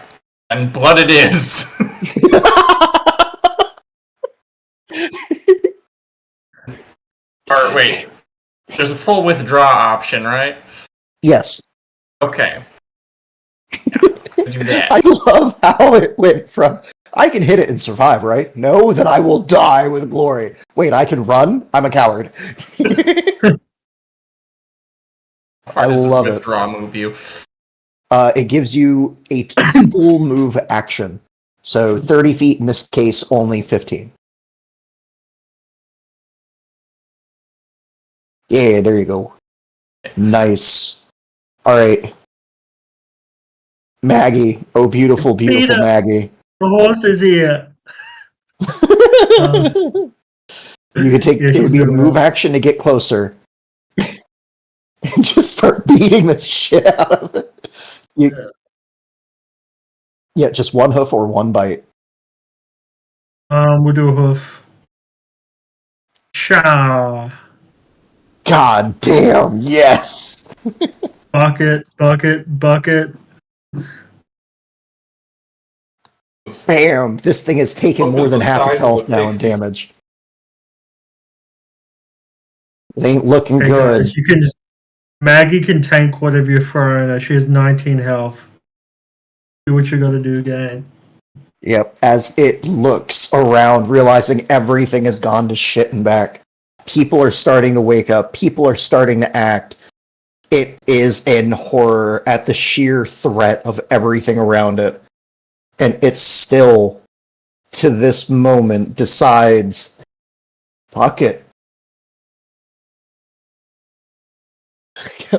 And blood it is. Or wait. There's a full withdraw option, right?
Yes.
Okay. Yeah, do that.
I love how it went from I can hit it and survive, right? No, then I will die with glory. Wait, I can run? I'm a coward. I love it.
Withdraw move you.
It gives you a full move action. So 30 feet, in this case, only 15. Yeah, there you go. Nice. Alright. Maggie. Oh, beautiful, beautiful
Peter.
Maggie.
The horse is here.
You could take,
Yeah,
it would be a
he's
move action to get closer. And just start beating the shit out of it. Yeah, just one hoof or one bite.
We'll do a hoof. Shaw.
God damn, yes!
Bucket, bucket, bucket.
Bam! This thing has taken
Look
more
at
than
the
half its
size of
health
the
now in
pixie.
damage. It ain't looking
Hey,
good.
guys, you can just Maggie can tank whatever you're throwing at. She has 19 health. Do what you gotta do, gang.
Yep, as it looks around, realizing everything has gone to shit and back. People are starting to wake up. People are starting to act. It is in horror at the sheer threat of everything around it. And it still, to this moment, decides, fuck it.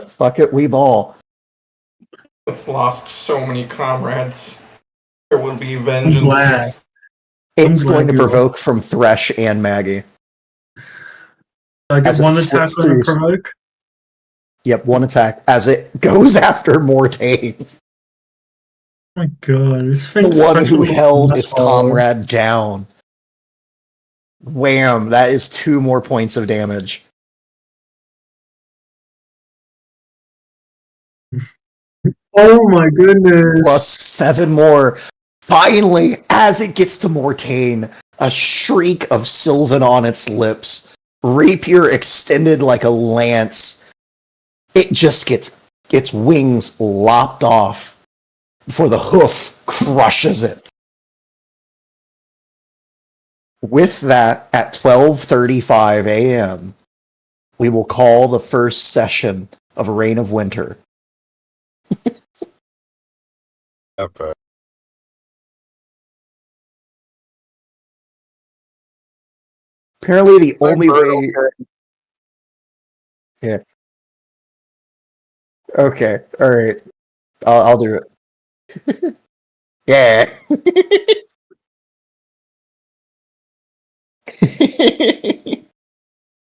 Fuck it, we ball.
It's lost so many comrades. There will be
I'm
vengeance.
glad.
It's
glad
going to
you
provoke from Thresh and Maggie.
I get
As it
one attack
flips
on a
through-
provoke.
Yep, one attack as it goes after Mortain,
Oh my god, this
the
thing's
one
such
who
a little
held its
asshole.
comrade down. Wham! That is 2 more points of damage.
Oh my goodness.
Plus 7 more. Finally, as it gets to Mortain, a shriek of Sylvan on its lips, rapier extended like a lance. It just gets its wings lopped off before the hoof crushes it. With that, at 12:35 a.m., we will call the first session of Reign of Winter.
Epic.
Apparently, the only way. Yeah. Okay. All right. I'll do it. Yeah.